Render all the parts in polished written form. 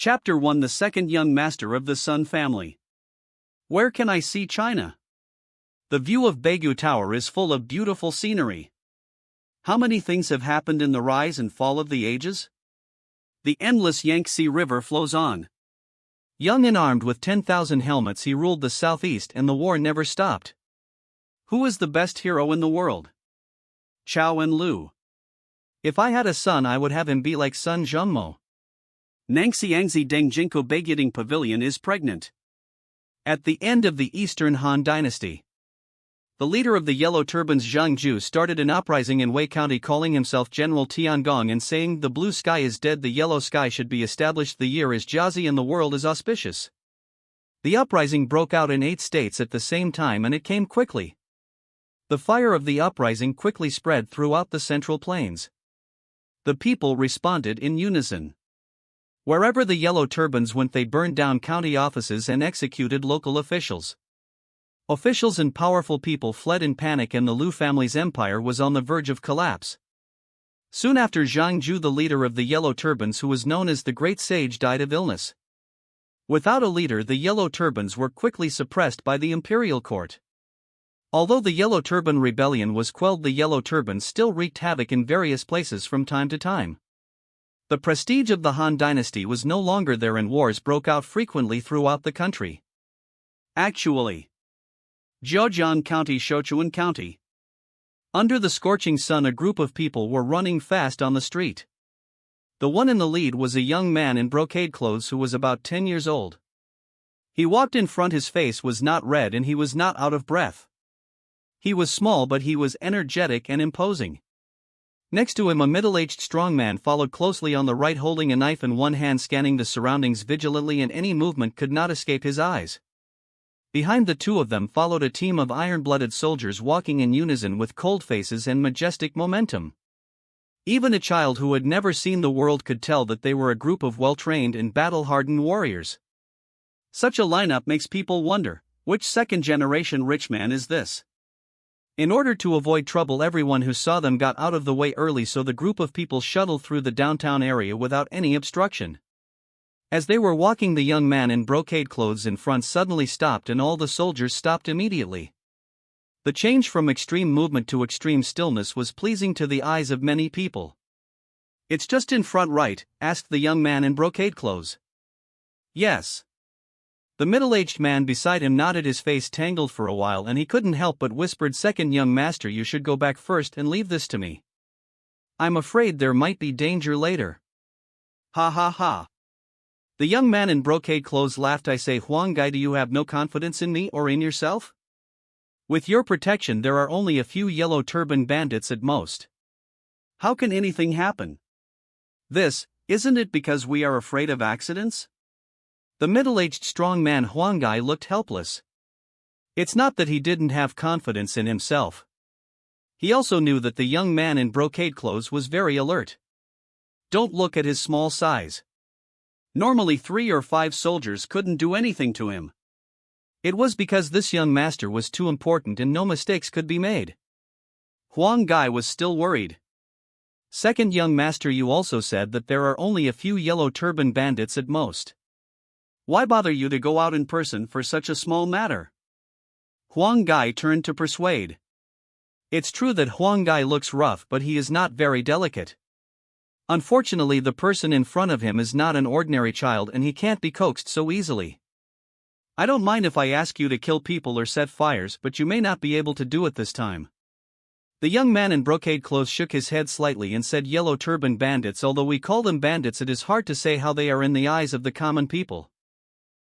Chapter 1: The Second Young Master of the Sun Family. Where can I see China? The view of Beigu Tower is full of beautiful scenery. How many things have happened in the rise and fall of the ages? The endless Yangtze River flows on. Young and armed with 10,000 helmets, he ruled the southeast and the war never stopped. Who is the best hero in the world? Chao and Lu. If I had a son, I would have him be like Sun Zhengmo. Nangxiangzi Dengjingkou Beijing Pavilion is pregnant. At the end of the Eastern Han Dynasty, the leader of the Yellow Turbans, Zhang Ju, started an uprising in Wei County, calling himself General Tiangong and saying the blue sky is dead, the yellow sky should be established, the year is Jiazi and the world is auspicious. The uprising broke out in 8 states at the same time, and it came quickly. The fire of the uprising quickly spread throughout the Central Plains. The people responded in unison. Wherever the Yellow Turbans went, they burned down county offices and executed local officials. Officials and powerful people fled in panic, and the Lu family's empire was on the verge of collapse. Soon after, Zhang Ju, the leader of the Yellow Turbans, who was known as the Great Sage, died of illness. Without a leader, the Yellow Turbans were quickly suppressed by the imperial court. Although the Yellow Turban rebellion was quelled, the Yellow Turbans still wreaked havoc in various places from time to time. The prestige of the Han Dynasty was no longer there, and wars broke out frequently throughout the country. Actually, Jiujiang County, Shouchun County. Under the scorching sun, a group of people were running fast on the street. The one in the lead was a young man in brocade clothes who was about 10 years old. He walked in front, his face was not red and he was not out of breath. He was small, but he was energetic and imposing. Next to him, a middle-aged strong man followed closely on the right, holding a knife in one hand, scanning the surroundings vigilantly, and any movement could not escape his eyes. Behind the two of them followed a team of iron-blooded soldiers, walking in unison with cold faces and majestic momentum. Even a child who had never seen the world could tell that they were a group of well-trained and battle-hardened warriors. Such a lineup makes people wonder, which second-generation rich man is this? In order to avoid trouble, everyone who saw them got out of the way early, so the group of people shuttled through the downtown area without any obstruction. As they were walking, the young man in brocade clothes in front suddenly stopped, and all the soldiers stopped immediately. The change from extreme movement to extreme stillness was pleasing to the eyes of many people. "It's just in front, right?" asked the young man in brocade clothes. "Yes." The middle-aged man beside him nodded, his face tangled for a while, and he couldn't help but whispered, "Second young master, you should go back first and leave this to me. I'm afraid there might be danger later." "Ha ha ha." The young man in brocade clothes laughed. "I say, Huang Gai, do you have no confidence in me or in yourself? With your protection, there are only a few Yellow Turban bandits at most. How can anything happen? Isn't it because we are afraid of accidents?" The middle-aged strong man Huang Gai looked helpless. It's not that he didn't have confidence in himself. He also knew that the young man in brocade clothes was very alert. Don't look at his small size. Normally 3 or 5 soldiers couldn't do anything to him. It was because this young master was too important and no mistakes could be made. Huang Gai was still worried. "Second young master, you also said that there are only a few Yellow Turban bandits at most. Why bother you to go out in person for such a small matter?" Huang Gai turned to persuade. It's true that Huang Gai looks rough, but he is not very delicate. Unfortunately, the person in front of him is not an ordinary child, and he can't be coaxed so easily. "I don't mind if I ask you to kill people or set fires, but you may not be able to do it this time." The young man in brocade clothes shook his head slightly and said, "Yellow Turban bandits, although we call them bandits, it is hard to say how they are in the eyes of the common people.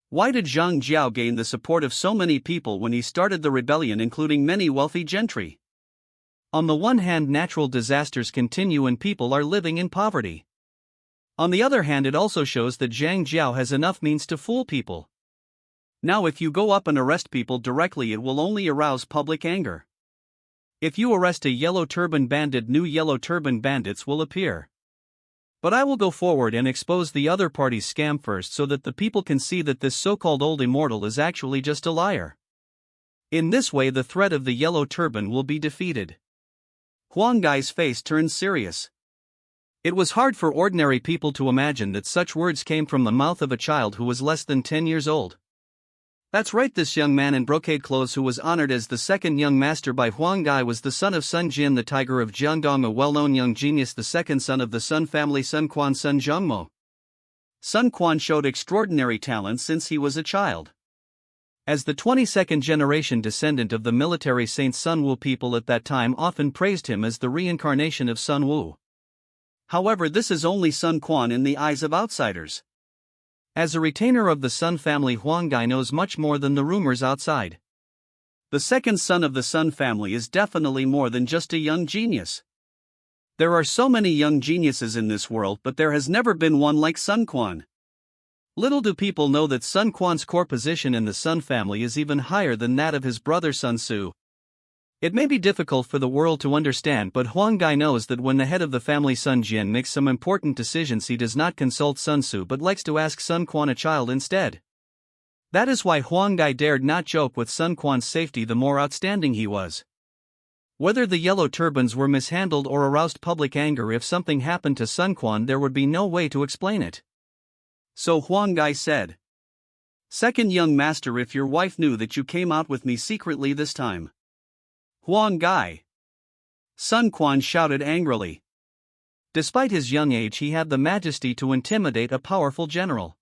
Why did Zhang Jiao gain the support of so many people when he started the rebellion, including many wealthy gentry? On the one hand, natural disasters continue and people are living in poverty. On the other hand, it also shows that Zhang Jiao has enough means to fool people. Now, if you go up and arrest people directly, it will only arouse public anger. If you arrest a Yellow Turban bandit, new Yellow Turban bandits will appear. But I will go forward and expose the other party's scam first, so that the people can see that this so-called old immortal is actually just a liar. In this way, the threat of the Yellow Turban will be defeated." Huang Gai's face turned serious. It was hard for ordinary people to imagine that such words came from the mouth of a child who was less than 10 years old. That's right, this young man in brocade clothes who was honored as the second young master by Huang Gai was the son of Sun Jian the Tiger of Jiangdong, a well-known young genius, the second son of the Sun family, Sun Quan Sun Zhengmo. Sun Quan showed extraordinary talent since he was a child. As the 22nd generation descendant of the military saint Sun Wu, people at that time often praised him as the reincarnation of Sun Wu. However, this is only Sun Quan in the eyes of outsiders. As a retainer of the Sun family, Huang Gai knows much more than the rumors outside. The second son of the Sun family is definitely more than just a young genius. There are so many young geniuses in this world, but there has never been one like Sun Quan. Little do people know that Sun Quan's core position in the Sun family is even higher than that of his brother Sun Su. It may be difficult for the world to understand, but Huang Gai knows that when the head of the family Sun Jian makes some important decisions, he does not consult Sun Su but likes to ask Sun Quan, a child, instead. That is why Huang Gai dared not joke with Sun Quan's safety, the more outstanding he was. Whether the Yellow Turbans were mishandled or aroused public anger, if something happened to Sun Quan, there would be no way to explain it. So Huang Gai said, "Second young master, if your wife knew that you came out with me secretly this time." Huang Gai! Sun Quan shouted angrily. Despite his young age, he had the majesty to intimidate a powerful general.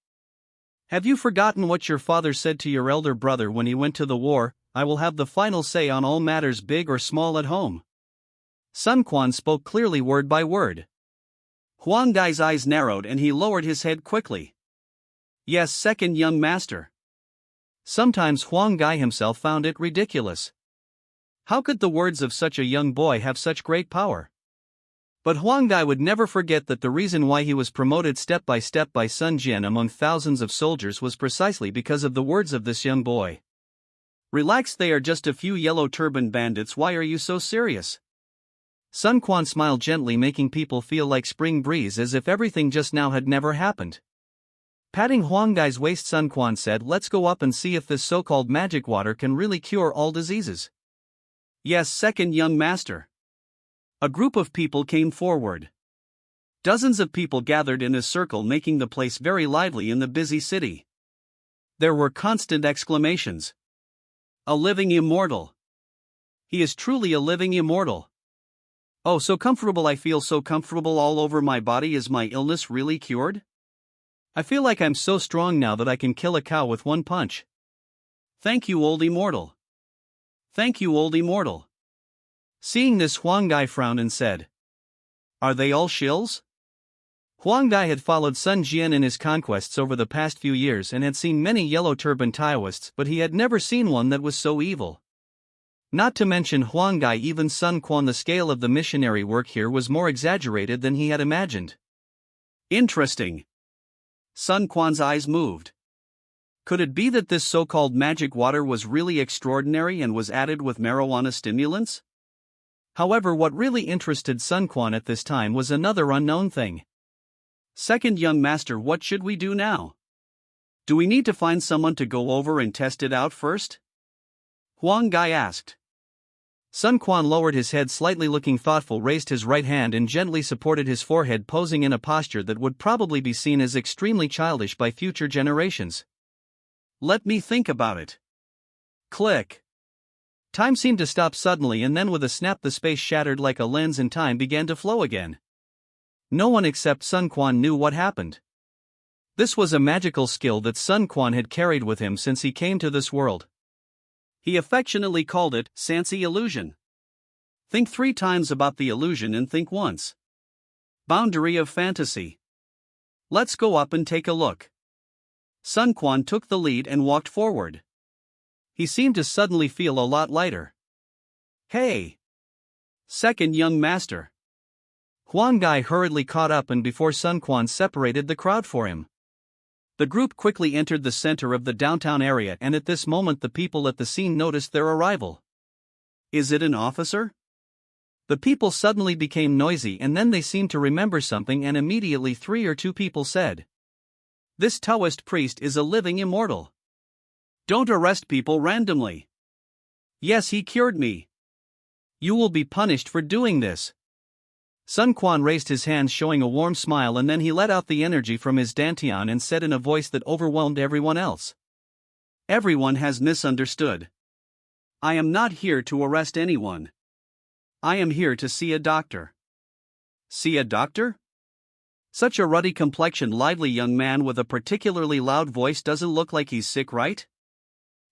"Have you forgotten what your father said to your elder brother when he went to the war? I will have the final say on all matters, big or small, at home." Sun Quan spoke clearly, word by word. Huang Gai's eyes narrowed and he lowered his head quickly. "Yes, second young master." Sometimes Huang Gai himself found it ridiculous. How could the words of such a young boy have such great power? But Huang Gai would never forget that the reason why he was promoted step by Sun Jian among thousands of soldiers was precisely because of the words of this young boy. "Relax, they are just a few yellow turban bandits. Why are you so serious?" Sun Quan smiled gently, making people feel like spring breeze, as if everything just now had never happened. Patting Huang Gai's waist, Sun Quan said, "Let's go up and see if this so-called magic water can really cure all diseases." "Yes, second young master." A group of people came forward. Dozens of people gathered in a circle, making the place very lively in the busy city. There were constant exclamations. "A living immortal! He is truly a living immortal! Oh, so comfortable, I feel so comfortable all over my body. Is my illness really cured? I feel like I'm so strong now that I can kill a cow with one punch. Thank you, old immortal. Thank you, old immortal." Seeing this, Huang Gai frowned and said, "Are they all shills?" Huang Gai had followed Sun Jian in his conquests over the past few years and had seen many yellow turban Taoists, but he had never seen one that was so evil. Not to mention Huang Gai, even Sun Quan, the scale of the missionary work here was more exaggerated than he had imagined. Interesting. Sun Quan's eyes moved. Could it be that this so-called magic water was really extraordinary and was added with marijuana stimulants? However, what really interested Sun Quan at this time was another unknown thing. "Second young master, what should we do now? Do we need to find someone to go over and test it out first?" Huang Gai asked. Sun Quan lowered his head slightly, looking thoughtful, raised his right hand and gently supported his forehead, posing in a posture that would probably be seen as extremely childish by future generations. "Let me think about it." Click. Time seemed to stop suddenly, and then with a snap the space shattered like a lens and time began to flow again. No one except Sun Quan knew what happened. This was a magical skill that Sun Quan had carried with him since he came to this world. He affectionately called it Sansi illusion. Think 3 times about the illusion and think once. Boundary of fantasy. Let's go up and take a look. Sun Quan took the lead and walked forward. He seemed to suddenly feel a lot lighter. "Hey! Second young master!" Huang Gai hurriedly caught up, and before Sun Quan separated the crowd for him. The group quickly entered the center of the downtown area, and at this moment the people at the scene noticed their arrival. "Is it an officer?" The people suddenly became noisy, and then they seemed to remember something, and immediately 3 or 2 people said, "This Taoist priest is a living immortal. Don't arrest people randomly. Yes, he cured me. You will be punished for doing this." Sun Quan raised his hands showing a warm smile, and then he let out the energy from his dantian and said in a voice that overwhelmed everyone else. Everyone has misunderstood. I am not here to arrest anyone. I am here to see a doctor. See a doctor? Such a ruddy complexioned lively young man with a particularly loud voice doesn't look like he's sick, right?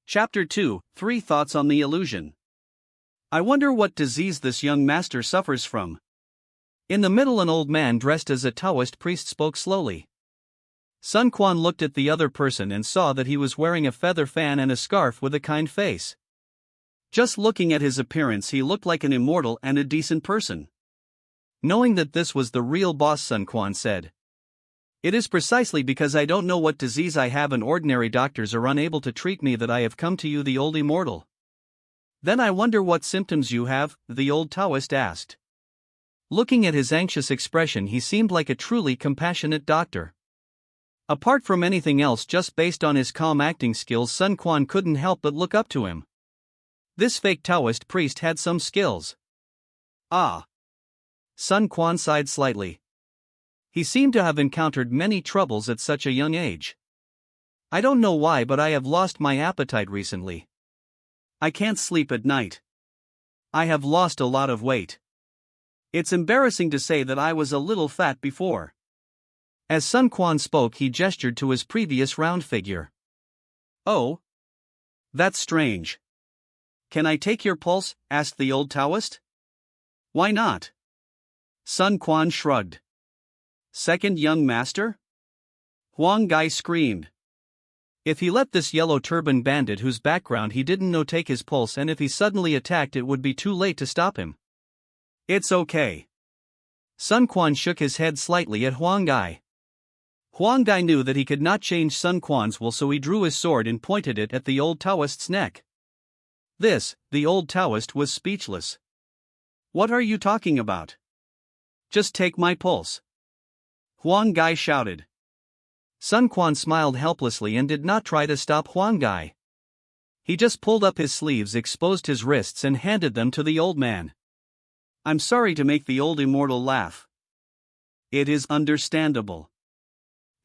Chapter 2, 3 Thoughts on the Illusion. I wonder what disease this young master suffers from. In the middle, an old man dressed as a Taoist priest spoke slowly. Sun Quan looked at the other person and saw that he was wearing a feather fan and a scarf with a kind face. Just looking at his appearance, he looked like an immortal and a decent person. Knowing that this was the real boss, Sun Quan said, "It is precisely because I don't know what disease I have and ordinary doctors are unable to treat me that I have come to you, the old immortal." "Then I wonder what symptoms you have?" the old Taoist asked. Looking at his anxious expression, he seemed like a truly compassionate doctor. Apart from anything else, just based on his calm acting skills, Sun Quan couldn't help but look up to him. This fake Taoist priest had some skills. Ah. Sun Quan sighed slightly. He seemed to have encountered many troubles at such a young age. "I don't know why, but I have lost my appetite recently. I can't sleep at night. I have lost a lot of weight. It's embarrassing to say that I was a little fat before." As Sun Quan spoke, he gestured to his previous round figure. "Oh? That's strange. Can I take your pulse?" asked the old Taoist. "Why not?" Sun Quan shrugged. "Second young master?" Huang Gai screamed. If he let this yellow turban bandit whose background he didn't know take his pulse, and if he suddenly attacked, it would be too late to stop him. "It's okay." Sun Quan shook his head slightly at Huang Gai. Huang Gai knew that he could not change Sun Quan's will, so he drew his sword and pointed it at the old Taoist's neck. The old Taoist was speechless. "What are you talking about? Just take my pulse," Huang Gai shouted. Sun Quan smiled helplessly and did not try to stop Huang Gai. He just pulled up his sleeves, exposed his wrists, and handed them to the old man. "I'm sorry to make the old immortal laugh. It is understandable.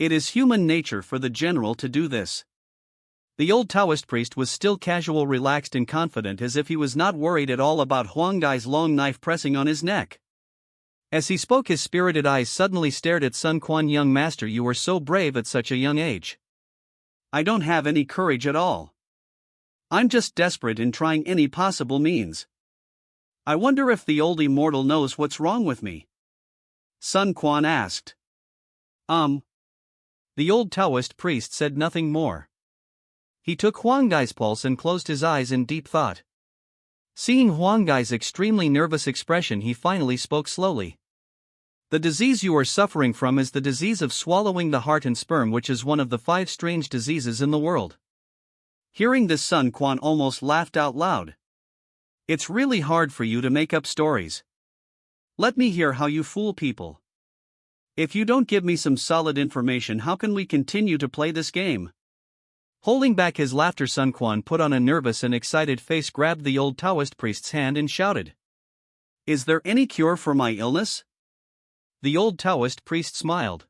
It is human nature for the general to do this." The old Taoist priest was still casual, relaxed, and confident, as if he was not worried at all about Huang Gai's long knife pressing on his neck. As he spoke, his spirited eyes suddenly stared at Sun Quan. "Young master, you were so brave at such a young age." "I don't have any courage at all. I'm just desperate in trying any possible means. I wonder if the old immortal knows what's wrong with me?" Sun Quan asked. The old Taoist priest said nothing more. He took Huang Gai's pulse and closed his eyes in deep thought. Seeing Huang Gai's extremely nervous expression, he finally spoke slowly. "The disease you are suffering from is the disease of swallowing the heart and sperm, which is one of the 5 strange diseases in the world." Hearing this, Sun Quan almost laughed out loud. "It's really hard for you to make up stories. Let me hear how you fool people. If you don't give me some solid information, how can we continue to play this game?" Holding back his laughter, Sun Quan put on a nervous and excited face, grabbed the old Taoist priest's hand, and shouted, "Is there any cure for my illness?" The old Taoist priest smiled.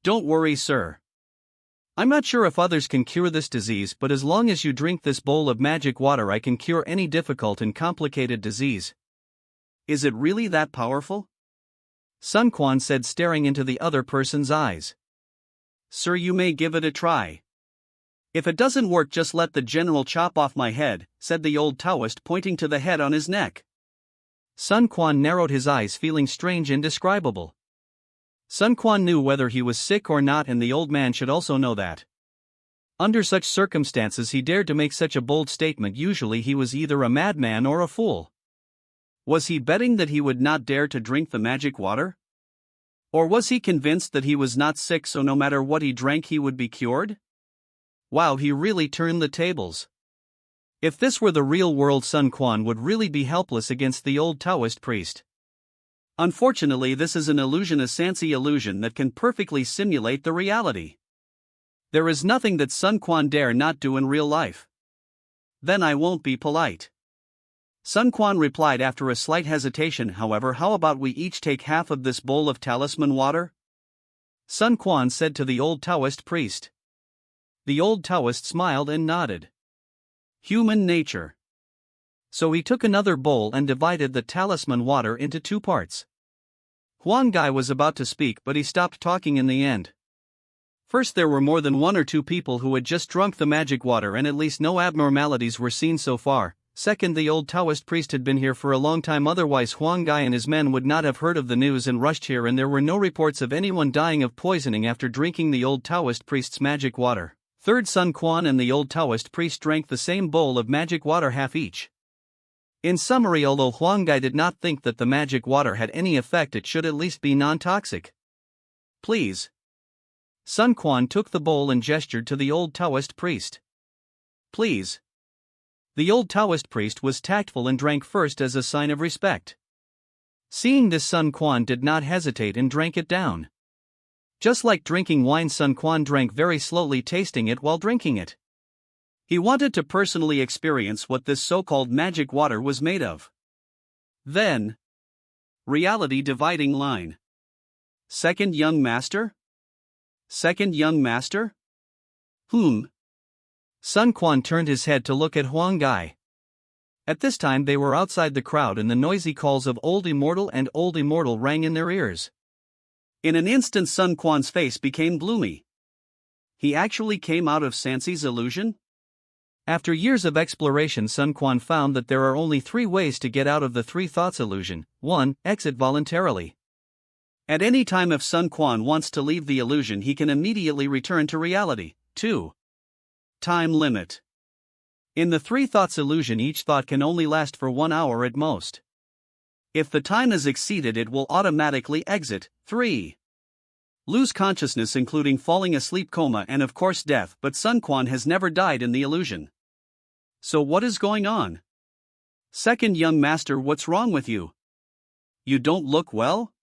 "Don't worry, sir. I'm not sure if others can cure this disease, but as long as you drink this bowl of magic water, I can cure any difficult and complicated disease." "Is it really that powerful?" Sun Quan said, staring into the other person's eyes. "Sir, you may give it a try. If it doesn't work, just let the general chop off my head," said the old Taoist, pointing to the head on his neck. Sun Quan narrowed his eyes, feeling strange, indescribable. Sun Quan knew whether he was sick or not, and the old man should also know that. Under such circumstances, he dared to make such a bold statement. Usually he was either a madman or a fool. Was he betting that he would not dare to drink the magic water? Or was he convinced that he was not sick, so no matter what he drank he would be cured? Wow, he really turned the tables. If this were the real world, Sun Quan would really be helpless against the old Taoist priest. Unfortunately, this is an illusion, a fancy illusion that can perfectly simulate the reality. There is nothing that Sun Quan dare not do in real life. Then I won't be polite. Sun Quan replied after a slight hesitation. However, how about we each take half of this bowl of talisman water? Sun Quan said to the old Taoist priest. The old Taoist smiled and nodded. Human nature. So he took another bowl and divided the talisman water into two parts. Huang Gai was about to speak, but he stopped talking in the end. First, there were more than one or two people who had just drunk the magic water, and at least no abnormalities were seen so far. Second, the old Taoist priest had been here for a long time, otherwise Huang Gai and his men would not have heard of the news and rushed here, and there were no reports of anyone dying of poisoning after drinking the old Taoist priest's magic water. Third, Sun Quan and the old Taoist priest drank the same bowl of magic water, half each. In summary, although Huang Gai did not think that the magic water had any effect, it should at least be non-toxic. Please. Sun Quan took the bowl and gestured to the old Taoist priest. Please. The old Taoist priest was tactful and drank first as a sign of respect. Seeing this, Sun Quan did not hesitate and drank it down. Just like drinking wine, Sun Quan drank very slowly, tasting it while drinking it. He wanted to personally experience what this so-called magic water was made of. Then, reality dividing line. Second young master? Second young master? Sun Quan turned his head to look at Huang Gai. At this time they were outside the crowd, and the noisy calls of Old Immortal and Old Immortal rang in their ears. In an instant Sun Quan's face became gloomy. He actually came out of Sanxi's illusion? After years of exploration, Sun Quan found that there are only 3 ways to get out of the 3 thoughts illusion. 1. Exit voluntarily. At any time, if Sun Quan wants to leave the illusion, he can immediately return to reality. 2. Time limit. In the 3 thoughts illusion, each thought can only last for 1 hour at most. If the time is exceeded, it will automatically exit. 3. Lose consciousness, including falling asleep, coma, and of course death, but Sun Quan has never died in the illusion. So what is going on? Second young master, what's wrong with you? You don't look well?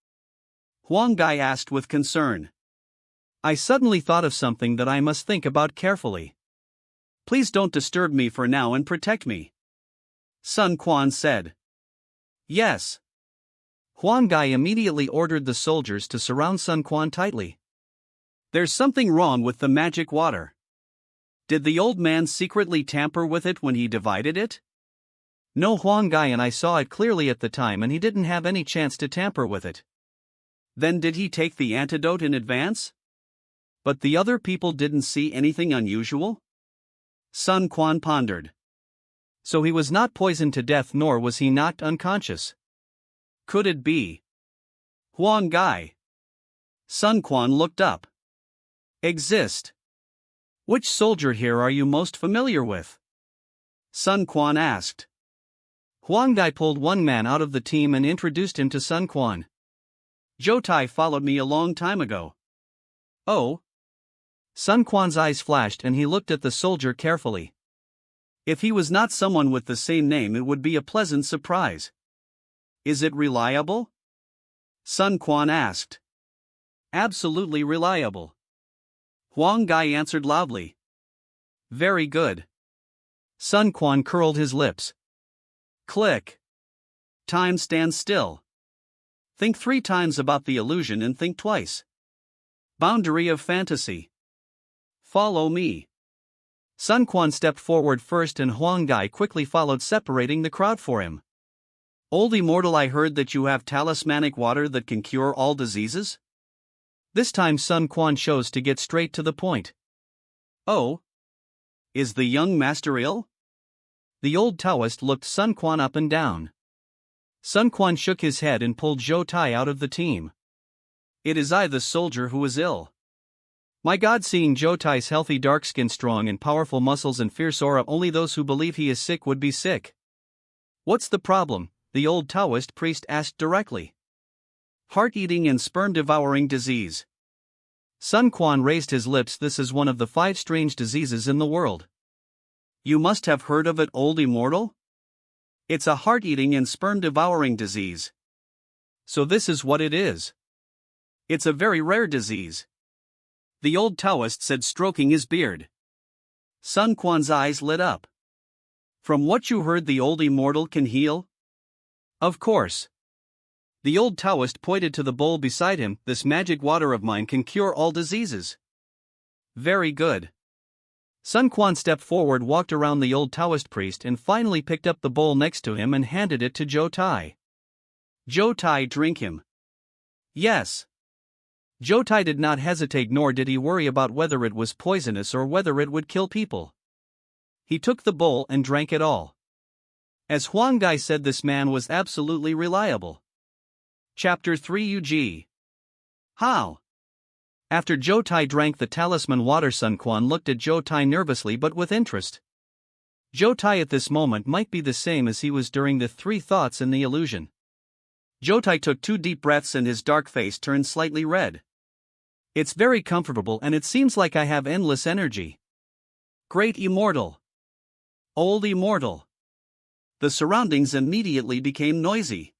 Huang Gai asked with concern. I suddenly thought of something that I must think about carefully. Please don't disturb me for now and protect me. Sun Quan said. Yes. Huang Gai immediately ordered the soldiers to surround Sun Quan tightly. There's something wrong with the magic water. Did the old man secretly tamper with it when he divided it? No, Huang Gai and I saw it clearly at the time, and he didn't have any chance to tamper with it. Then did he take the antidote in advance? But the other people didn't see anything unusual? Sun Quan pondered. So he was not poisoned to death, nor was he knocked unconscious. Could it be Huang Gai? Sun Quan looked up. Exist. Which soldier here are you most familiar with? Sun Quan asked. Huang Gai pulled one man out of the team and introduced him to Sun Quan. Zhou Tai followed me a long time ago. Oh? Sun Quan's eyes flashed and he looked at the soldier carefully. If he was not someone with the same name, it would be a pleasant surprise. Is it reliable? Sun Quan asked. Absolutely reliable. Huang Gai answered loudly. Very good. Sun Quan curled his lips. Click. Time stands still. Think 3 times about the illusion and think twice. Boundary of fantasy. Follow me. Sun Quan stepped forward first and Huang Gai quickly followed, separating the crowd for him. Old Immortal, I heard that you have talismanic water that can cure all diseases? This time Sun Quan chose to get straight to the point. Oh? Is the young master ill? The old Taoist looked Sun Quan up and down. Sun Quan shook his head and pulled Zhou Tai out of the team. It is I, the soldier, who is ill. My God, seeing Zhou Tai's healthy dark skin, strong and powerful muscles and fierce aura, only those who believe he is sick would be sick. What's the problem? The old Taoist priest asked directly. Heart-eating and sperm-devouring disease. Sun Quan raised his lips. This is one of the 5 strange diseases in the world. You must have heard of it, Old Immortal? It's a heart-eating and sperm-devouring disease. So this is what it is. It's a very rare disease. The old Taoist said, stroking his beard. Sun Quan's eyes lit up. From what you heard, the old immortal can heal? Of course. The old Taoist pointed to the bowl beside him. This magic water of mine can cure all diseases. Very good. Sun Quan stepped forward, walked around the old Taoist priest, and finally picked up the bowl next to him and handed it to Zhou Tai. Zhou Tai, drink him. Yes. Zhou Tai did not hesitate, nor did he worry about whether it was poisonous or whether it would kill people. He took the bowl and drank it all. As Huang Gai said, this man was absolutely reliable. Chapter 3 Ug. How? After Zhou Tai drank the talisman water, Sun Quan looked at Zhou Tai nervously but with interest. Zhou Tai at this moment might be the same as he was during the 3 thoughts in the illusion. Zhou Tai took 2 deep breaths and his dark face turned slightly red. It's very comfortable and it seems like I have endless energy. Great immortal. Old immortal. The surroundings immediately became noisy.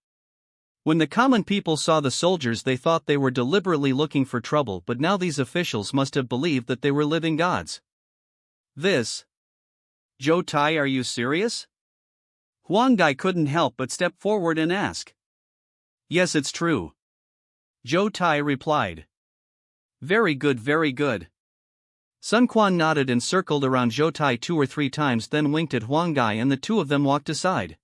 When the common people saw the soldiers, they thought they were deliberately looking for trouble, but now these officials must have believed that they were living gods. This. Zhou Tai, are you serious? Huang Gai couldn't help but step forward and ask. Yes, it's true. Zhou Tai replied. Very good, very good. Sun Quan nodded and circled around Zhou Tai 2 or 3 times, then winked at Huang Gai and the 2 of them walked aside.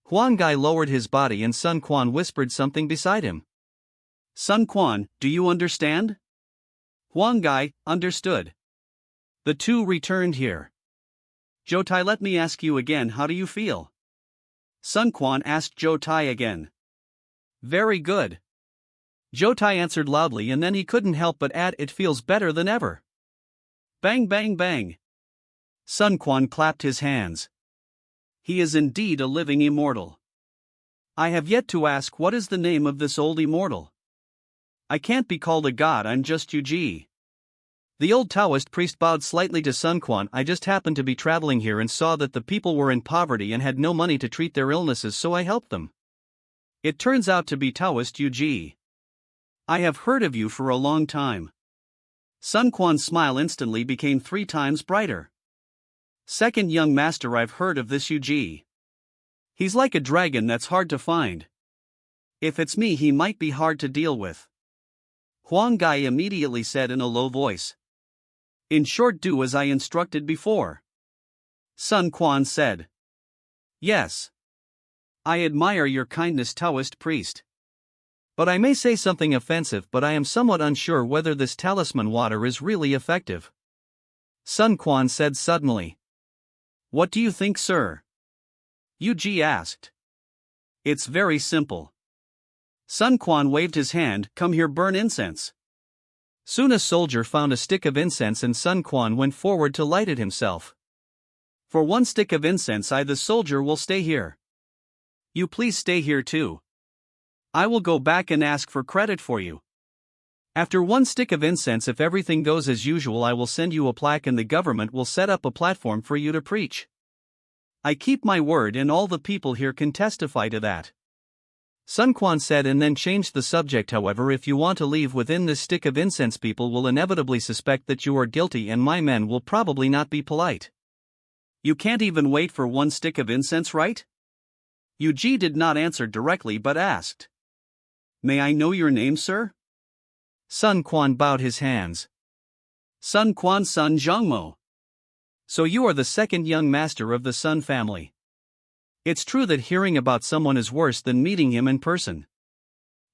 Huang Gai lowered his body and Sun Quan whispered something beside him. Sun Quan, do you understand? Huang Gai understood. The 2 returned here. Zhou Tai, let me ask you again, how do you feel? Sun Quan asked Zhou Tai again. Very good. Zhou Tai answered loudly, and then he couldn't help but add, it feels better than ever. Bang bang bang. Sun Quan clapped his hands. He is indeed a living immortal. I have yet to ask, what is the name of this old immortal? I can't be called a god, I'm just Yuji. The old Taoist priest bowed slightly to Sun Quan. I just happened to be traveling here and saw that the people were in poverty and had no money to treat their illnesses, so I helped them. It turns out to be Taoist Yuji. I have heard of you for a long time. Sun Quan's smile instantly became 3 times brighter. Second young master, I've heard of this Yuji. He's like a dragon that's hard to find. If it's me, he might be hard to deal with. Huang Gai immediately said in a low voice. In short, do as I instructed before. Sun Quan said. Yes. I admire your kindness, Taoist priest. But I may say something offensive, but I am somewhat unsure whether this talisman water is really effective. Sun Quan said suddenly. What do you think, sir? Yuji asked. It's very simple. Sun Quan waved his hand. Come here, burn incense. Soon a soldier found a stick of incense and Sun Quan went forward to light it himself. For 1 stick of incense, the soldier will stay here. You please stay here too. I will go back and ask for credit for you. After 1 stick of incense, if everything goes as usual, I will send you a plaque and the government will set up a platform for you to preach. I keep my word and all the people here can testify to that. Sun Quan said and then changed the subject. However, if you want to leave within this stick of incense, people will inevitably suspect that you are guilty and my men will probably not be polite. You can't even wait for 1 stick of incense, right? Yuji did not answer directly but asked. May I know your name, sir? Sun Quan bowed his hands. Sun Quan, Sun Zhongmo. So you are the 2nd young master of the Sun family. It's true that hearing about someone is worse than meeting him in person.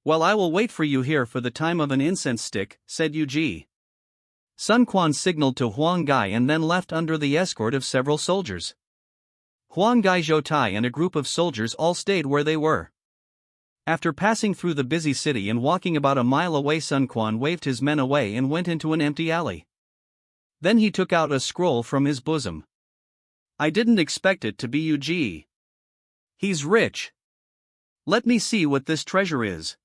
Well, I will wait for you here for the time of an incense stick, said Yuji. Sun Quan signaled to Huang Gai and then left under the escort of several soldiers. Huang Gai, Zhou Tai and a group of soldiers all stayed where they were. After passing through the busy city and walking about a mile away, Sun Quan waved his men away and went into an empty alley. Then he took out a scroll from his bosom. I didn't expect it to be Yuji. He's rich. Let me see what this treasure is.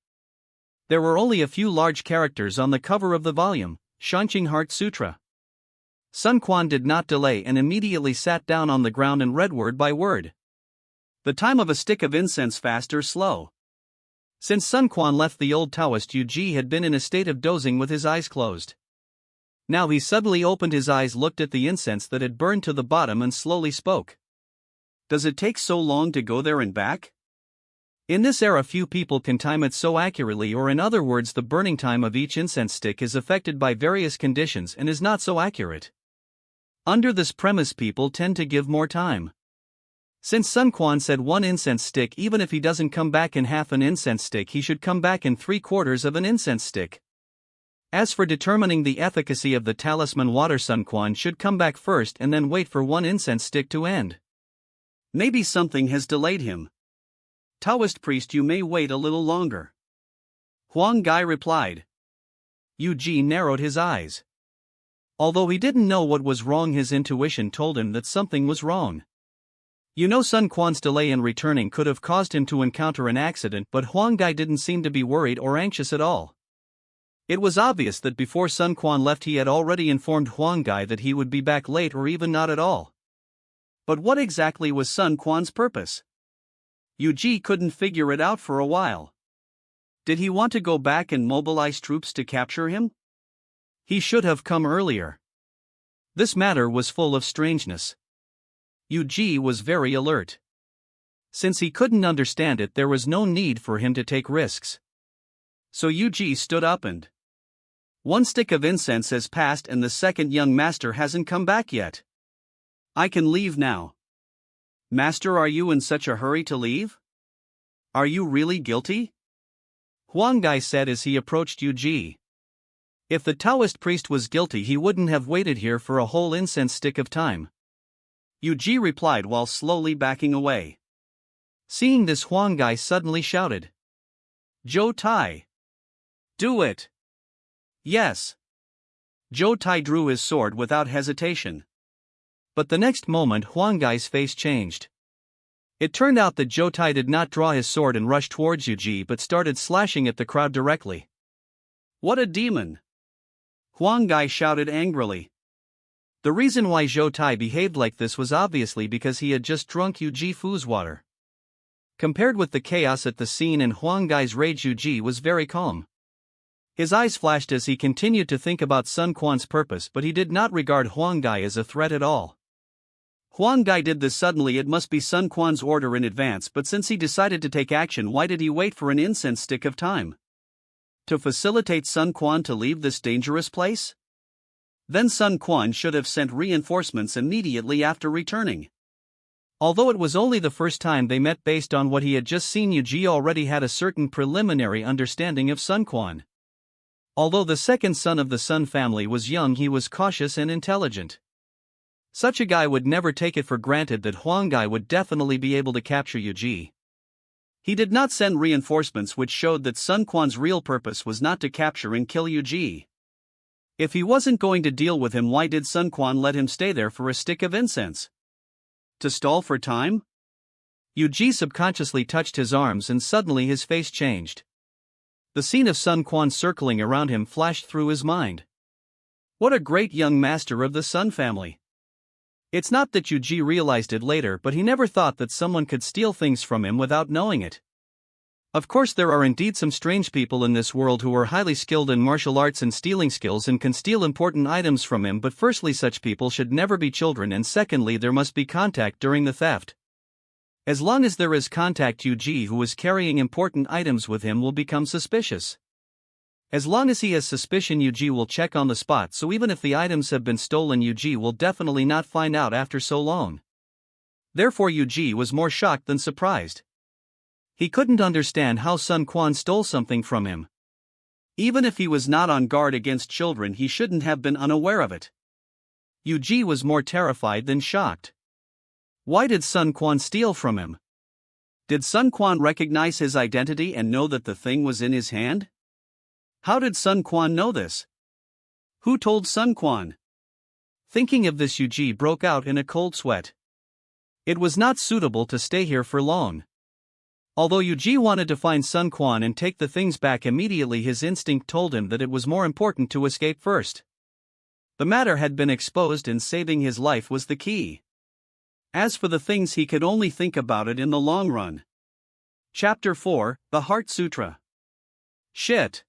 There were only a few large characters on the cover of the volume, Shanqing Heart Sutra. Sun Quan did not delay and immediately sat down on the ground and read word by word. The time of a stick of incense, fast or slow. Since Sun Quan left, the old Taoist Yuji had been in a state of dozing with his eyes closed. Now he suddenly opened his eyes, looked at the incense that had burned to the bottom and slowly spoke. Does it take so long to go there and back? In this era, few people can time it so accurately, or in other words, the burning time of each incense stick is affected by various conditions and is not so accurate. Under this premise, people tend to give more time. Since Sun Quan said one incense stick, even if he doesn't come back in half an incense stick, he should come back in 3/4 of an incense stick. As for determining the efficacy of the talisman water, Sun Quan should come back first and then wait for one incense stick to end. Maybe something has delayed him. Taoist priest, you may wait a little longer. Huang Gai replied. Yu Ji narrowed his eyes. Although he didn't know what was wrong, his intuition told him that something was wrong. You know, Sun Quan's delay in returning could have caused him to encounter an accident, but Huang Gai didn't seem to be worried or anxious at all. It was obvious that before Sun Quan left, he had already informed Huang Gai that he would be back late or even not at all. But what exactly was Sun Quan's purpose? Yu Ji couldn't figure it out for a while. Did he want to go back and mobilize troops to capture him? He should have come earlier. This matter was full of strangeness. Yu Ji was very alert. Since he couldn't understand it, there was no need for him to take risks. So Yu Ji stood up and... One stick of incense has passed and the second young master hasn't come back yet. I can leave now. Master, are you in such a hurry to leave? Are you really guilty? Huang Gai said as he approached Yu Ji. If the Taoist priest was guilty, he wouldn't have waited here for a whole incense stick of time. Yu Ji replied while slowly backing away. Seeing this, Huang Gai suddenly shouted. Zhou Tai! Do it! Yes! Zhou Tai drew his sword without hesitation. But the next moment Huang Gai's face changed. It turned out that Zhou Tai did not draw his sword and rush towards Yu Ji, but started slashing at the crowd directly. What a demon! Huang Gai shouted angrily. The reason why Zhou Tai behaved like this was obviously because he had just drunk Yu Ji Fu's water. Compared with the chaos at the scene and Huang Gai's rage, Yu Ji was very calm. His eyes flashed as he continued to think about Sun Quan's purpose, but he did not regard Huang Gai as a threat at all. Huang Gai did this suddenly. It must be Sun Quan's order in advance, but since he decided to take action, why did he wait for an incense stick of time? To facilitate Sun Quan to leave this dangerous place? Then Sun Quan should have sent reinforcements immediately after returning. Although it was only the first time they met, based on what he had just seen, Yu Ji already had a certain preliminary understanding of Sun Quan. Although the second son of the Sun family was young, he was cautious and intelligent. Such a guy would never take it for granted that Huang Gai would definitely be able to capture Yu Ji. He did not send reinforcements, which showed that Sun Quan's real purpose was not to capture and kill Yu Ji. If he wasn't going to deal with him, why did Sun Quan let him stay there for a stick of incense? To stall for time? Yu Ji subconsciously touched his arms and suddenly his face changed. The scene of Sun Quan circling around him flashed through his mind. What a great young master of the Sun family! It's not that Yu Ji realized it later, but he never thought that someone could steal things from him without knowing it. Of course, there are indeed some strange people in this world who are highly skilled in martial arts and stealing skills and can steal important items from him, but firstly, such people should never be children, and secondly, there must be contact during the theft. As long as there is contact, Yu Ji, who is carrying important items with him, will become suspicious. As long as he has suspicion, Yu Ji will check on the spot, so even if the items have been stolen, Yu Ji will definitely not find out after so long. Therefore, Yu Ji was more shocked than surprised. He couldn't understand how Sun Quan stole something from him. Even if he was not on guard against children, he shouldn't have been unaware of it. Yu Ji was more terrified than shocked. Why did Sun Quan steal from him? Did Sun Quan recognize his identity and know that the thing was in his hand? How did Sun Quan know this? Who told Sun Quan? Thinking of this, Yu Ji broke out in a cold sweat. It was not suitable to stay here for long. Although Yu Ji wanted to find Sun Quan and take the things back immediately, his instinct told him that it was more important to escape first. The matter had been exposed and saving his life was the key. As for the things, he could only think about it in the long run. Chapter 4, The Heart Sutra. Shit.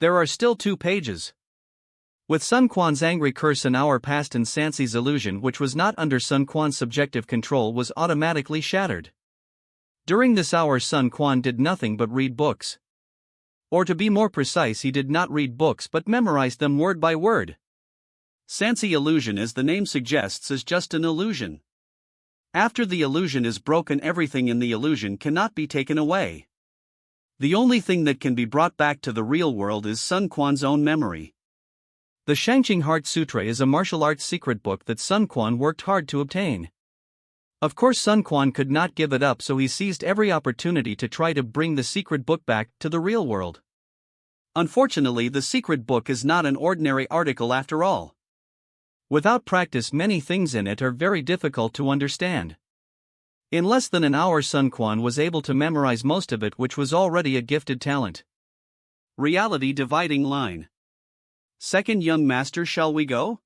There are still 2 pages. With Sun Quan's angry curse, an hour passed and Sansi's illusion, which was not under Sun Quan's subjective control, was automatically shattered. During this hour Sun Quan did nothing but read books. Or to be more precise, he did not read books but memorized them word by word. Sansi illusion, as the name suggests, is just an illusion. After the illusion is broken, everything in the illusion cannot be taken away. The only thing that can be brought back to the real world is Sun Quan's own memory. The Shangqing Heart Sutra is a martial arts secret book that Sun Quan worked hard to obtain. Of course, Sun Quan could not give it up, so he seized every opportunity to try to bring the secret book back to the real world. Unfortunately, the secret book is not an ordinary article after all. Without practice, many things in it are very difficult to understand. In less than an hour, Sun Quan was able to memorize most of it, which was already a gifted talent. Reality dividing line. Second young master, shall we go?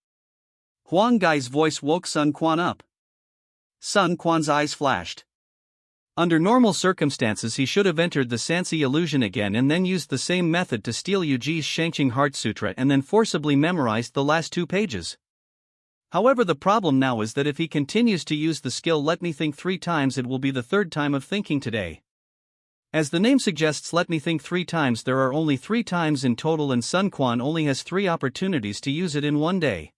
Huang Gai's voice woke Sun Quan up. Sun Quan's eyes flashed. Under normal circumstances, he should have entered the Sansi illusion again and then used the same method to steal Yuji's Shangqing Heart Sutra and then forcibly memorized the last 2 pages. However, the problem now is that if he continues to use the skill "let me think 3 times, it will be the 3rd time of thinking today. As the name suggests, let me think 3 times, there are only 3 times in total, and Sun Quan only has 3 opportunities to use it in one day.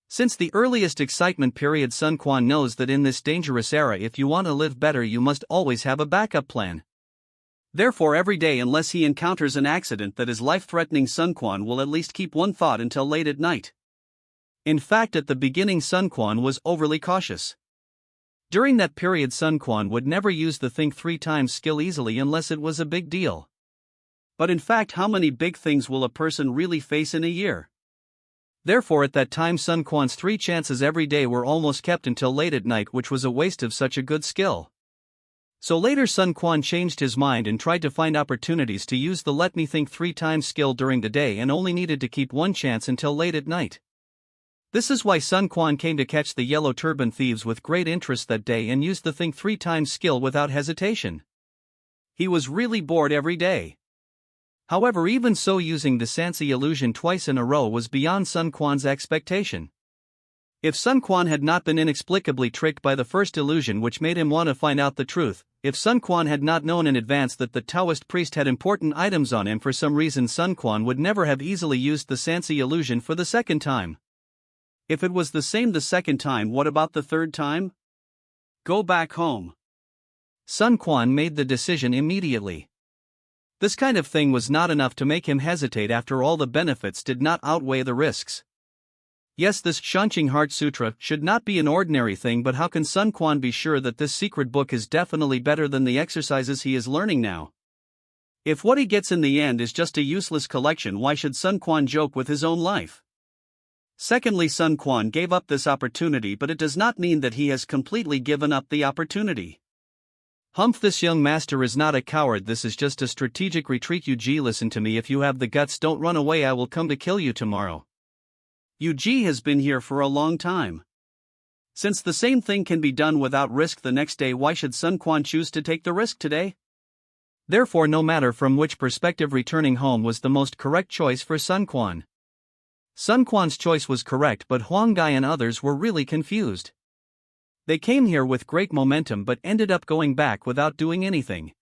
Since the earliest excitement period, Sun Quan knows that in this dangerous era, if you want to live better, you must always have a backup plan. Therefore, every day, unless he encounters an accident that is life-threatening, Sun Quan will at least keep one thought until late at night. In fact, at the beginning, Sun Quan was overly cautious. During that period, Sun Quan would never use the think 3 times skill easily unless it was a big deal. But in fact, how many big things will a person really face in a year? Therefore, at that time, Sun Quan's 3 chances every day were almost kept until late at night, which was a waste of such a good skill. So later, Sun Quan changed his mind and tried to find opportunities to use the let me think 3 times skill during the day and only needed to keep 1 chance until late at night. This is why Sun Quan came to catch the Yellow Turban thieves with great interest that day and used the think 3 times skill without hesitation. He was really bored every day. However, even so, using the Sansi illusion twice in a row was beyond Sun Quan's expectation. If Sun Quan had not been inexplicably tricked by the first illusion, which made him want to find out the truth, if Sun Quan had not known in advance that the Taoist priest had important items on him for some reason, Sun Quan would never have easily used the Sansi illusion for the second time. If it was the same the second time, what about the third time? Go back home. Sun Quan made the decision immediately. This kind of thing was not enough to make him hesitate. After all, the benefits did not outweigh the risks. Yes, this Shangqing Heart Sutra should not be an ordinary thing, but how can Sun Quan be sure that this secret book is definitely better than the exercises he is learning now? If what he gets in the end is just a useless collection, why should Sun Quan joke with his own life? Secondly, Sun Quan gave up this opportunity, but it does not mean that he has completely given up the opportunity. Humph, this young master is not a coward, this is just a strategic retreat. Yuji, listen to me, if you have the guts, don't run away, I will come to kill you tomorrow. Yuji has been here for a long time. Since the same thing can be done without risk the next day, why should Sun Quan choose to take the risk today? Therefore, no matter from which perspective, returning home was the most correct choice for Sun Quan. Sun Quan's choice was correct, but Huang Gai and others were really confused. They came here with great momentum but ended up going back without doing anything.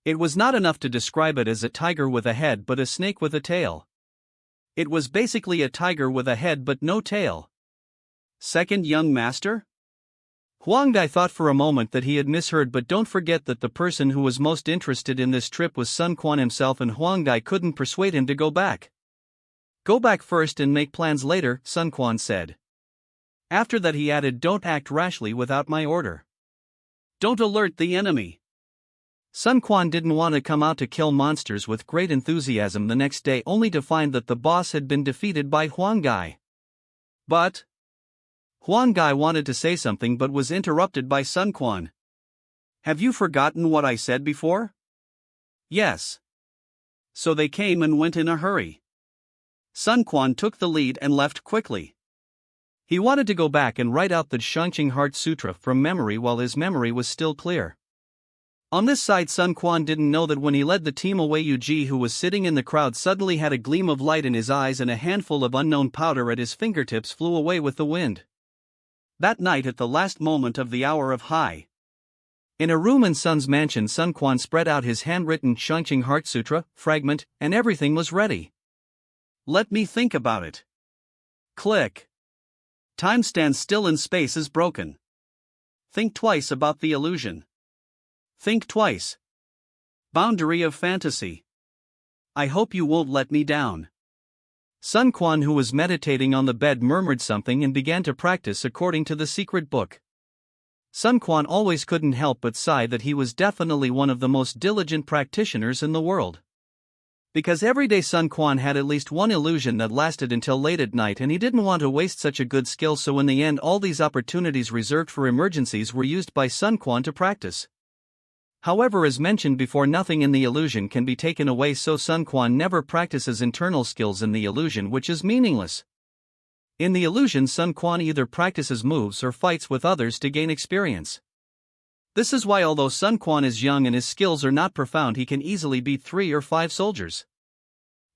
It was not enough to describe it as a tiger with a head but a snake with a tail. It was basically a tiger with a head but no tail. Second young master? Huang Gai thought for a moment that he had misheard, but don't forget that the person who was most interested in this trip was Sun Quan himself, and Huang Gai couldn't persuade him to go back. Go back first and make plans later, Sun Quan said. After that he added, don't act rashly without my order. Don't alert the enemy. Sun Quan didn't want to come out to kill monsters with great enthusiasm the next day, only to find that the boss had been defeated by Huang Gai. But Huang Gai wanted to say something but was interrupted by Sun Quan. Have you forgotten what I said before? Yes. So they came and went in a hurry. Sun Quan took the lead and left quickly. He wanted to go back and write out the Shangqing Heart Sutra from memory while his memory was still clear. On this side, Sun Quan didn't know that when he led the team away, Yuji, who was sitting in the crowd, suddenly had a gleam of light in his eyes and a handful of unknown powder at his fingertips flew away with the wind. That night, at the last moment of the hour of high, in a room in Sun's mansion, Sun Quan spread out his handwritten Shouchun Heart Sutra fragment, and everything was ready. Let me think about it. Click. Time stands still and space is broken. Think twice about the illusion. Think twice. Boundary of fantasy. I hope you won't let me down. Sun Quan, who was meditating on the bed, murmured something and began to practice according to the secret book. Sun Quan always couldn't help but sigh that he was definitely one of the most diligent practitioners in the world. Because every day Sun Quan had at least one illusion that lasted until late at night, and he didn't want to waste such a good skill, so in the end all these opportunities reserved for emergencies were used by Sun Quan to practice. However, as mentioned before, nothing in the illusion can be taken away, so Sun Quan never practices internal skills in the illusion, which is meaningless. In the illusion, Sun Quan either practices moves or fights with others to gain experience. This is why, although Sun Quan is young and his skills are not profound, he can easily beat 3 or 5 soldiers.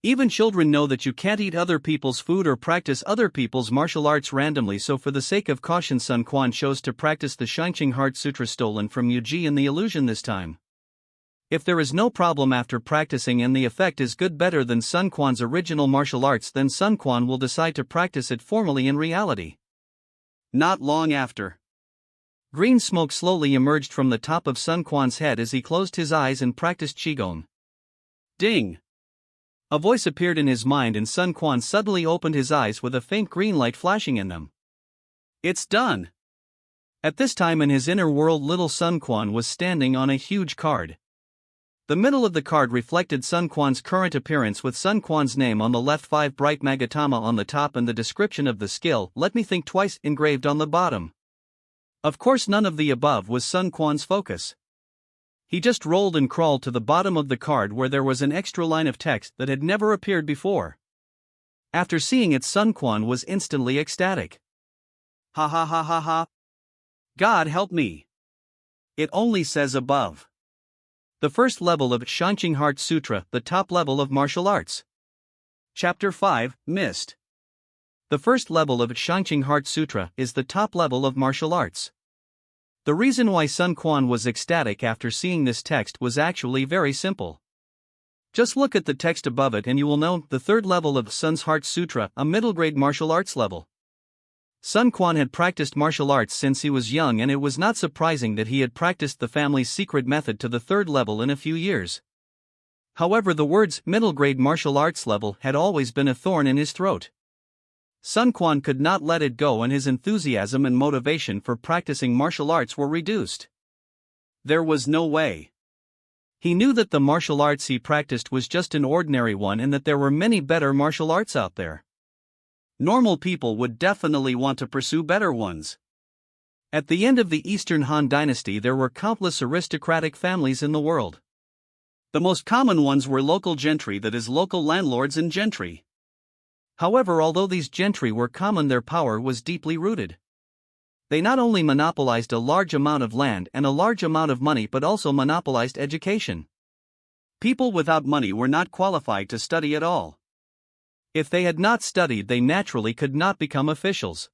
Even children know that you can't eat other people's food or practice other people's martial arts randomly, so for the sake of caution, Sun Quan chose to practice the Shouchun Heart Sutra stolen from Yuji in the illusion this time. If there is no problem after practicing and the effect is good, better than Sun Quan's original martial arts, then Sun Quan will decide to practice it formally in reality. Not long after, green smoke slowly emerged from the top of Sun Quan's head as he closed his eyes and practiced Qigong. Ding! A voice appeared in his mind, and Sun Quan suddenly opened his eyes with a faint green light flashing in them. It's done! At this time in his inner world, little Sun Quan was standing on a huge card. The middle of the card reflected Sun Quan's current appearance, with Sun Quan's name on the left, 5 bright magatama on the top, and the description of the skill, "Let me think twice," engraved on the bottom. Of course, none of the above was Sun Quan's focus. He just rolled and crawled to the bottom of the card, where there was an extra line of text that had never appeared before. After seeing it, Sun Quan was instantly ecstatic. Ha ha ha ha ha. God help me. It only says above. The first level of Shouchun Heart Sutra, the top level of martial arts. Chapter 5, Amidst. The first level of Shouchun Heart Sutra is the top level of martial arts. The reason why Sun Quan was ecstatic after seeing this text was actually very simple. Just look at the text above it and you will know: the third level of Sun's Heart Sutra, a middle grade martial arts level. Sun Quan had practiced martial arts since he was young, and it was not surprising that he had practiced the family's secret method to the third level in a few years. However, the words middle grade martial arts level had always been a thorn in his throat. Sun Quan could not let it go, and his enthusiasm and motivation for practicing martial arts were reduced. There was no way. He knew that the martial arts he practiced was just an ordinary one, and that there were many better martial arts out there. Normal people would definitely want to pursue better ones. At the end of the Eastern Han Dynasty, there were countless aristocratic families in the world. The most common ones were local gentry, that is, local landlords and gentry. However, although these gentry were common, their power was deeply rooted. They not only monopolized a large amount of land and a large amount of money, but also monopolized education. People without money were not qualified to study at all. If they had not studied, they naturally could not become officials.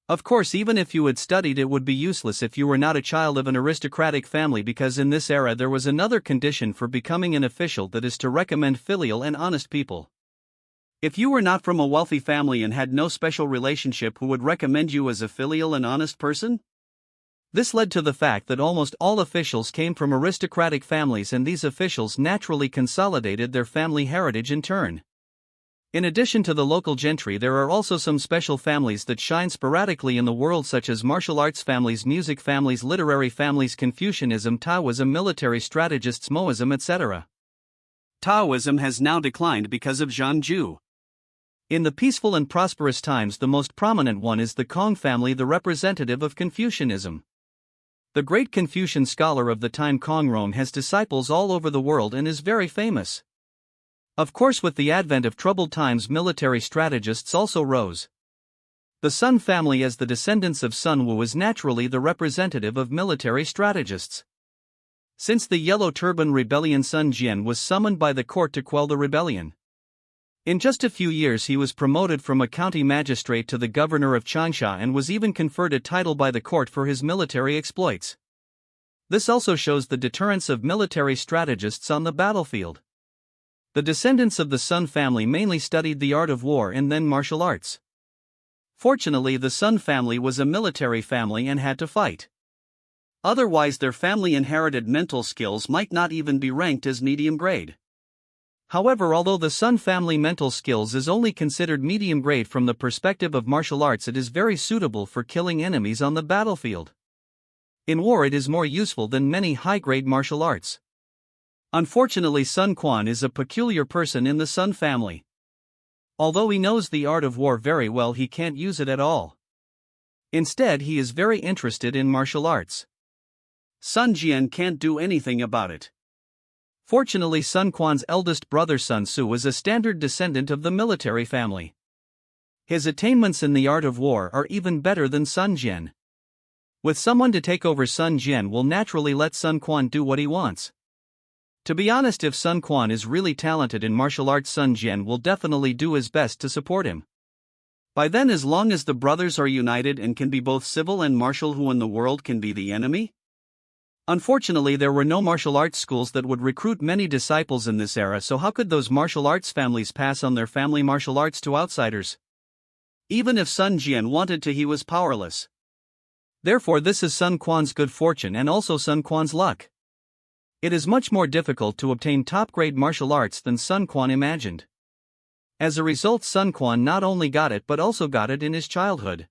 Of course, even if you had studied, it would be useless if you were not a child of an aristocratic family, because in this era there was another condition for becoming an official, that is to recommend filial and honest people. If you were not from a wealthy family and had no special relationship, who would recommend you as a filial and honest person? This led to the fact that almost all officials came from aristocratic families, and these officials naturally consolidated their family heritage in turn. In addition to the local gentry, there are also some special families that shine sporadically in the world, such as martial arts families, music families, literary families, Confucianism, Taoism, military strategists, Moism, etc. Taoism has now declined because of Jiujiang. In the peaceful and prosperous times, the most prominent one is the Kong family, the representative of Confucianism. The great Confucian scholar of the time, Kong Rong, has disciples all over the world and is very famous. Of course, with the advent of troubled times, military strategists also rose. The Sun family, as the descendants of Sun Wu, is naturally the representative of military strategists. Since the Yellow Turban rebellion, Sun Jian was summoned by the court to quell the rebellion. In just a few years he was promoted from a county magistrate to the governor of Changsha and was even conferred a title by the court for his military exploits. This also shows the deterrence of military strategists on the battlefield. The descendants of the Sun family mainly studied the art of war and then martial arts. Fortunately, the Sun family was a military family and had to fight. Otherwise, their family inherited mental skills might not even be ranked as medium grade. However, although the Sun family mental skills is only considered medium grade from the perspective of martial arts, it is very suitable for killing enemies on the battlefield. In war it is more useful than many high-grade martial arts. Unfortunately, Sun Quan is a peculiar person in the Sun family. Although he knows the art of war very well, he can't use it at all. Instead, he is very interested in martial arts. Sun Jian can't do anything about it. Fortunately, Sun Quan's eldest brother Sun Su was a standard descendant of the military family. His attainments in the art of war are even better than Sun Jian. With someone to take over, Sun Jian will naturally let Sun Quan do what he wants. To be honest, if Sun Quan is really talented in martial arts, Sun Jian will definitely do his best to support him. By then, as long as the brothers are united and can be both civil and martial, who in the world can be the enemy? Unfortunately, there were no martial arts schools that would recruit many disciples in this era, so how could those martial arts families pass on their family martial arts to outsiders? Even if Sun Jian wanted to, he was powerless. Therefore, this is Sun Quan's good fortune and also Sun Quan's luck. It is much more difficult to obtain top-grade martial arts than Sun Quan imagined. As a result, Sun Quan not only got it but also got it in his childhood.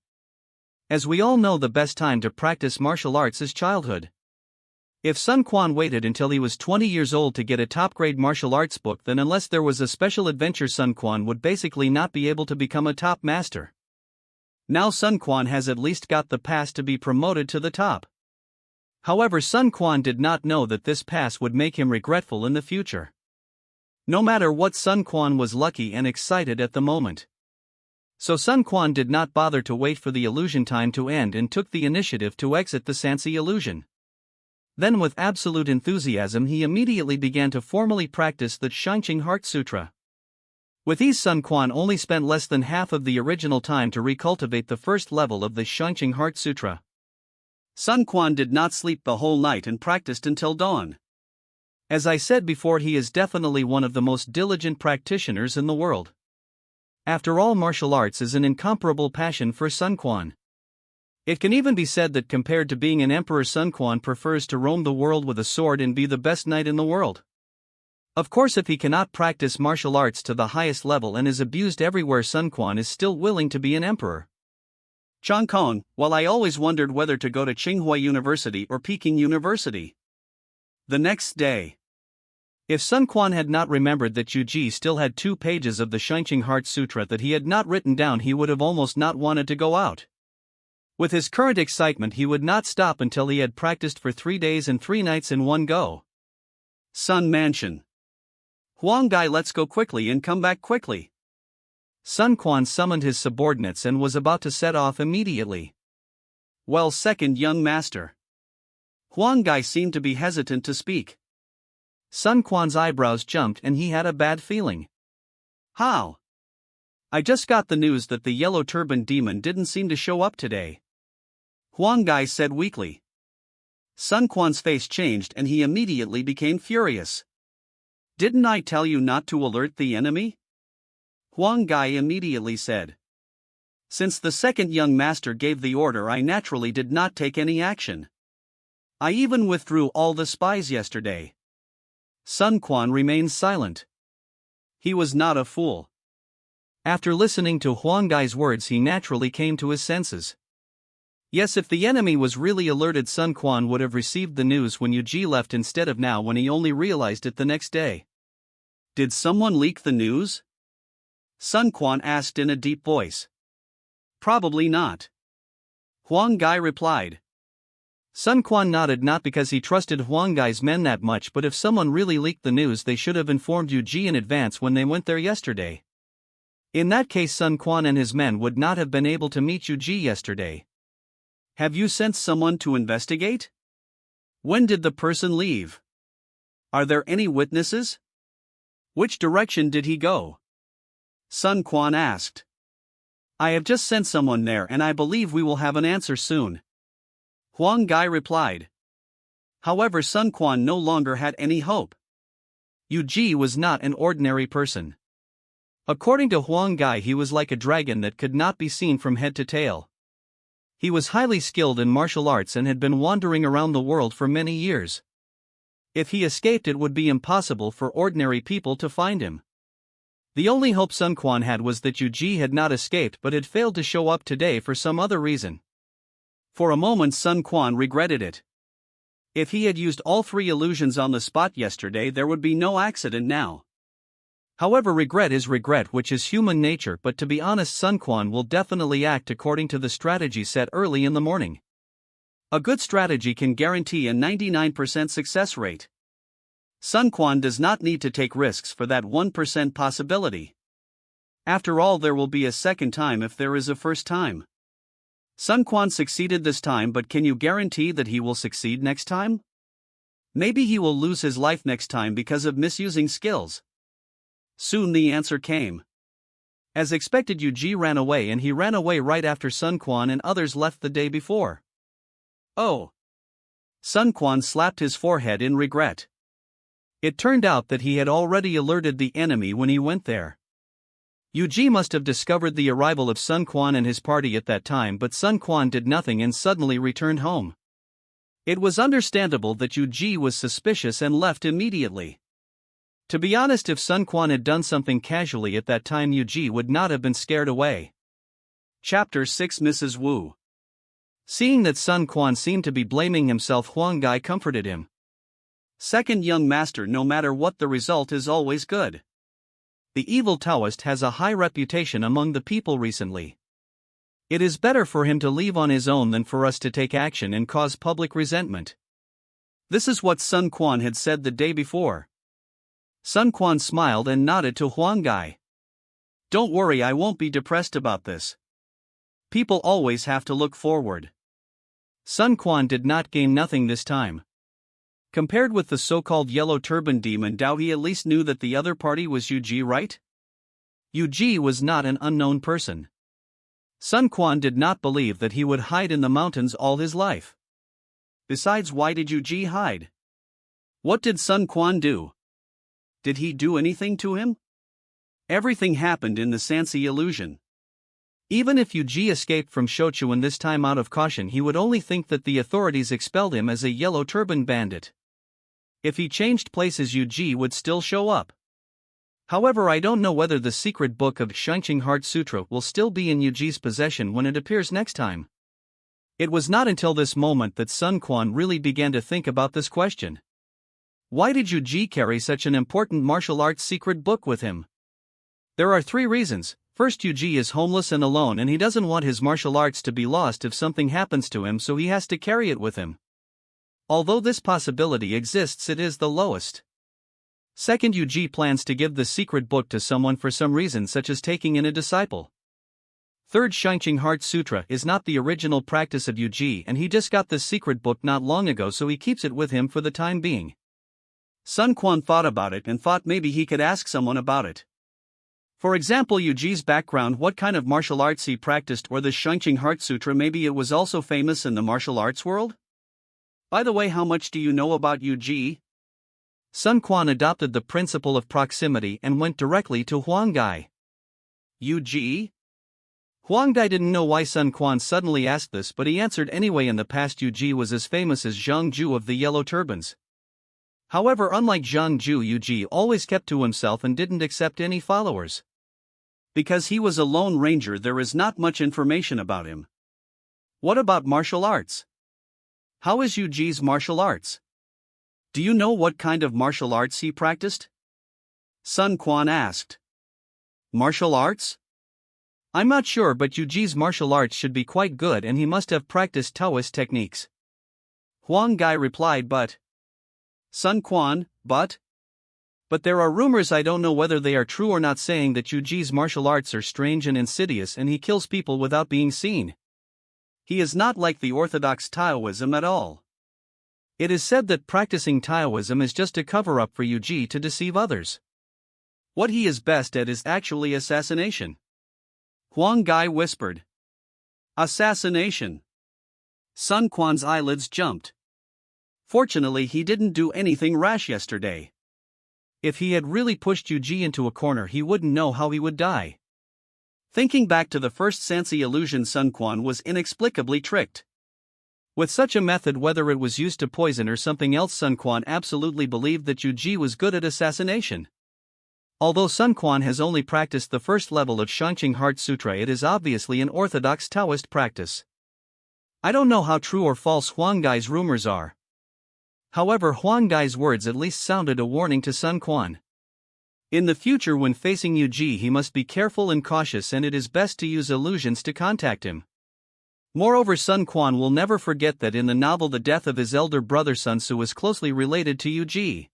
As we all know, the best time to practice martial arts is childhood. If Sun Quan waited until he was 20 years old to get a top-grade martial arts book, then unless there was a special adventure, Sun Quan would basically not be able to become a top master. Now Sun Quan has at least got the pass to be promoted to the top. However, Sun Quan did not know that this pass would make him regretful in the future. No matter what, Sun Quan was lucky and excited at the moment. So Sun Quan did not bother to wait for the illusion time to end and took the initiative to exit the Sansi illusion. Then with absolute enthusiasm he immediately began to formally practice the Shouchun Heart Sutra. With ease, Sun Quan only spent less than half of the original time to recultivate the first level of the Shouchun Heart Sutra. Sun Quan did not sleep the whole night and practiced until dawn. As I said before, he is definitely one of the most diligent practitioners in the world. After all, martial arts is an incomparable passion for Sun Quan. It can even be said that compared to being an emperor, Sun Quan prefers to roam the world with a sword and be the best knight in the world. Of course, if he cannot practice martial arts to the highest level and is abused everywhere, Sun Quan is still willing to be an emperor. Chong Kong, while I always wondered whether to go to Tsinghua University or Peking University. The next day. If Sun Quan had not remembered that Jiuji still had 2 pages of the Shouchun Heart Sutra that he had not written down, he would have almost not wanted to go out. With his current excitement, he would not stop until he had practiced for 3 days and 3 nights in one go. Sun Mansion. Huang Gai, let's go quickly and come back quickly. Sun Quan summoned his subordinates and was about to set off immediately. Well, second young master. Huang Gai seemed to be hesitant to speak. Sun Quan's eyebrows jumped and he had a bad feeling. How? I just got the news that the Yellow Turban demon didn't seem to show up today. Huang Gai said weakly. Sun Quan's face changed and he immediately became furious. Didn't I tell you not to alert the enemy? Huang Gai immediately said. Since the second young master gave the order, I naturally did not take any action. I even withdrew all the spies yesterday. Sun Quan remained silent. He was not a fool. After listening to Huang Gai's words, he naturally came to his senses. Yes, if the enemy was really alerted, Sun Quan would have received the news when Yuji left instead of now, when he only realized it the next day. Did someone leak the news? Sun Quan asked in a deep voice. Probably not. Huang Gai replied. Sun Quan nodded, not because he trusted Huang Gai's men that much, but if someone really leaked the news, they should have informed Yuji in advance when they went there yesterday. In that case, Sun Quan and his men would not have been able to meet Yuji yesterday. Have you sent someone to investigate? When did the person leave? Are there any witnesses? Which direction did he go? Sun Quan asked. I have just sent someone there and I believe we will have an answer soon. Huang Gai replied. However, Sun Quan no longer had any hope. Yu Ji was not an ordinary person. According to Huang Gai, he was like a dragon that could not be seen from head to tail. He was highly skilled in martial arts and had been wandering around the world for many years. If he escaped, it would be impossible for ordinary people to find him. The only hope Sun Quan had was that Yu Ji had not escaped but had failed to show up today for some other reason. For a moment Sun Quan regretted it. If he had used all 3 illusions on the spot yesterday, there would be no accident now. However, regret is regret, which is human nature, but to be honest, Sun Quan will definitely act according to the strategy set early in the morning. A good strategy can guarantee a 99% success rate. Sun Quan does not need to take risks for that 1% possibility. After all, there will be a second time if there is a first time. Sun Quan succeeded this time, but can you guarantee that he will succeed next time? Maybe he will lose his life next time because of misusing skills. Soon the answer came. As expected, Yu Ji ran away, and he ran away right after Sun Quan and others left the day before. Oh! Sun Quan slapped his forehead in regret. It turned out that he had already alerted the enemy when he went there. Yu Ji must have discovered the arrival of Sun Quan and his party at that time, but Sun Quan did nothing and suddenly returned home. It was understandable that Yu Ji was suspicious and left immediately. To be honest, if Sun Quan had done something casually at that time, Yu Ji would not have been scared away. Chapter 6. Mrs. Wu. Seeing that Sun Quan seemed to be blaming himself, Huang Gai comforted him. Second, young master, no matter what the result is always good. The evil Taoist has a high reputation among the people recently. It is better for him to leave on his own than for us to take action and cause public resentment. This is what Sun Quan had said the day before. Sun Quan smiled and nodded to Huang Gai. Don't worry, I won't be depressed about this. People always have to look forward. Sun Quan did not gain nothing this time. Compared with the so-called Yellow Turban demon Dao, he at least knew that the other party was Yu Ji, right? Yu Ji was not an unknown person. Sun Quan did not believe that he would hide in the mountains all his life. Besides, why did Yu Ji hide? What did Sun Quan do? Did he do anything to him? Everything happened in the Sansi illusion. Even if Yu Ji escaped from Shouchun this time out of caution, he would only think that the authorities expelled him as a Yellow Turban bandit. If he changed places, Yu Ji would still show up. However, I don't know whether the secret book of Shouchun Heart Sutra will still be in Yu Ji's possession when it appears next time. It was not until this moment that Sun Quan really began to think about this question. Why did Yu Ji carry such an important martial arts secret book with him? There are 3 reasons. First, Yu Ji is homeless and alone, and he doesn't want his martial arts to be lost if something happens to him, so he has to carry it with him. Although this possibility exists, it is the lowest. Second, Yu Ji plans to give the secret book to someone for some reason, such as taking in a disciple. Third, Shouchun Heart Sutra is not the original practice of Yu Ji, and he just got this secret book not long ago, so he keeps it with him for the time being. Sun Quan thought about it and thought maybe he could ask someone about it. For example, Yu Ji's background, what kind of martial arts he practiced, or the Shouchun Heart Sutra, maybe it was also famous in the martial arts world? By the way, how much do you know about Yu Ji? Sun Quan adopted the principle of proximity and went directly to Huang Gai. Yu Ji? Huang Gai didn't know why Sun Quan suddenly asked this, but he answered anyway. In the past, Yu Ji was as famous as Zhang Ju of the Yellow Turbans. However, unlike Zhang Ju, Yu Ji always kept to himself and didn't accept any followers. Because he was a lone ranger, there is not much information about him. What about martial arts? How is Yu Ji's martial arts? Do you know what kind of martial arts he practiced? Sun Quan asked. Martial arts? I'm not sure, but Yu Ji's martial arts should be quite good and he must have practiced Taoist techniques. Huang Gai replied, but... Sun Quan, but there are rumors, I don't know whether they are true or not, saying that Yu Ji's martial arts are strange and insidious and he kills people without being seen. He is not like the orthodox Taoism at all. It is said that practicing Taoism is just a cover-up for Yuji to deceive others. What he is best at is actually assassination. Huang Gai whispered. Assassination. Sun Quan's eyelids jumped. Fortunately, he didn't do anything rash yesterday. If he had really pushed Yuji into a corner, he wouldn't know how he would die. Thinking back to the first Sansi illusion, Sun Quan was inexplicably tricked. With such a method, whether it was used to poison or something else, Sun Quan absolutely believed that Yuji was good at assassination. Although Sun Quan has only practiced the first level of Shouchun Heart Sutra, it is obviously an orthodox Taoist practice. I don't know how true or false Huang Gai's rumors are. However, Huang Gai's words at least sounded a warning to Sun Quan. In the future, when facing Yuji, he must be careful and cautious, and it is best to use illusions to contact him. Moreover, Sun Quan will never forget that in the novel the death of his elder brother Sun Tzu was closely related to Yuji.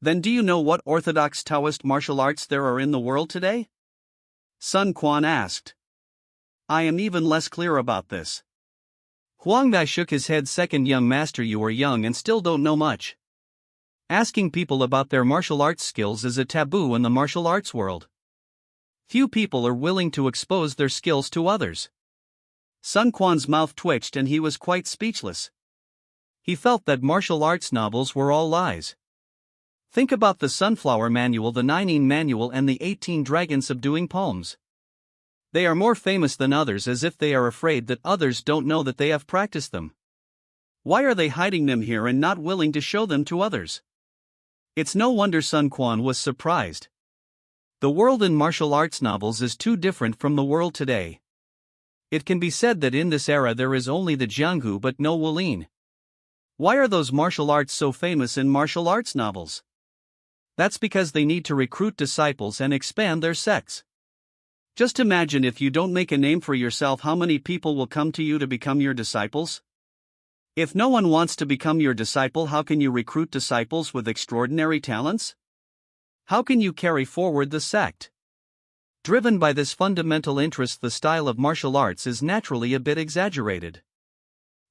Then do you know what orthodox Taoist martial arts there are in the world today? Sun Quan asked. I am even less clear about this. Huang Gai shook his head. Second young master, you are young and still don't know much. Asking people about their martial arts skills is a taboo in the martial arts world. Few people are willing to expose their skills to others. Sun Quan's mouth twitched and he was quite speechless. He felt that martial arts novels were all lies. Think about the Sunflower Manual, the 9 Manual, and the 18 Dragon Subduing Poems. They are more famous than others, as if they are afraid that others don't know that they have practiced them. Why are they hiding them here and not willing to show them to others? It's no wonder Sun Quan was surprised. The world in martial arts novels is too different from the world today. It can be said that in this era there is only the Jianghu but no Wulin. Why are those martial arts so famous in martial arts novels? That's because they need to recruit disciples and expand their sects. Just imagine, if you don't make a name for yourself, how many people will come to you to become your disciples? If no one wants to become your disciple, how can you recruit disciples with extraordinary talents? How can you carry forward the sect? Driven by this fundamental interest, the style of martial arts is naturally a bit exaggerated.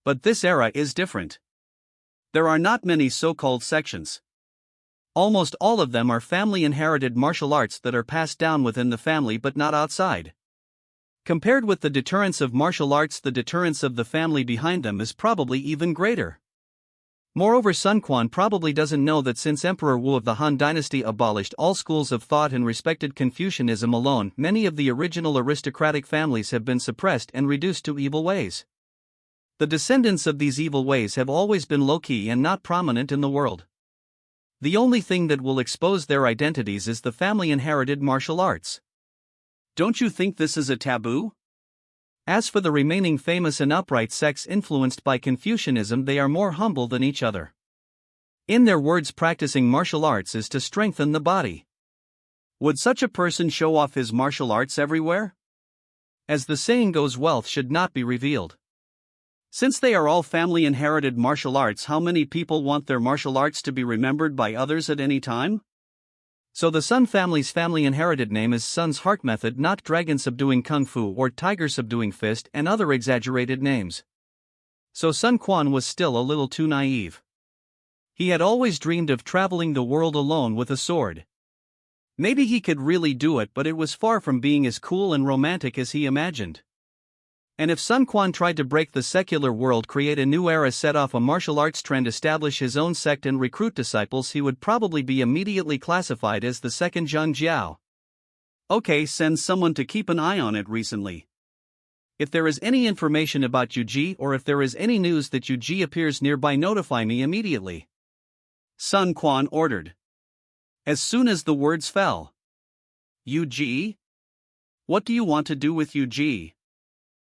But this era is different. There are not many so-called sections. Almost all of them are family-inherited martial arts that are passed down within the family but not outside. Compared with the deterrence of martial arts, the deterrence of the family behind them is probably even greater. Moreover, Sun Quan probably doesn't know that since Emperor Wu of the Han Dynasty abolished all schools of thought and respected Confucianism alone, many of the original aristocratic families have been suppressed and reduced to evil ways. The descendants of these evil ways have always been low-key and not prominent in the world. The only thing that will expose their identities is the family-inherited martial arts. Don't you think this is a taboo? As for the remaining famous and upright sects influenced by Confucianism, they are more humble than each other. In their words, practicing martial arts is to strengthen the body. Would such a person show off his martial arts everywhere? As the saying goes, wealth should not be revealed. Since they are all family-inherited martial arts, how many people want their martial arts to be remembered by others at any time? So the Sun family's family-inherited name is Sun's Heart Method, not Dragon Subduing Kung Fu or Tiger Subduing Fist and other exaggerated names. So Sun Quan was still a little too naive. He had always dreamed of traveling the world alone with a sword. Maybe he could really do it, but it was far from being as cool and romantic as he imagined. And if Sun Quan tried to break the secular world, create a new era, set off a martial arts trend, establish his own sect and recruit disciples, he would probably be immediately classified as the second Zhang Jiao. Okay, send someone to keep an eye on it recently. If there is any information about Yuji, or if there is any news that Yuji appears nearby, notify me immediately. Sun Quan ordered. As soon as the words fell. Yuji? What do you want to do with Yuji?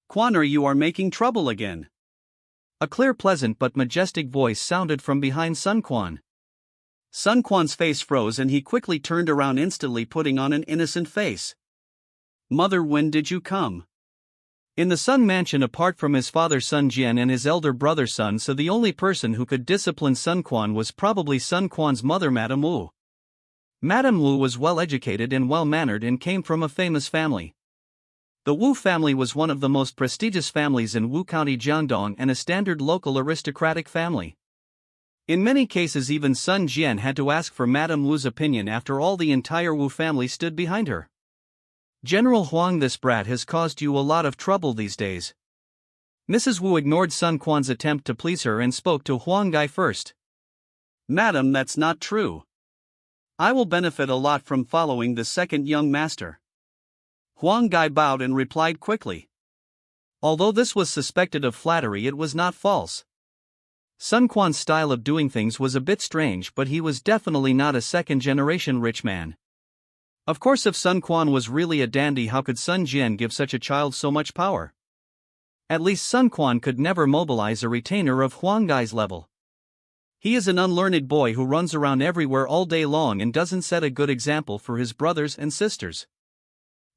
Quan, you are making trouble again. A clear, pleasant but majestic voice sounded from behind Sun Quan. Sun Quan's face froze and he quickly turned around, instantly putting on an innocent face. Mother, when did you come? In the Sun Mansion, apart from his father Sun Jian and his elder brother Sun Tzu, the only person who could discipline Sun Quan was probably Sun Quan's mother, Madame Wu. Madame Wu was well educated and well mannered and came from a famous family. The Wu family was one of the most prestigious families in Wu County, Jiangdong, and a standard local aristocratic family. In many cases even Sun Jian had to ask for Madame Wu's opinion after all the entire Wu family stood behind her. General Huang, this brat has caused you a lot of trouble these days. Mrs. Wu ignored Sun Quan's attempt to please her and spoke to Huang Gai first. Madam, that's not true. I will benefit a lot from following the second young master. Huang Gai bowed and replied quickly. Although this was suspected of flattery, it was not false. Sun Quan's style of doing things was a bit strange, but he was definitely not a second-generation rich man. Of course, if Sun Quan was really a dandy, how could Sun Jian give such a child so much power? At least Sun Quan could never mobilize a retainer of Huang Gai's level. He is an unlearned boy who runs around everywhere all day long and doesn't set a good example for his brothers and sisters.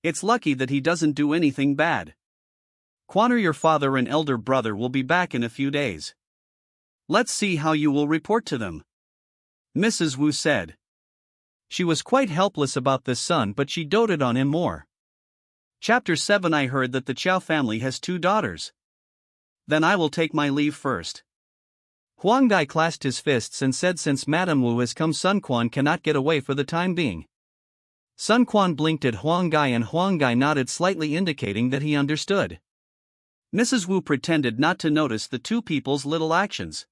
It's lucky that he doesn't do anything bad. Quan, your father and elder brother will be back in a few days. Let's see how you will report to them. Mrs. Wu said. She was quite helpless about this son, but she doted on him more. Chapter 7. I heard that the Chow family has 2 daughters. Then I will take my leave first. Huang Gai clasped his fists and said, since Madame Wu has come, Sun Quan cannot get away for the time being. Sun Quan blinked at Huang Gai and Huang Gai nodded slightly, indicating that he understood. Mrs. Wu pretended not to notice the 2 people's little actions.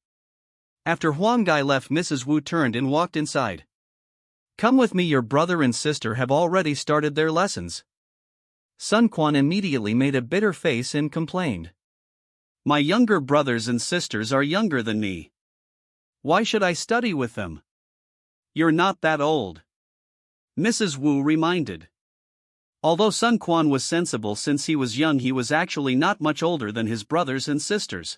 After Huang Gai left, Mrs. Wu turned and walked inside. Come with me, your brother and sister have already started their lessons. Sun Quan immediately made a bitter face and complained. My younger brothers and sisters are younger than me. Why should I study with them? You're not that old. Mrs. Wu reminded. Although Sun Quan was sensible since he was young, he was actually not much older than his brothers and sisters.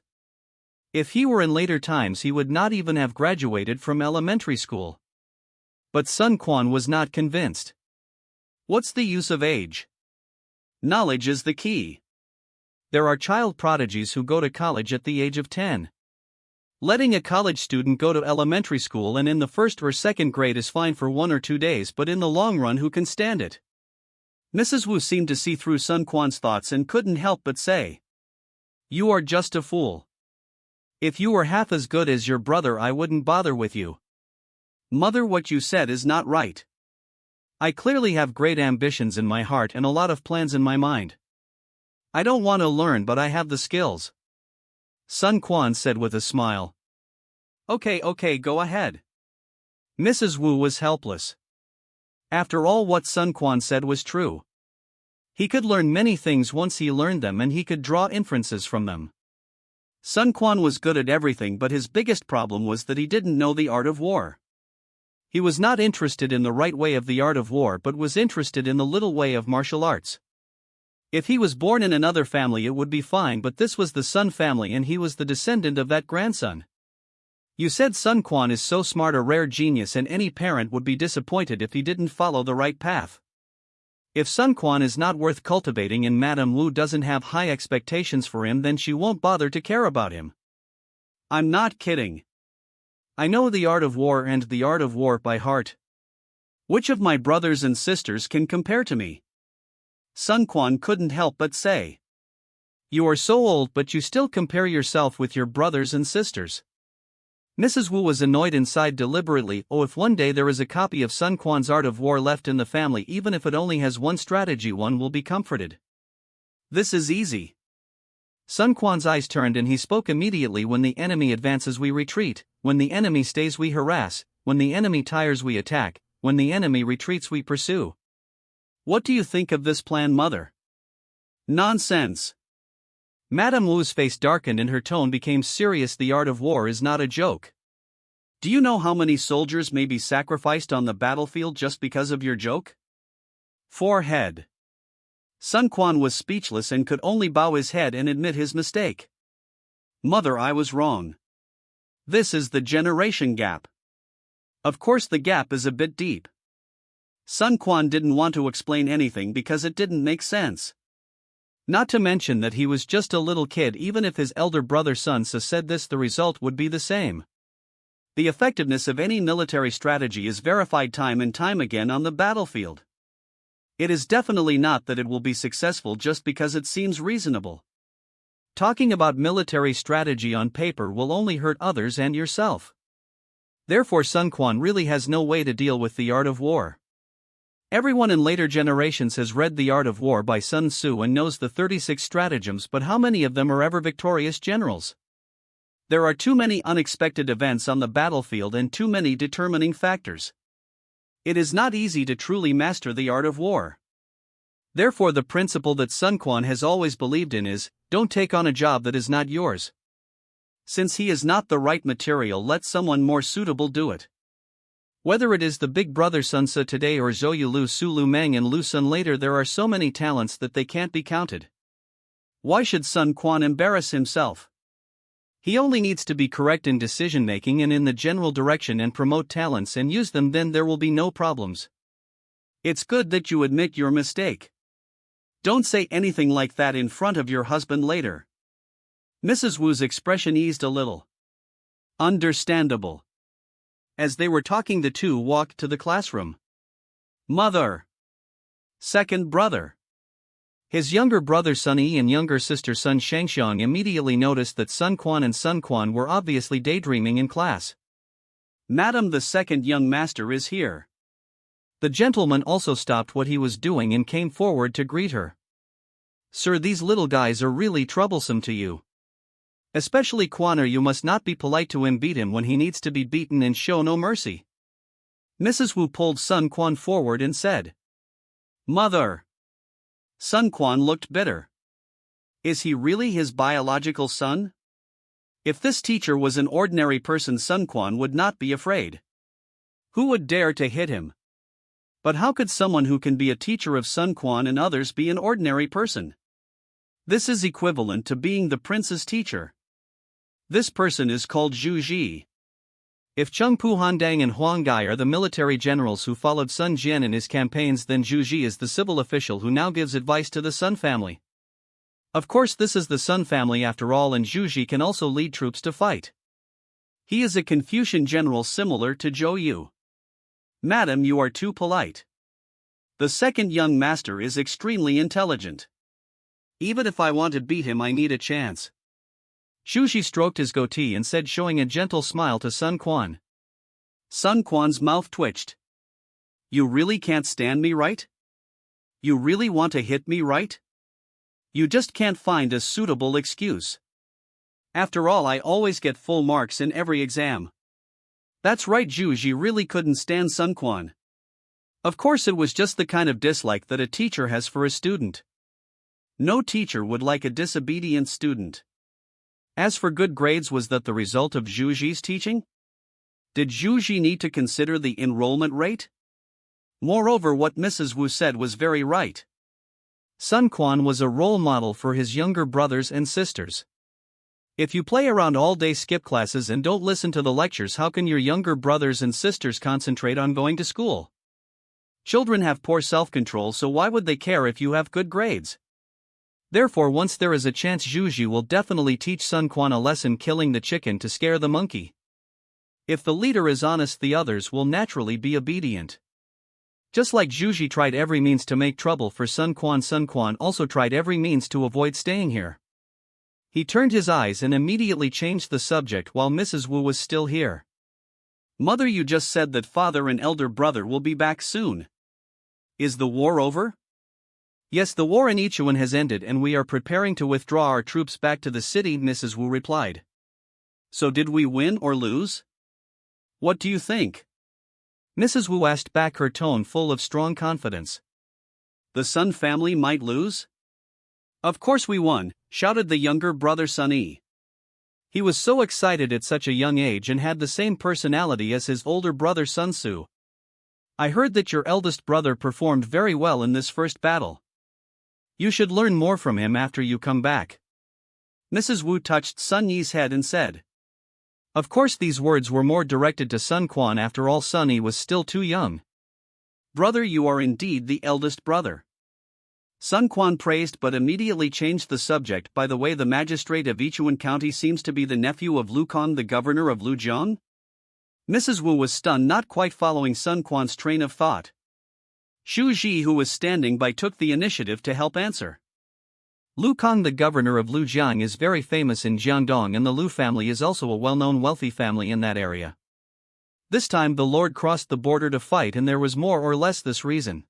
If he were in later times, he would not even have graduated from elementary school. But Sun Quan was not convinced. What's the use of age? Knowledge is the key. There are child prodigies who go to college at the age of 10. Letting a college student go to elementary school and in the first or second grade is fine for 1 or 2 days, but in the long run, who can stand it? Mrs. Wu seemed to see through Sun Quan's thoughts and couldn't help but say, You are just a fool. If you were half as good as your brother, I wouldn't bother with you. Mother, what you said is not right. I clearly have great ambitions in my heart and a lot of plans in my mind. I don't want to learn, but I have the skills. Sun Quan said with a smile. Okay, go ahead. Mrs. Wu was helpless. After all, what Sun Quan said was true. He could learn many things once he learned them, and he could draw inferences from them. Sun Quan was good at everything, but his biggest problem was that he didn't know the art of war. He was not interested in the right way of the art of war, but was interested in the little way of martial arts. If he was born in another family, it would be fine, but this was the Sun family and he was the descendant of that grandson. You said Sun Quan is so smart, a rare genius, and any parent would be disappointed if he didn't follow the right path. If Sun Quan is not worth cultivating and Madame Wu doesn't have high expectations for him, then she won't bother to care about him. I'm not kidding. I know the art of war and the art of war by heart. Which of my brothers and sisters can compare to me? Sun Quan couldn't help but say. You are so old, but you still compare yourself with your brothers and sisters. Mrs. Wu was annoyed inside deliberately. Oh, if one day there is a copy of Sun Quan's Art of War left in the family, even if it only has one strategy, one will be comforted. This is easy. Sun Quan's eyes turned and he spoke immediately. When the enemy advances, we retreat. When the enemy stays, we harass. When the enemy tires, we attack. When the enemy retreats, we pursue. What do you think of this plan, mother? Nonsense. Madame Wu's face darkened and her tone became serious. The art of war is not a joke. Do you know how many soldiers may be sacrificed on the battlefield just because of your joke? Forehead. Sun Quan was speechless and could only bow his head and admit his mistake. Mother, I was wrong. This is the generation gap. Of course, the gap is a bit deep. Sun Quan didn't want to explain anything because it didn't make sense. Not to mention that he was just a little kid. Even if his elder brother Sun Se said this, the result would be the same. The effectiveness of any military strategy is verified time and time again on the battlefield. It is definitely not that it will be successful just because it seems reasonable. Talking about military strategy on paper will only hurt others and yourself. Therefore Sun Quan really has no way to deal with the art of war. Everyone in later generations has read The Art of War by Sun Tzu and knows the 36 stratagems, but how many of them are ever victorious generals? There are too many unexpected events on the battlefield and too many determining factors. It is not easy to truly master the art of war. Therefore, the principle that Sun Quan has always believed in is, don't take on a job that is not yours. Since he is not the right material, let someone more suitable do it. Whether it is the big brother Sun Tzu today or Zhou Lu Su Lu Meng and Lu Sun later, there are so many talents that they can't be counted. Why should Sun Quan embarrass himself? He only needs to be correct in decision making and in the general direction and promote talents and use them, then there will be no problems. It's good that you admit your mistake. Don't say anything like that in front of your husband later. Mrs. Wu's expression eased a little. Understandable. As they were talking, the two walked to the classroom. Mother. Second brother. His younger brother Sun Yi and younger sister Sun Shangxiang immediately noticed that Sun Quan and Sun Quan were obviously daydreaming in class. Madam, the second young master is here. The gentleman also stopped what he was doing and came forward to greet her. Sir, these little guys are really troublesome to you. Especially Quaner, you must not be polite to him, beat him when he needs to be beaten and show no mercy. Mrs. Wu pulled Sun Quan forward and said, Mother. Sun Quan looked bitter. Is he really his biological son? If this teacher was an ordinary person, Sun Quan would not be afraid. Who would dare to hit him? But how could someone who can be a teacher of Sun Quan and others be an ordinary person? This is equivalent to being the prince's teacher. This person is called Jiujiang. If Chengpu Handang and Huang Gai are the military generals who followed Sun Jian in his campaigns, then Jiujiang is the civil official who now gives advice to the Sun family. Of course, this is the Sun family after all, and Jiujiang can also lead troops to fight. He is a Confucian general similar to Zhou Yu. Madam, you are too polite. The second young master is extremely intelligent. Even if I want to beat him, I need a chance. Jiujiang stroked his goatee and said, showing a gentle smile to Sun Quan. Sun Quan's mouth twitched. You really can't stand me, right? You really want to hit me, right? You just can't find a suitable excuse. After all, I always get full marks in every exam. That's right, Jiujiang really couldn't stand Sun Quan. Of course, it was just the kind of dislike that a teacher has for a student. No teacher would like a disobedient student. As for good grades, was that the result of Jiujiang's teaching? Did Jiujiang need to consider the enrollment rate? Moreover, what Mrs. Wu said was very right. Sun Quan was a role model for his younger brothers and sisters. If you play around all day, skip classes, and don't listen to the lectures, how can your younger brothers and sisters concentrate on going to school? Children have poor self-control, so why would they care if you have good grades? Therefore, once there is a chance, Jiujiang will definitely teach Sun Quan a lesson, killing the chicken to scare the monkey. If the leader is honest, the others will naturally be obedient. Just like Jiujiang tried every means to make trouble for Sun Quan also tried every means to avoid staying here. He turned his eyes and immediately changed the subject while Mrs. Wu was still here. Mother, you just said that father and elder brother will be back soon. Is the war over? Yes, the war in Yichuan has ended and we are preparing to withdraw our troops back to the city, Mrs. Wu replied. So did we win or lose? What do you think? Mrs. Wu asked back, her tone full of strong confidence. The Sun family might lose? Of course we won, shouted the younger brother Sun Yi. He was so excited at such a young age and had the same personality as his older brother Sun Tzu. I heard that your eldest brother performed very well in this first battle. You should learn more from him after you come back. Mrs. Wu touched Sun Yi's head and said. Of course, these words were more directed to Sun Quan, after all Sun Yi was still too young. Brother, you are indeed the eldest brother. Sun Quan praised but immediately changed the subject. By the way, the magistrate of Yichuan County seems to be the nephew of Lu Kong, the governor of Lujiang? Mrs. Wu was stunned, not quite following Sun Quan's train of thought. Xu Ji, who was standing by, took the initiative to help answer. Lu Kong, the governor of Lujiang, is very famous in Jiangdong, and the Lu family is also a well-known wealthy family in that area. This time the Lord crossed the border to fight, and there was more or less this reason.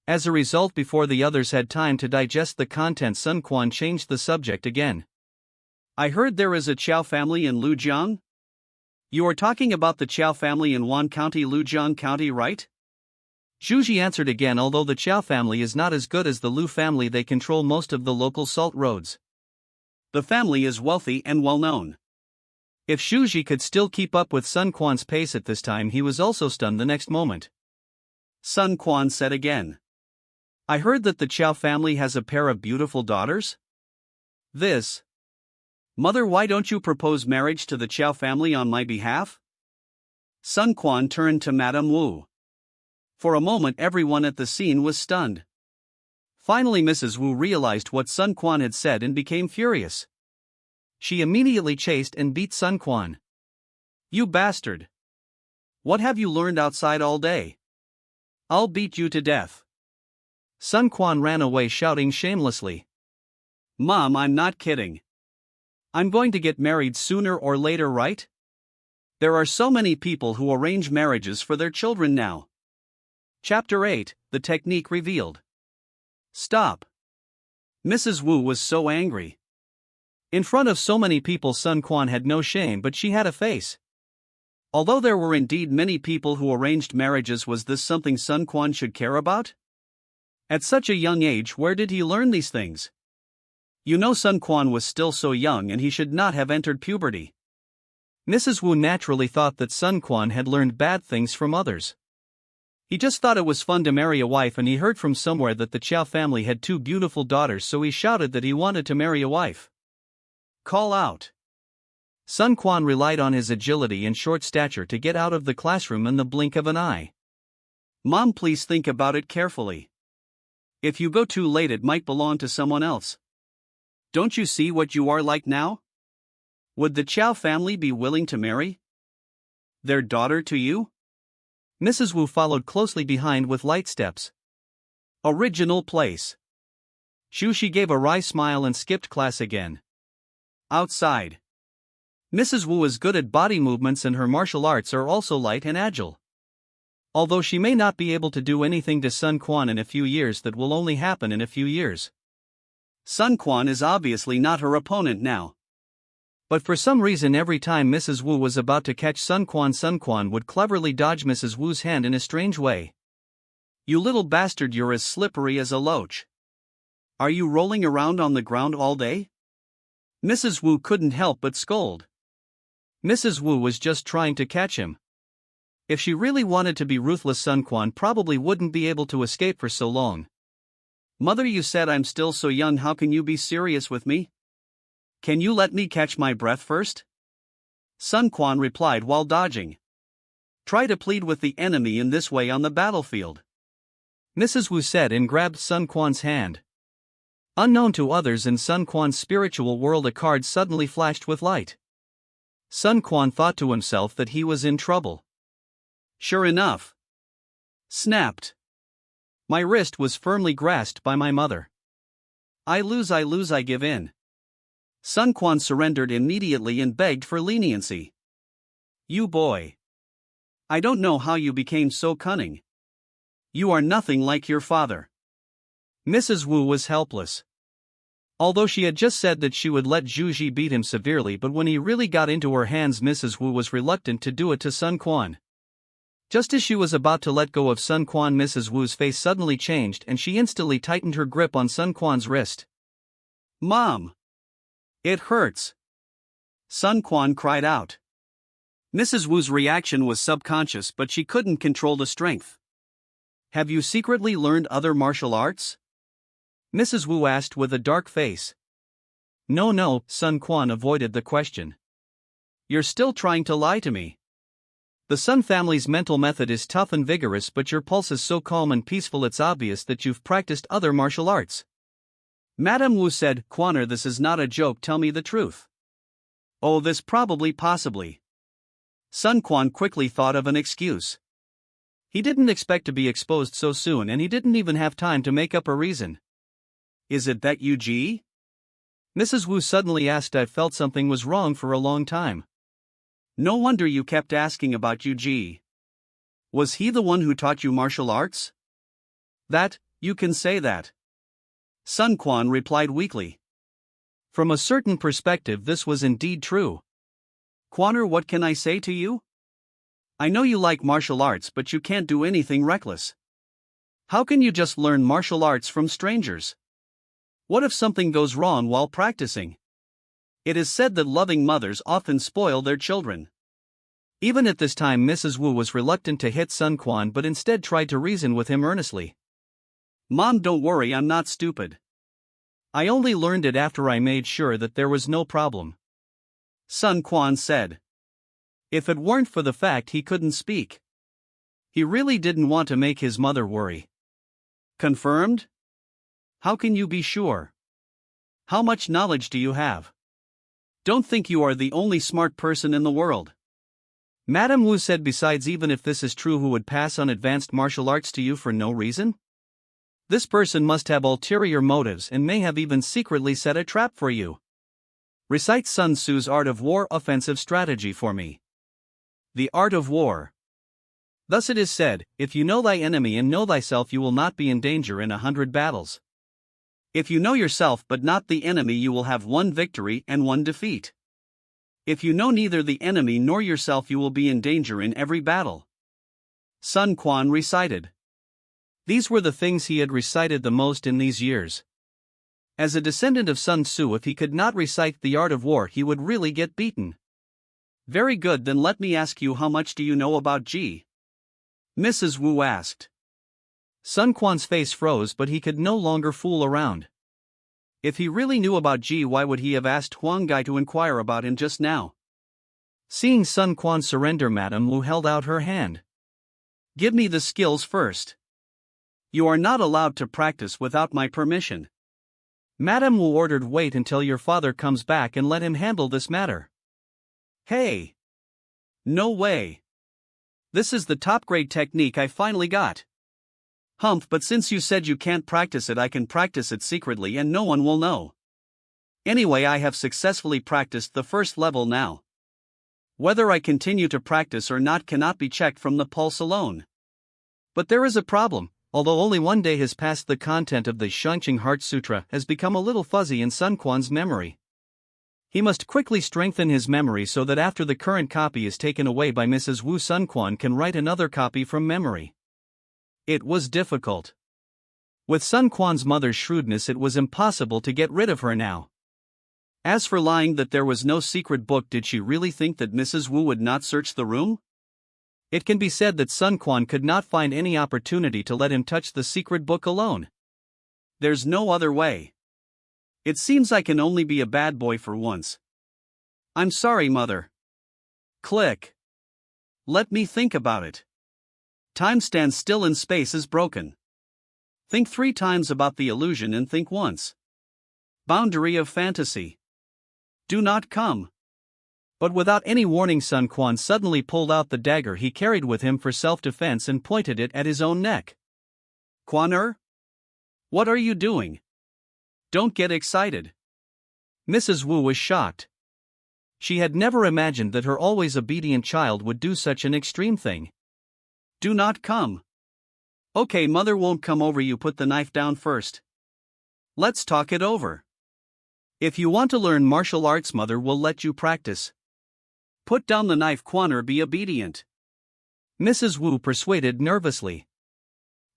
As a result, before the others had time to digest the content, Sun Quan changed the subject again. I heard there is a Chow family in Lujiang? You are talking about the Chow family in Wan County, Lujiang County, right? Zhuji answered again. Although the Chow family is not as good as the Lu family, they control most of the local salt roads. The family is wealthy and well known. If Zhuji could still keep up with Sun Quan's pace at this time, he was also stunned the next moment. Sun Quan said again. I heard that the Chow family has a pair of beautiful daughters? This. Mother, why don't you propose marriage to the Chow family on my behalf? Sun Quan turned to Madame Wu. For a moment everyone at the scene was stunned. Finally Mrs. Wu realized what Sun Quan had said and became furious. She immediately chased and beat Sun Quan. You bastard! What have you learned outside all day? I'll beat you to death. Sun Quan ran away shouting shamelessly. Mom, I'm not kidding. I'm going to get married sooner or later, right? There are so many people who arrange marriages for their children now. Chapter 8, The Technique Revealed. Stop. Mrs. Wu was so angry. In front of so many people Sun Quan had no shame, but she had a face. Although there were indeed many people who arranged marriages, was this something Sun Quan should care about? At such a young age, where did he learn these things? You know, Sun Quan was still so young and he should not have entered puberty. Mrs. Wu naturally thought that Sun Quan had learned bad things from others. He just thought it was fun to marry a wife, and he heard from somewhere that the Chow family had 2 beautiful daughters, so he shouted that he wanted to marry a wife. Call out. Sun Quan relied on his agility and short stature to get out of the classroom in the blink of an eye. Mom, please think about it carefully. If you go too late, it might belong to someone else. Don't you see what you are like now? Would the Chow family be willing to marry their daughter to you? Mrs. Wu followed closely behind with light steps. Original place. Shushi gave a wry smile and skipped class again. Outside. Mrs. Wu is good at body movements and her martial arts are also light and agile. Although she may not be able to do anything to Sun Quan in a few years, that will only happen in a few years. Sun Quan is obviously not her opponent now. But for some reason, every time Mrs. Wu was about to catch Sun Quan would cleverly dodge Mrs. Wu's hand in a strange way. You little bastard, you're as slippery as a loach. Are you rolling around on the ground all day? Mrs. Wu couldn't help but scold. Mrs. Wu was just trying to catch him. If she really wanted to be ruthless, Sun Quan probably wouldn't be able to escape for so long. Mother, you said I'm still so young, how can you be serious with me? Can you let me catch my breath first? Sun Quan replied while dodging. Try to plead with the enemy in this way on the battlefield, Mrs. Wu said and grabbed Sun Quan's hand. Unknown to others in Sun Quan's spiritual world, a card suddenly flashed with light. Sun Quan thought to himself that he was in trouble. Sure enough. Snapped. My wrist was firmly grasped by my mother. I lose, I give in. Sun Quan surrendered immediately and begged for leniency. You boy. I don't know how you became so cunning. You are nothing like your father. Mrs. Wu was helpless. Although she had just said that she would let Zhuji beat him severely, but when he really got into her hands, Mrs. Wu was reluctant to do it to Sun Quan. Just as she was about to let go of Sun Quan, Mrs. Wu's face suddenly changed and she instantly tightened her grip on Sun Quan's wrist. Mom! It hurts! Sun Quan cried out. Mrs. Wu's reaction was subconscious, but she couldn't control the strength. Have you secretly learned other martial arts? Mrs. Wu asked with a dark face. No, Sun Quan avoided the question. You're still trying to lie to me. The Sun family's mental method is tough and vigorous, but your pulse is so calm and peaceful it's obvious that you've practiced other martial arts. Madame Wu said, Quaner, this is not a joke, tell me the truth. Oh, this possibly. Sun Quan quickly thought of an excuse. He didn't expect to be exposed so soon and he didn't even have time to make up a reason. Is it that you G? Mrs. Wu suddenly asked. I felt something was wrong for a long time. No wonder you kept asking about Yuji. Was he the one who taught you martial arts? That, you can say that. Sun Quan replied weakly. From a certain perspective, this was indeed true. Quaner, what can I say to you? I know you like martial arts, but you can't do anything reckless. How can you just learn martial arts from strangers? What if something goes wrong while practicing? It is said that loving mothers often spoil their children. Even at this time, Mrs. Wu was reluctant to hit Sun Quan but instead tried to reason with him earnestly. Mom, don't worry, I'm not stupid. I only learned it after I made sure that there was no problem. Sun Quan said. If it weren't for the fact he couldn't speak. He really didn't want to make his mother worry. Confirmed? How can you be sure? How much knowledge do you have? Don't think you are the only smart person in the world. Madame Wu said, besides, even if this is true, who would pass on advanced martial arts to you for no reason? This person must have ulterior motives and may have even secretly set a trap for you. Recite Sun Tzu's Art of War offensive strategy for me. The Art of War. Thus it is said, if you know thy enemy and know thyself, you will not be in danger in 100 battles. If you know yourself but not the enemy, you will have 1 victory and 1 defeat. If you know neither the enemy nor yourself, you will be in danger in every battle. Sun Quan recited. These were the things he had recited the most in these years. As a descendant of Sun Tzu, if he could not recite the Art of War, he would really get beaten. Very good, then let me ask you, how much do you know about Ji? Mrs. Wu asked. Sun Quan's face froze, but he could no longer fool around. If he really knew about Ji, why would he have asked Huang Gai to inquire about him just now? Seeing Sun Quan surrender, Madame Wu held out her hand. Give me the skills first. You are not allowed to practice without my permission. Madame Wu ordered, wait until your father comes back and let him handle this matter. Hey! No way! This is the top grade technique I finally got. Humph, but since you said you can't practice it, I can practice it secretly and no one will know. Anyway, I have successfully practiced the first level now. Whether I continue to practice or not cannot be checked from the pulse alone. But there is a problem. Although only 1 day has passed, the content of the Shouchun Heart Sutra has become a little fuzzy in Sun Quan's memory. He must quickly strengthen his memory so that after the current copy is taken away by Mrs. Wu, Sun Quan can write another copy from memory. It was difficult. With Sun Quan's mother's shrewdness, it was impossible to get rid of her now. As for lying that there was no secret book, did she really think that Mrs. Wu would not search the room? It can be said that Sun Quan could not find any opportunity to let him touch the secret book alone. There's no other way. It seems I can only be a bad boy for once. I'm sorry, Mother. Click. Let me think about it. Time stands still and space is broken. Think 3 times about the illusion and think once. Boundary of fantasy. Do not come. But without any warning, Sun Quan suddenly pulled out the dagger he carried with him for self-defense and pointed it at his own neck. Quaner? What are you doing? Don't get excited. Mrs. Wu was shocked. She had never imagined that her always obedient child would do such an extreme thing. Do not come. Okay, Mother won't come over. You put the knife down first. Let's talk it over. If you want to learn martial arts, Mother will let you practice. Put down the knife, Quaner, be obedient. Mrs. Wu persuaded nervously.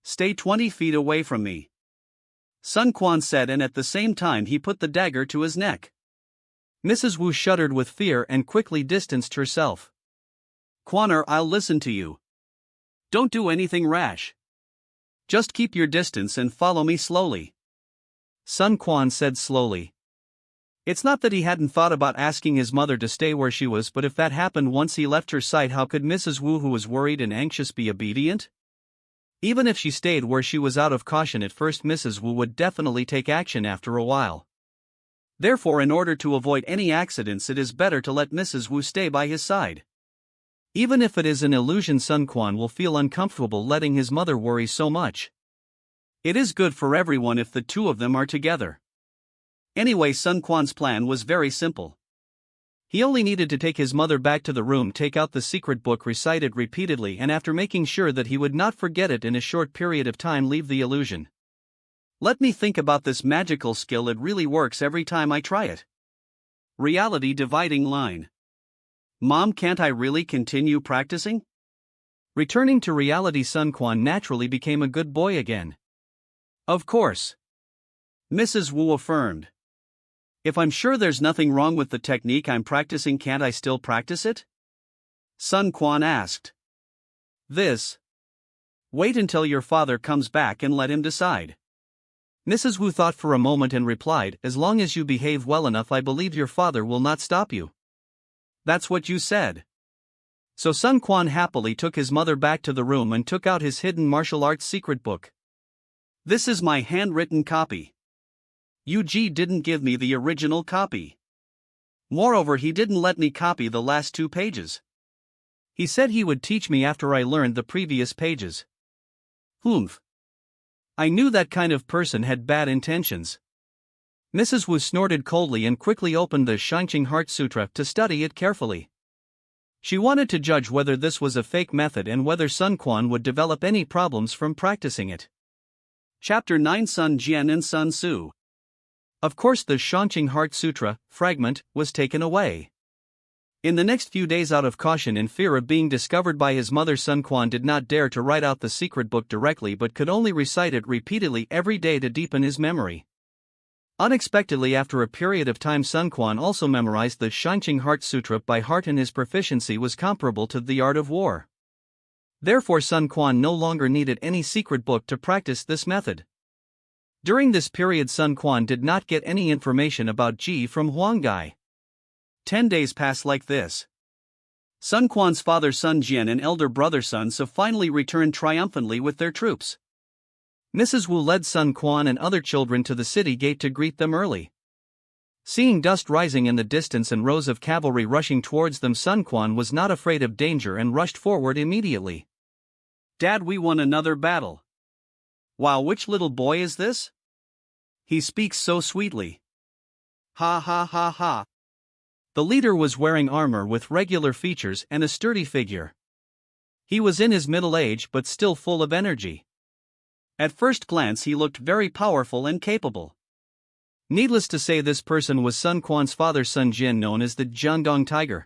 Stay 20 feet away from me. Sun Quan said, and at the same time he put the dagger to his neck. Mrs. Wu shuddered with fear and quickly distanced herself. Quaner, I'll listen to you. Don't do anything rash. Just keep your distance and follow me slowly. Sun Quan said slowly. It's not that he hadn't thought about asking his mother to stay where she was, but if that happened once he left her sight, how could Mrs. Wu, who was worried and anxious, be obedient? Even if she stayed where she was out of caution at first, Mrs. Wu would definitely take action after a while. Therefore, in order to avoid any accidents, it is better to let Mrs. Wu stay by his side. Even if it is an illusion, Sun Quan will feel uncomfortable letting his mother worry so much. It is good for everyone if the two of them are together. Anyway, Sun Quan's plan was very simple. He only needed to take his mother back to the room, take out the secret book, recite it repeatedly, and after making sure that he would not forget it in a short period of time, leave the illusion. Let me think about this magical skill, it really works every time I try it. Reality dividing line. Mom, can't I really continue practicing? Returning to reality, Sun Quan naturally became a good boy again. Of course. Mrs. Wu affirmed. If I'm sure there's nothing wrong with the technique I'm practicing, can't I still practice it? Sun Quan asked. Wait until your father comes back and let him decide. Mrs. Wu thought for a moment and replied, as long as you behave well enough, I believe your father will not stop you. That's what you said. So Sun Quan happily took his mother back to the room and took out his hidden martial arts secret book. This is my handwritten copy. Yuji didn't give me the original copy. Moreover, he didn't let me copy the last 2 pages. He said he would teach me after I learned the previous pages. Humph. I knew that kind of person had bad intentions. Mrs. Wu snorted coldly and quickly opened the Shouchun Heart Sutra to study it carefully. She wanted to judge whether this was a fake method and whether Sun Quan would develop any problems from practicing it. Chapter 9, Sun Jian and Sun Su. Of course, the Shouchun Heart Sutra fragment was taken away. In the next few days, out of caution and fear of being discovered by his mother, Sun Quan did not dare to write out the secret book directly but could only recite it repeatedly every day to deepen his memory. Unexpectedly, after a period of time, Sun Quan also memorized the Shouchun Heart Sutra by heart, and his proficiency was comparable to the art of war. Therefore, Sun Quan no longer needed any secret book to practice this method. During this period, Sun Quan did not get any information about Ji from Huanggai. 10 days passed like this. Sun Quan's father Sun Jian and elder brother Sun Su finally returned triumphantly with their troops. Mrs. Wu led Sun Quan and other children to the city gate to greet them early. Seeing dust rising in the distance and rows of cavalry rushing towards them, Sun Quan was not afraid of danger and rushed forward immediately. Dad, we won another battle. Wow, which little boy is this? He speaks so sweetly. Ha ha ha ha. The leader was wearing armor with regular features and a sturdy figure. He was in his middle age but still full of energy. At first glance, he looked very powerful and capable. Needless to say, this person was Sun Quan's father Sun Jian, known as the Jiangdong Tiger.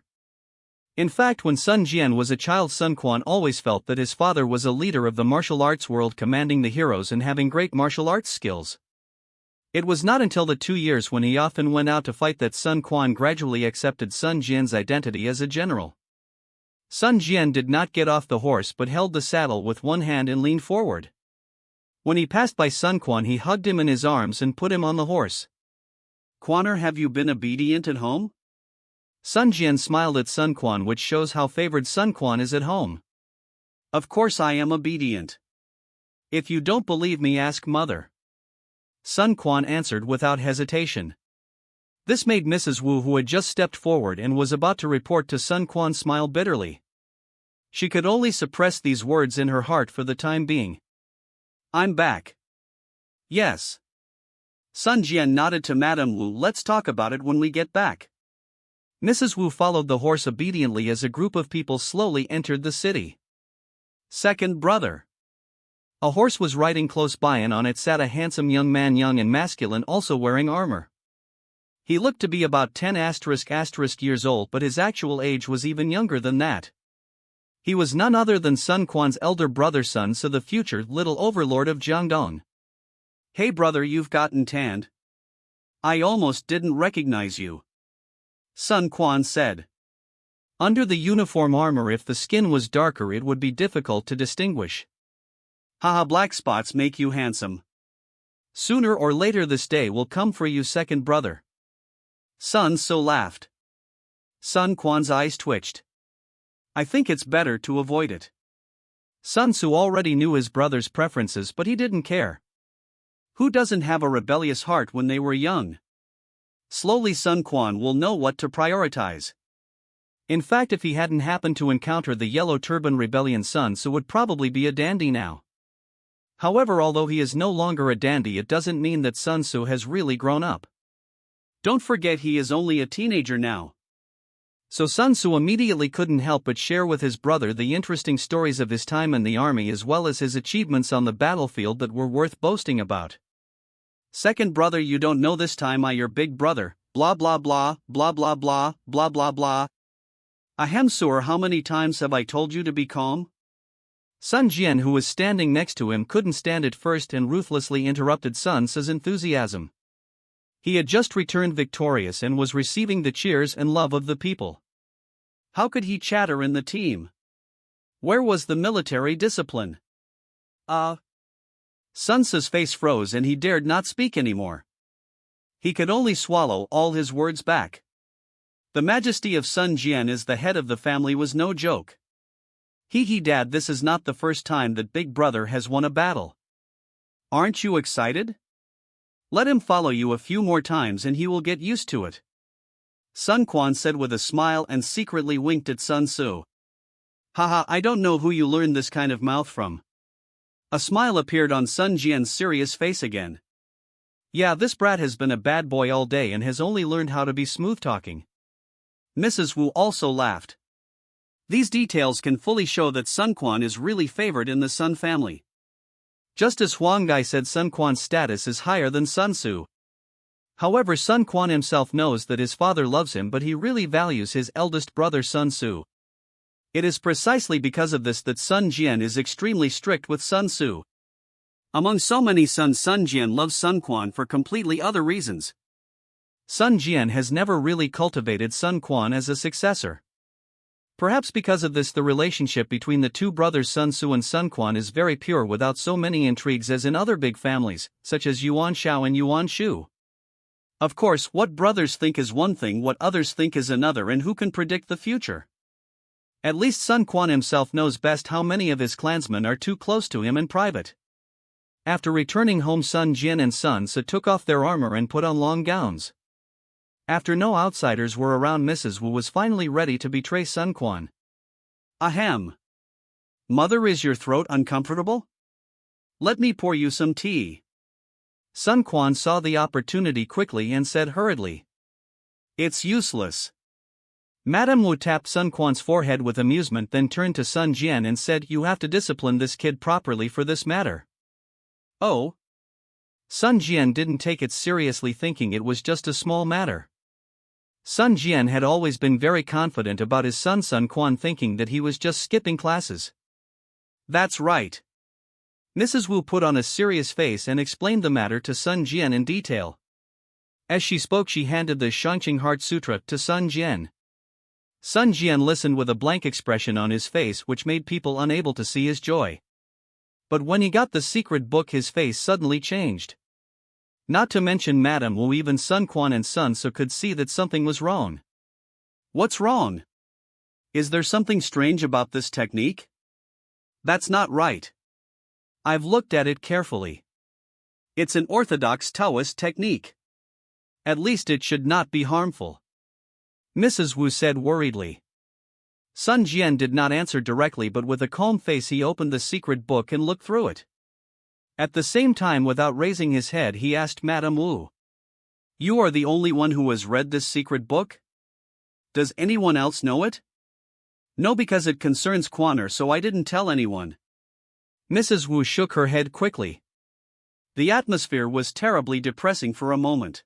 In fact, when Sun Jian was a child, Sun Quan always felt that his father was a leader of the martial arts world, commanding the heroes and having great martial arts skills. It was not until the 2 years when he often went out to fight that Sun Quan gradually accepted Sun Jian's identity as a general. Sun Jian did not get off the horse but held the saddle with one hand and leaned forward. When he passed by Sun Quan, he hugged him in his arms and put him on the horse. Quaner, have you been obedient at home? Sun Jian smiled at Sun Quan, which shows how favored Sun Quan is at home. Of course I am obedient. If you don't believe me, ask mother. Sun Quan answered without hesitation. This made Mrs. Wu, who had just stepped forward and was about to report to Sun Quan, smile bitterly. She could only suppress these words in her heart for the time being. I'm back. Yes. Sun Jian nodded to Madame Wu. Let's talk about it when we get back. Mrs. Wu followed the horse obediently as a group of people slowly entered the city. Second brother. A horse was riding close by, and on it sat a handsome young man, young and masculine, also wearing armor. He looked to be about 10 ** years old, but his actual age was even younger than that. He was none other than Sun Quan's elder brother Sun Su, the future little overlord of Jiangdong. Hey brother, you've gotten tanned. I almost didn't recognize you. Sun Quan said. Under the uniform armor, if the skin was darker, it would be difficult to distinguish. Haha, black spots make you handsome. Sooner or later this day will come for you, second brother. Sun Su laughed. Sun Quan's eyes twitched. I think it's better to avoid it. Sun Su already knew his brother's preferences, but he didn't care. Who doesn't have a rebellious heart when they were young? Slowly Sun Quan will know what to prioritize. In fact, if he hadn't happened to encounter the Yellow Turban rebellion, Sun Su would probably be a dandy now. However, although he is no longer a dandy, it doesn't mean that Sun Su has really grown up. Don't forget, he is only a teenager now. So Sun Tzu immediately couldn't help but share with his brother the interesting stories of his time in the army as well as his achievements on the battlefield that were worth boasting about. Second brother, you don't know this time I your big brother, blah blah blah, blah blah blah, blah blah blah. Ahem sir, how many times have I told you to be calm? Sun Jian, who was standing next to him, couldn't stand it first and ruthlessly interrupted Sun Tzu's enthusiasm. He had just returned victorious and was receiving the cheers and love of the people. How could he chatter in the team? Where was the military discipline? Sun Tzu's face froze and he dared not speak anymore. He could only swallow all his words back. The majesty of Sun Jian as the head of the family was no joke. Hee dad, this is not the first time that big brother has won a battle. Aren't you excited? Let him follow you a few more times and he will get used to it. Sun Quan said with a smile and secretly winked at Sun Tzu. Haha, I don't know who you learned this kind of mouth from. A smile appeared on Sun Jian's serious face again. Yeah, this brat has been a bad boy all day and has only learned how to be smooth talking. Mrs. Wu also laughed. These details can fully show that Sun Quan is really favored in the Sun family. Just as Huang Gai said, Sun Quan's status is higher than Sun Tzu. However, Sun Quan himself knows that his father loves him, but he really values his eldest brother Sun Tzu. It is precisely because of this that Sun Jian is extremely strict with Sun Tzu. Among so many sons, Sun Jian loves Sun Quan for completely other reasons. Sun Jian has never really cultivated Sun Quan as a successor. Perhaps because of this, the relationship between the two brothers Sun Tzu and Sun Quan is very pure without so many intrigues as in other big families, such as Yuan Shao and Yuan Shu. Of course, what brothers think is one thing, what others think is another, and who can predict the future? At least Sun Quan himself knows best how many of his clansmen are too close to him in private. After returning home, Sun Jian and Sun Tzu took off their armor and put on long gowns. After no outsiders were around, Mrs. Wu was finally ready to betray Sun Quan. Ahem. Mother, is your throat uncomfortable? Let me pour you some tea. Sun Quan saw the opportunity quickly and said hurriedly. It's useless. Madame Wu tapped Sun Quan's forehead with amusement, then turned to Sun Jian and said, you have to discipline this kid properly for this matter. Oh? Sun Jian didn't take it seriously, thinking it was just a small matter. Sun Jian had always been very confident about his son Sun Quan, thinking that he was just skipping classes. That's right. Mrs. Wu put on a serious face and explained the matter to Sun Jian in detail. As she spoke, she handed the Shouchun Heart Sutra to Sun Jian. Sun Jian listened with a blank expression on his face, which made people unable to see his joy. But when he got the secret book, his face suddenly changed. Not to mention Madame Wu, even Sun Quan and Sun Tzu could see that something was wrong. What's wrong? Is there something strange about this technique? That's not right. I've looked at it carefully. It's an orthodox Taoist technique. At least it should not be harmful. Mrs. Wu said worriedly. Sun Jian did not answer directly, but with a calm face he opened the secret book and looked through it. At the same time, without raising his head, he asked Madame Wu. You are the only one who has read this secret book? Does anyone else know it? No, because it concerns Quaner, so I didn't tell anyone. Mrs. Wu shook her head quickly. The atmosphere was terribly depressing for a moment.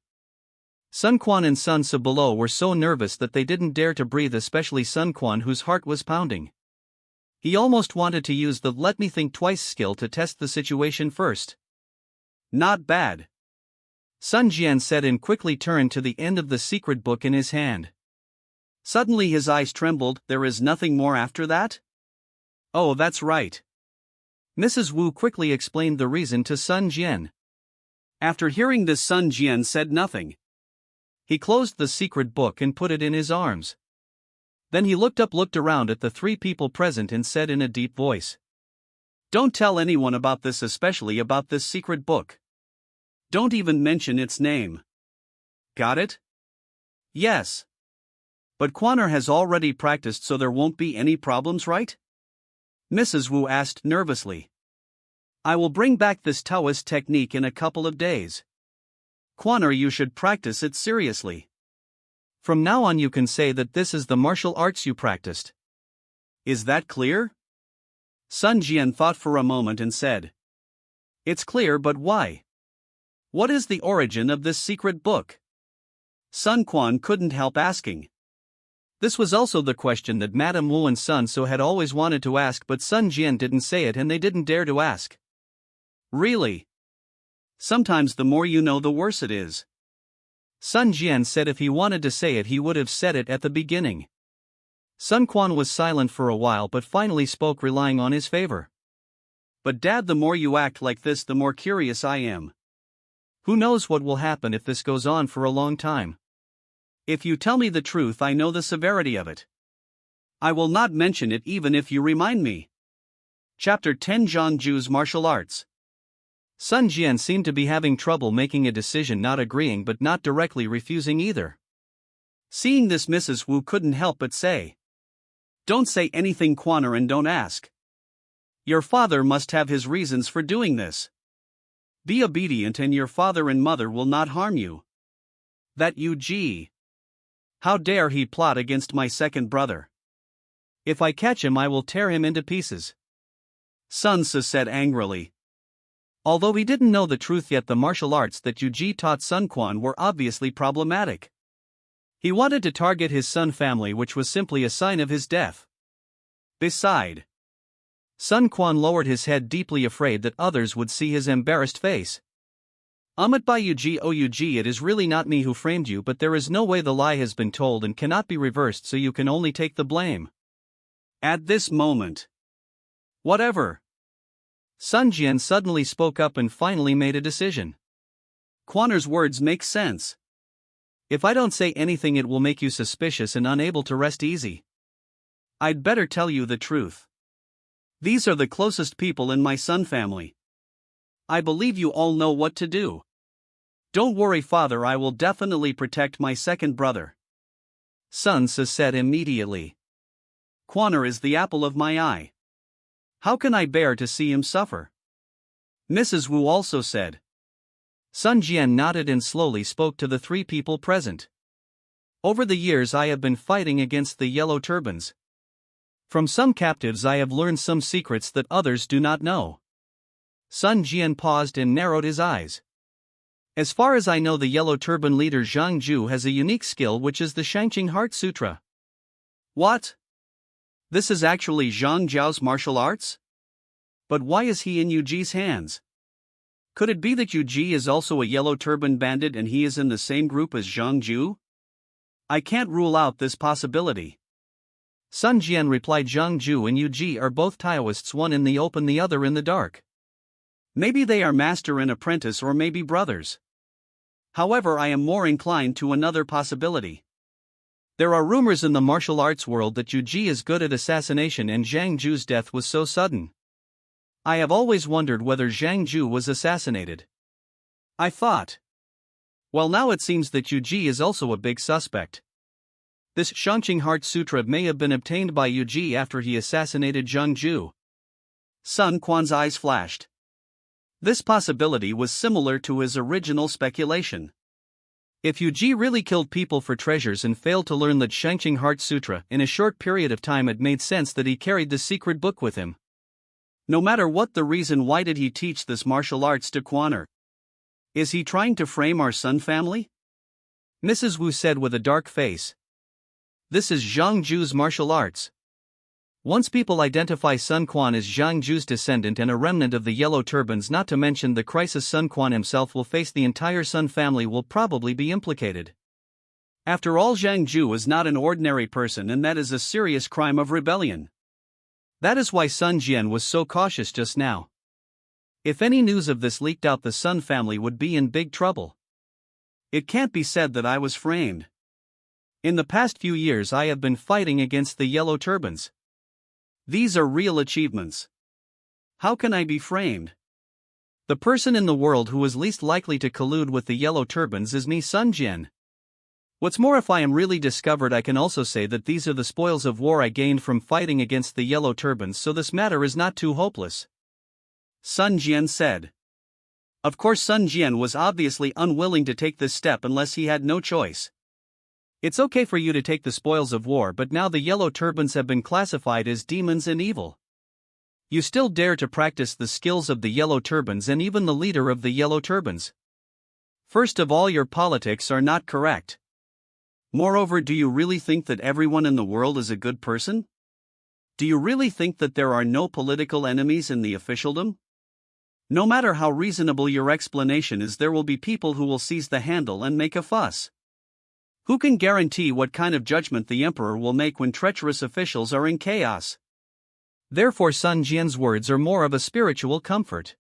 Sun Quan and Sun Tzu below were so nervous that they didn't dare to breathe, especially Sun Quan, whose heart was pounding. He almost wanted to use the let me think twice skill to test the situation first. Not bad. Sun Jian said and quickly turned to the end of the secret book in his hand. Suddenly his eyes trembled. There is nothing more after that? Oh, that's right. Mrs. Wu quickly explained the reason to Sun Jian. After hearing this, Sun Jian said nothing. He closed the secret book and put it in his arms. Then he looked around at the three people present and said in a deep voice. Don't tell anyone about this, especially about this secret book. Don't even mention its name. Got it? Yes. But Quaner has already practiced, so there won't be any problems, right? Mrs. Wu asked nervously. I will bring back this Taoist technique in a couple of days. Quaner, you should practice it seriously. From now on you can say that this is the martial arts you practiced. Is that clear? Sun Jian thought for a moment and said. It's clear, but why? What is the origin of this secret book? Sun Quan couldn't help asking. This was also the question that Madame Wu and Sun So had always wanted to ask, but Sun Jian didn't say it and they didn't dare to ask. Really? Sometimes the more you know, the worse it is. Sun Jian said if he wanted to say it, he would have said it at the beginning. Sun Quan was silent for a while but finally spoke, relying on his favor. But Dad, the more you act like this, the more curious I am. Who knows what will happen if this goes on for a long time? If you tell me the truth, I know the severity of it. I will not mention it even if you remind me. Chapter 10 Zhang Ju's Martial Arts. Sun Jian seemed to be having trouble making a decision, not agreeing but not directly refusing either. Seeing this, Mrs. Wu couldn't help but say. Don't say anything, Quaner, and don't ask. Your father must have his reasons for doing this. Be obedient and your father and mother will not harm you. That Yuji. How dare he plot against my second brother? If I catch him, I will tear him into pieces. Sun Ce said angrily. Although he didn't know the truth yet, the martial arts that Yuji taught Sun Quan were obviously problematic. He wanted to target his Sun family, which was simply a sign of his death. Beside, Sun Quan lowered his head, deeply afraid that others would see his embarrassed face. Amit by Yuji, oh Yuji, it is really not me who framed you, but there is no way the lie has been told and cannot be reversed, so you can only take the blame. At this moment. Whatever. Sun Jian suddenly spoke up and finally made a decision. Quaner's words make sense. If I don't say anything, it will make you suspicious and unable to rest easy. I'd better tell you the truth. These are the closest people in my Sun family. I believe you all know what to do. Don't worry, father, I will definitely protect my second brother. Sun Ce said immediately. Quaner is the apple of my eye. How can I bear to see him suffer? Mrs. Wu also said. Sun Jian nodded and slowly spoke to the three people present. Over the years I have been fighting against the Yellow Turbans. From some captives I have learned some secrets that others do not know. Sun Jian paused and narrowed his eyes. As far as I know, the Yellow Turban leader Zhang Ju has a unique skill, which is the Shangqing Heart Sutra. What? This is actually Zhang Jiao's martial arts? But why is he in Yuji's hands? Could it be that Yuji is also a Yellow Turban bandit and he is in the same group as Zhang Ju? I can't rule out this possibility. Sun Jian replied, Zhang Ju and Yuji are both Taoists, one in the open, the other in the dark. Maybe they are master and apprentice, or maybe brothers. However, I am more inclined to another possibility. There are rumors in the martial arts world that Yuji is good at assassination and Zhang Ju's death was so sudden. I have always wondered whether Zhang Ju was assassinated. I thought. Well, now it seems that Yuji is also a big suspect. This Shangqing Heart Sutra may have been obtained by Yuji after he assassinated Zhang Ju. Sun Quan's eyes flashed. This possibility was similar to his original speculation. If Yuji really killed people for treasures and failed to learn the Shangqing Heart Sutra in a short period of time, it made sense that he carried the secret book with him. No matter what the reason, why did he teach this martial arts to Quaner? Is he trying to frame our Sun family? Mrs. Wu said with a dark face. This is Zhang Ju's martial arts. Once people identify Sun Quan as Zhang Ju's descendant and a remnant of the Yellow Turbans, not to mention the crisis Sun Quan himself will face, the entire Sun family will probably be implicated. After all, Zhang Ju is not an ordinary person, and that is a serious crime of rebellion. That is why Sun Jian was so cautious just now. If any news of this leaked out, the Sun family would be in big trouble. It can't be said that I was framed. In the past few years I have been fighting against the Yellow Turbans. These are real achievements. How can I be framed? The person in the world who is least likely to collude with the Yellow Turbans is me, Sun Jian. What's more, if I am really discovered, I can also say that these are the spoils of war I gained from fighting against the Yellow Turbans, so this matter is not too hopeless. Sun Jian said. Of course, Sun Jian was obviously unwilling to take this step unless he had no choice. It's okay for you to take the spoils of war, but now the Yellow Turbans have been classified as demons and evil. You still dare to practice the skills of the Yellow Turbans and even the leader of the Yellow Turbans. First of all, your politics are not correct. Moreover, do you really think that everyone in the world is a good person? Do you really think that there are no political enemies in the officialdom? No matter how reasonable your explanation is, there will be people who will seize the handle and make a fuss. Who can guarantee what kind of judgment the emperor will make when treacherous officials are in chaos? Therefore, Sun Jian's words are more of a spiritual comfort.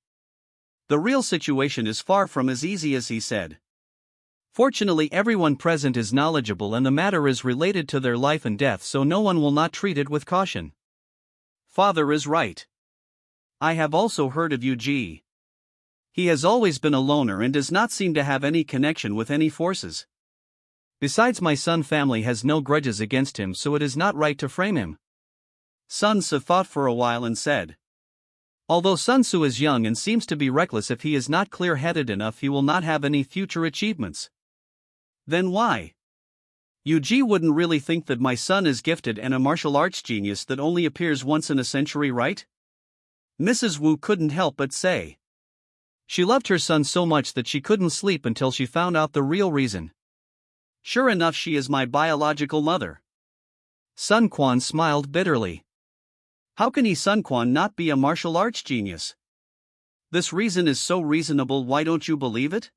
The real situation is far from as easy as he said. Fortunately, everyone present is knowledgeable and the matter is related to their life and death, so no one will not treat it with caution. Father is right. I have also heard of Yuji. He has always been a loner and does not seem to have any connection with any forces. Besides, my Sun family has no grudges against him, so it is not right to frame him. Sun Tzu thought for a while and said, although Sun Tzu is young and seems to be reckless, if he is not clear-headed enough, he will not have any future achievements. Then why? Yuji wouldn't really think that my son is gifted and a martial arts genius that only appears once in a century, right? Mrs. Wu couldn't help but say. She loved her son so much that she couldn't sleep until she found out the real reason. Sure enough, she is my biological mother. Sun Quan smiled bitterly. How can Sun Quan not be a martial arts genius? This reason is so reasonable, why don't you believe it?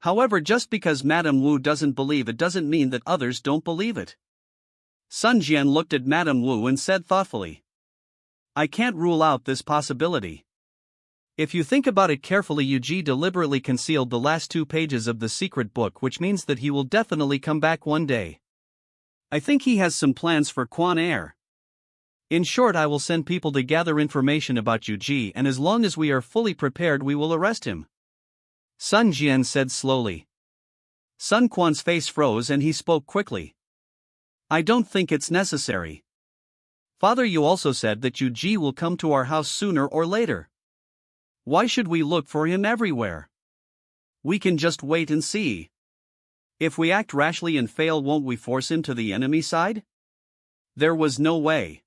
However, just because Madame Wu doesn't believe it doesn't mean that others don't believe it. Sun Jian looked at Madame Wu and said thoughtfully, I can't rule out this possibility. If you think about it carefully, Yuji deliberately concealed the last 2 pages of the secret book, which means that he will definitely come back one day. I think he has some plans for Quan Air. In short, I will send people to gather information about Yuji, and as long as we are fully prepared, we will arrest him. Sun Jian said slowly. Sun Quan's face froze and he spoke quickly. I don't think it's necessary. Father, you also said that Yuji will come to our house sooner or later. Why should we look for him everywhere? We can just wait and see. If we act rashly and fail, won't we force him to the enemy side? There was no way.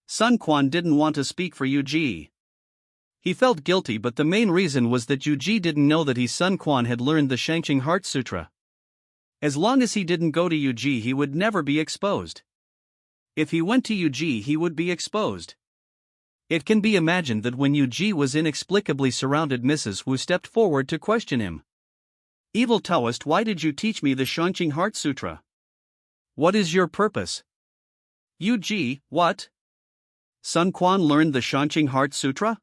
Sun Quan didn't want to speak for Yuji. He felt guilty, but the main reason was that Yuji didn't know that Sun Quan had learned the Shangqing Heart Sutra. As long as he didn't go to Yuji, he would never be exposed. If he went to Yuji, he would be exposed. It can be imagined that when Yuji was inexplicably surrounded, Mrs. Wu stepped forward to question him. Evil Taoist, why did you teach me the Shangqing Heart Sutra? What is your purpose? Yuji, what? Sun Quan learned the Shangqing Heart Sutra?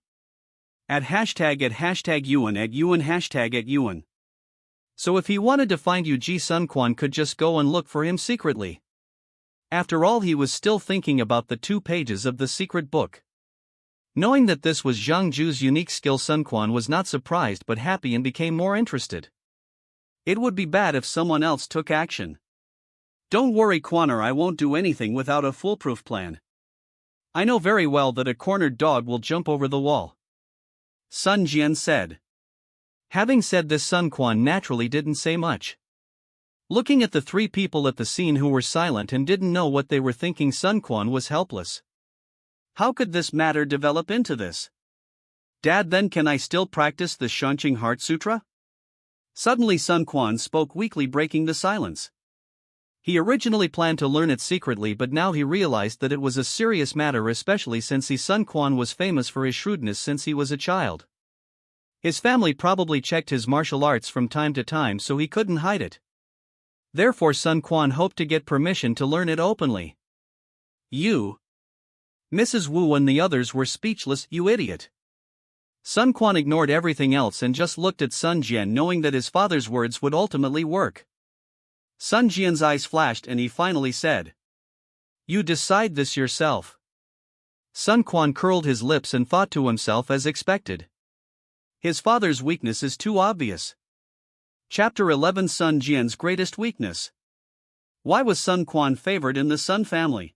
At hashtag Yuan. So if he wanted to find Yuji, Sun Quan could just go and look for him secretly. After all, he was still thinking about the 2 pages of the secret book. Knowing that this was Zhang Ju's unique skill, Sun Quan was not surprised but happy and became more interested. It would be bad if someone else took action. Don't worry, Quaner, I won't do anything without a foolproof plan. I know very well that a cornered dog will jump over the wall. Sun Jian said. Having said this, Sun Quan naturally didn't say much. Looking at the 3 people at the scene who were silent and didn't know what they were thinking, Sun Quan was helpless. How could this matter develop into this? Dad, then can I still practice the Shangqing Heart Sutra? Suddenly Sun Quan spoke weakly, breaking the silence. He originally planned to learn it secretly, but now he realized that it was a serious matter, especially since Sun Quan was famous for his shrewdness since he was a child. His family probably checked his martial arts from time to time, so he couldn't hide it. Therefore Sun Quan hoped to get permission to learn it openly. You? Mrs. Wu and the others were speechless. You idiot. Sun Quan ignored everything else and just looked at Sun Jian, knowing that his father's words would ultimately work. Sun Jian's eyes flashed and he finally said, You decide this yourself. Sun Quan curled his lips and thought to himself as expected. His father's weakness is too obvious. Chapter 11, Sun Jian's greatest weakness. Why was Sun Quan favored in the Sun family?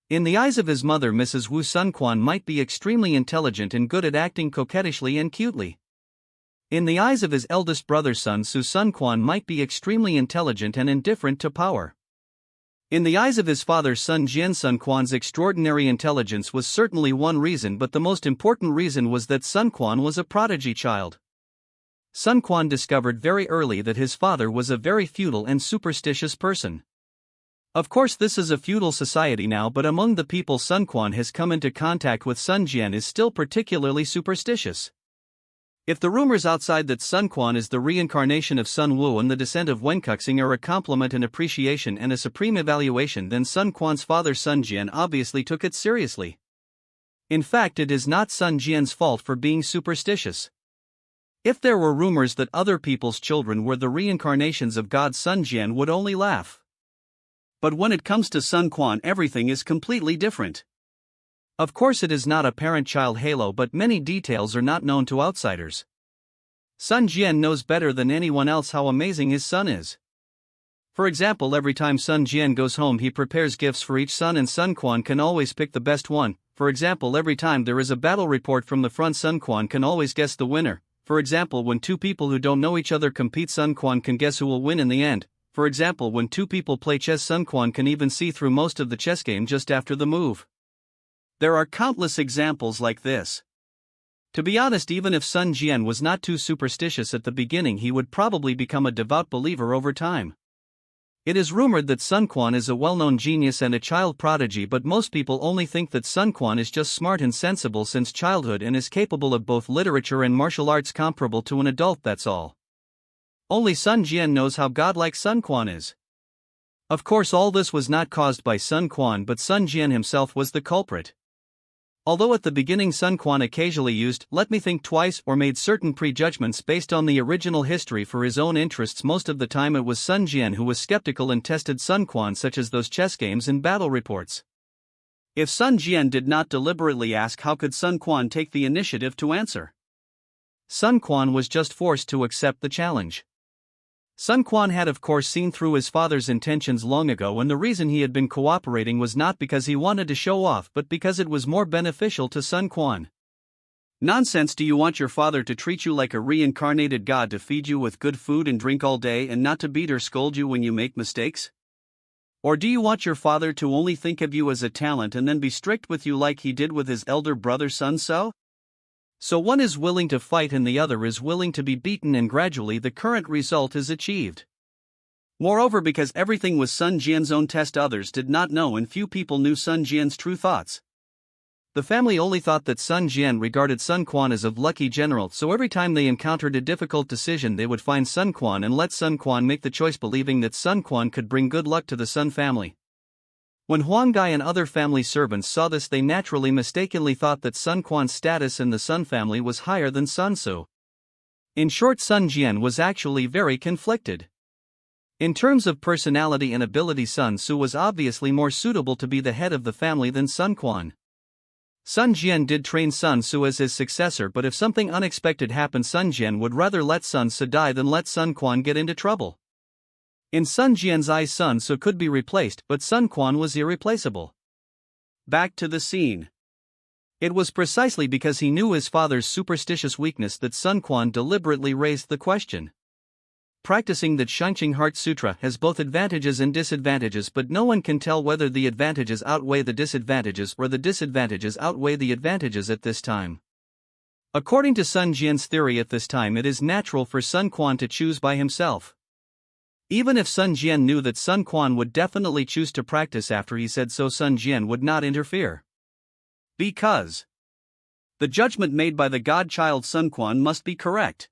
In the eyes of his mother, Mrs. Wu, Sun Quan might be extremely intelligent and good at acting coquettishly and cutely. In the eyes of his eldest brother Sun Tzu, Sun Quan might be extremely intelligent and indifferent to power. In the eyes of his father Sun Jian, Sun Quan's extraordinary intelligence was certainly one reason, but the most important reason was that Sun Quan was a prodigy child. Sun Quan discovered very early that his father was a very feudal and superstitious person. Of course, this is a feudal society now, but among the people Sun Quan has come into contact with, Sun Jian is still particularly superstitious. If the rumors outside that Sun Quan is the reincarnation of Sun Wu and the descent of Wenkuxing are a compliment and appreciation and a supreme evaluation, then Sun Quan's father Sun Jian obviously took it seriously. In fact, it is not Sun Jian's fault for being superstitious. If there were rumors that other people's children were the reincarnations of God, Sun Jian would only laugh. But when it comes to Sun Quan, everything is completely different. Of course, it is not a parent-child halo, but many details are not known to outsiders. Sun Jian knows better than anyone else how amazing his son is. For example, every time Sun Jian goes home, he prepares gifts for each son, and Sun Quan can always pick the best one. For example, every time there is a battle report from the front, Sun Quan can always guess the winner. For example, when two people who don't know each other compete, Sun Quan can guess who will win in the end. For example, when two people play chess, Sun Quan can even see through most of the chess game just after the move. There are countless examples like this. To be honest, even if Sun Jian was not too superstitious at the beginning, he would probably become a devout believer over time. It is rumored that Sun Quan is a well-known genius and a child prodigy, but most people only think that Sun Quan is just smart and sensible since childhood and is capable of both literature and martial arts comparable to an adult, that's all. Only Sun Jian knows how godlike Sun Quan is. Of course, all this was not caused by Sun Quan, but Sun Jian himself was the culprit. Although at the beginning Sun Quan occasionally used "let me think twice" or made certain prejudgments based on the original history for his own interests, most of the time it was Sun Jian who was skeptical and tested Sun Quan, such as those chess games and battle reports. If Sun Jian did not deliberately ask, how could Sun Quan take the initiative to answer? Sun Quan was just forced to accept the challenge. Sun Quan had of course seen through his father's intentions long ago, and the reason he had been cooperating was not because he wanted to show off, but because it was more beneficial to Sun Quan. Nonsense! Do you want your father to treat you like a reincarnated god, to feed you with good food and drink all day and not to beat or scold you when you make mistakes? Or do you want your father to only think of you as a talent and then be strict with you like he did with his elder brother Sun Tzu? So one is willing to fight and the other is willing to be beaten, and gradually the current result is achieved. Moreover, because everything was Sun Jian's own test, others did not know and few people knew Sun Jian's true thoughts. The family only thought that Sun Jian regarded Sun Quan as a lucky general, so every time they encountered a difficult decision they would find Sun Quan and let Sun Quan make the choice, believing that Sun Quan could bring good luck to the Sun family. When Huang Gai and other family servants saw this, they naturally mistakenly thought that Sun Quan's status in the Sun family was higher than Sun Tzu. In short, Sun Jian was actually very conflicted. In terms of personality and ability, Sun Tzu was obviously more suitable to be the head of the family than Sun Quan. Sun Jian did train Sun Tzu as his successor, but if something unexpected happened, Sun Jian would rather let Sun Tzu die than let Sun Quan get into trouble. In Sun Jian's eyes, Sun Tzu could be replaced, but Sun Quan was irreplaceable. Back to the scene. It was precisely because he knew his father's superstitious weakness that Sun Quan deliberately raised the question. Practicing the Shouchun Heart Sutra has both advantages and disadvantages, but no one can tell whether the advantages outweigh the disadvantages or the disadvantages outweigh the advantages at this time. According to Sun Jian's theory, at this time it is natural for Sun Quan to choose by himself. Even if Sun Jian knew that Sun Quan would definitely choose to practice after he said so, Sun Jian would not interfere. Because the judgment made by the godchild Sun Quan must be correct.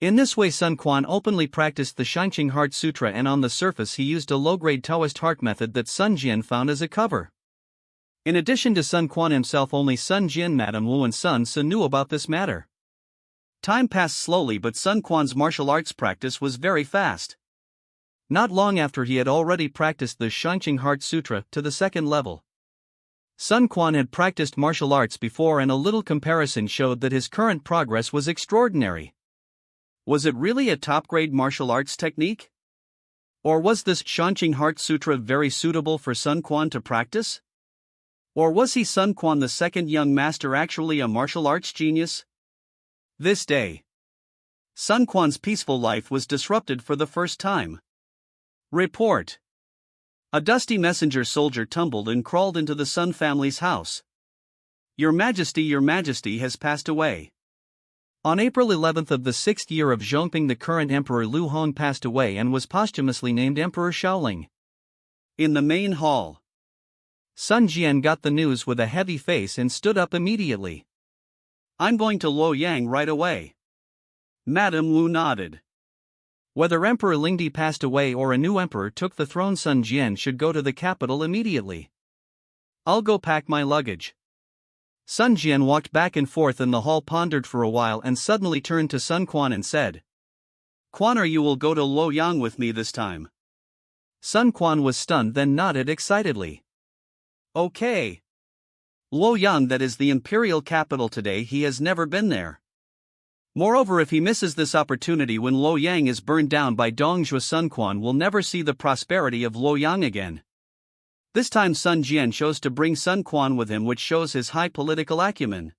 In this way, Sun Quan openly practiced the Shouchun Heart Sutra, and on the surface he used a low-grade Taoist heart method that Sun Jian found as a cover. In addition to Sun Quan himself, only Sun Jian, Madame Wu and Sun Tzu knew about this matter. Time passed slowly, but Sun Quan's martial arts practice was very fast. Not long after, he had already practiced the Shouchun Heart Sutra to the second level. Sun Quan had practiced martial arts before, and a little comparison showed that his current progress was extraordinary. Was it really a top-grade martial arts technique? Or was this Shouchun Heart Sutra very suitable for Sun Quan to practice? Or was he, Sun Quan the second young master, actually a martial arts genius? This day, Sun Quan's peaceful life was disrupted for the first time. Report. A dusty messenger soldier tumbled and crawled into the Sun family's house. Your Majesty has passed away. On April 11 of the 6th year of Zhongping, the current Emperor Lu Hong passed away and was posthumously named Emperor Shaoling. In the main hall, Sun Jian got the news with a heavy face and stood up immediately. I'm going to Luoyang right away. Madame Wu nodded. Whether Emperor Lingdi passed away or a new emperor took the throne, Sun Jian should go to the capital immediately. I'll go pack my luggage. Sun Jian walked back and forth in the hall, pondered for a while, and suddenly turned to Sun Quan and said, Quan, you will go to Luoyang with me this time. Sun Quan was stunned, then nodded excitedly. Okay. Luoyang, that is the imperial capital today. He has never been there. Moreover, if he misses this opportunity when Luoyang is burned down by Dongzhuo, Sun Quan will never see the prosperity of Luoyang again. This time Sun Jian chose to bring Sun Quan with him, which shows his high political acumen.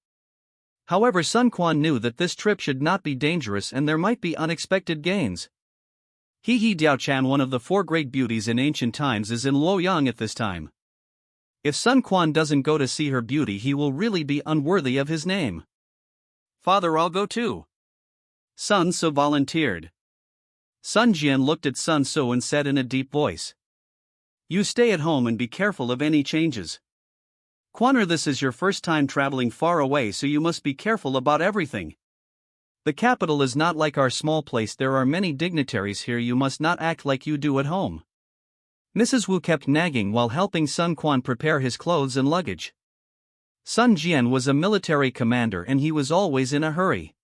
However, Sun Quan knew that this trip should not be dangerous and there might be unexpected gains. Diaochan, one of the 4 great beauties in ancient times, is in Luoyang at this time. If Sun Quan doesn't go to see her beauty, he will really be unworthy of his name. Father, I'll go too. Sun So volunteered. Sun Jian looked at Sun So and said in a deep voice, You stay at home and be careful of any changes. Quan, this is your first time traveling far away, so you must be careful about everything. The capital is not like our small place, there are many dignitaries here, you must not act like you do at home. Mrs. Wu kept nagging while helping Sun Quan prepare his clothes and luggage. Sun Jian was a military commander and he was always in a hurry.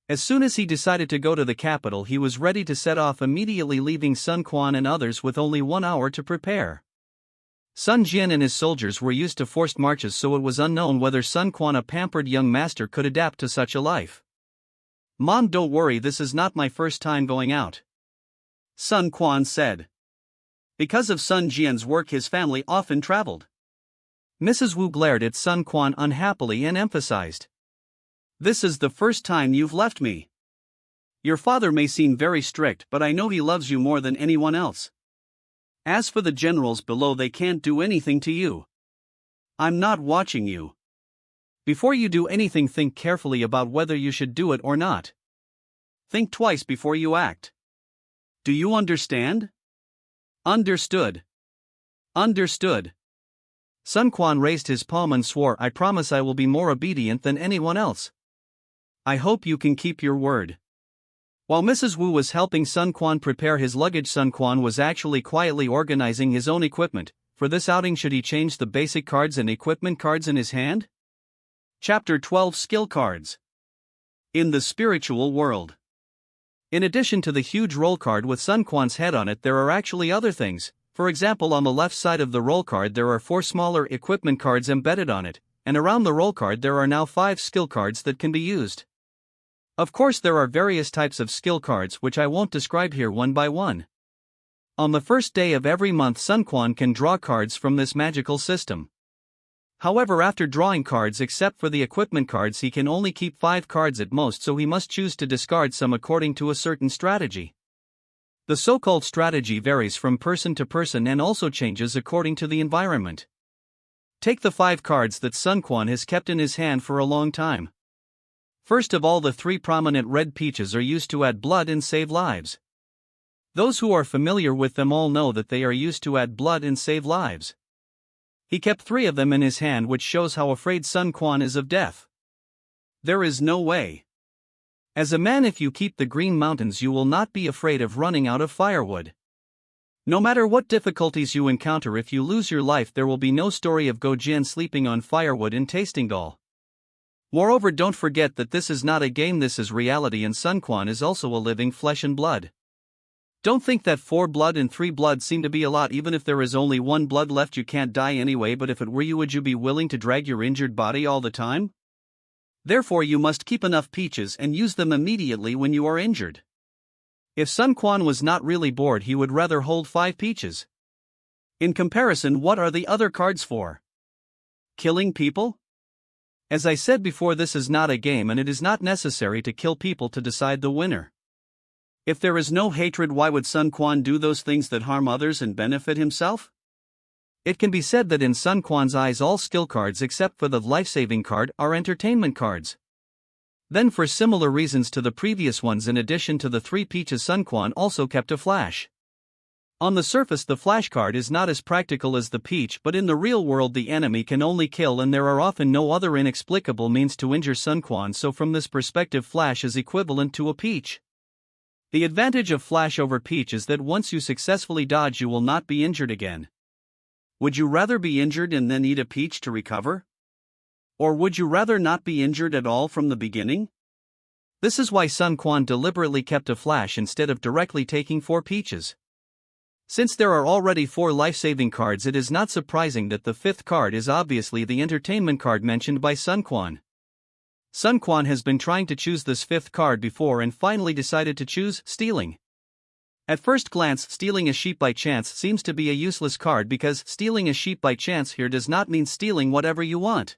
As soon as he decided to go to the capital, he was ready to set off immediately, leaving Sun Quan and others with only 1 hour to prepare. Sun Jian and his soldiers were used to forced marches, so it was unknown whether Sun Quan, a pampered young master, could adapt to such a life. Mom, don't worry, this is not my first time going out. Sun Quan said. Because of Sun Jian's work, his family often traveled. Mrs. Wu glared at Sun Quan unhappily and emphasized. This is the first time you've left me. Your father may seem very strict, but I know he loves you more than anyone else. As for the generals below, they can't do anything to you. I'm not watching you. Before you do anything, think carefully about whether you should do it or not. Think twice before you act. Do you understand? Understood. Understood. Sun Quan raised his palm and swore, I promise I will be more obedient than anyone else. I hope you can keep your word. While Mrs. Wu was helping Sun Quan prepare his luggage, Sun Quan was actually quietly organizing his own equipment. For this outing, should he change the basic cards and equipment cards in his hand? Chapter 12, Skill Cards. In the spiritual world. In addition to the huge roll card with Sun Quan's head on it, there are actually other things. For example, on the left side of the roll card there are 4 smaller equipment cards embedded on it, and around the roll card there are now 5 skill cards that can be used. Of course, there are various types of skill cards which I won't describe here one by one. On the first day of every month, Sun Quan can draw cards from this magical system. However, after drawing cards, except for the equipment cards, he can only keep 5 cards at most, so he must choose to discard some according to a certain strategy. The so-called strategy varies from person to person and also changes according to the environment. Take the 5 cards that Sun Quan has kept in his hand for a long time. First of all, the 3 prominent red peaches are used to add blood and save lives. Those who are familiar with them all know that they are used to add blood and save lives. He kept 3 of them in his hand, which shows how afraid Sun Quan is of death. There is no way. As a man, if you keep the Green Mountains, you will not be afraid of running out of firewood. No matter what difficulties you encounter, if you lose your life, there will be no story of Gojian sleeping on firewood in Tasting Doll. Moreover, don't forget that this is not a game, this is reality, and Sun Quan is also a living flesh and blood. Don't think that 4 blood and 3 blood seem to be a lot. Even if there is only 1 blood left, you can't die anyway, but if it were you, would you be willing to drag your injured body all the time? Therefore, you must keep enough peaches and use them immediately when you are injured. If Sun Quan was not really bored, he would rather hold 5 peaches. In comparison, what are the other cards for? Killing people? As I said before, this is not a game and it is not necessary to kill people to decide the winner. If there is no hatred, why would Sun Quan do those things that harm others and benefit himself? It can be said that in Sun Quan's eyes all skill cards except for the life-saving card are entertainment cards. Then for similar reasons to the previous ones, in addition to the 3 peaches, Sun Quan also kept a flash. On the surface the flash card is not as practical as the peach, but in the real world the enemy can only kill and there are often no other inexplicable means to injure Sun Quan, so from this perspective flash is equivalent to a peach. The advantage of flash over peach is that once you successfully dodge you will not be injured again. Would you rather be injured and then eat a peach to recover? Or would you rather not be injured at all from the beginning? This is why Sun Quan deliberately kept a flash instead of directly taking 4 peaches. Since there are already 4 life-saving cards, it is not surprising that the 5th card is obviously the entertainment card mentioned by Sun Quan. Sun Quan has been trying to choose this 5th card before and finally decided to choose stealing. At first glance, stealing a sheep by chance seems to be a useless card because stealing a sheep by chance here does not mean stealing whatever you want.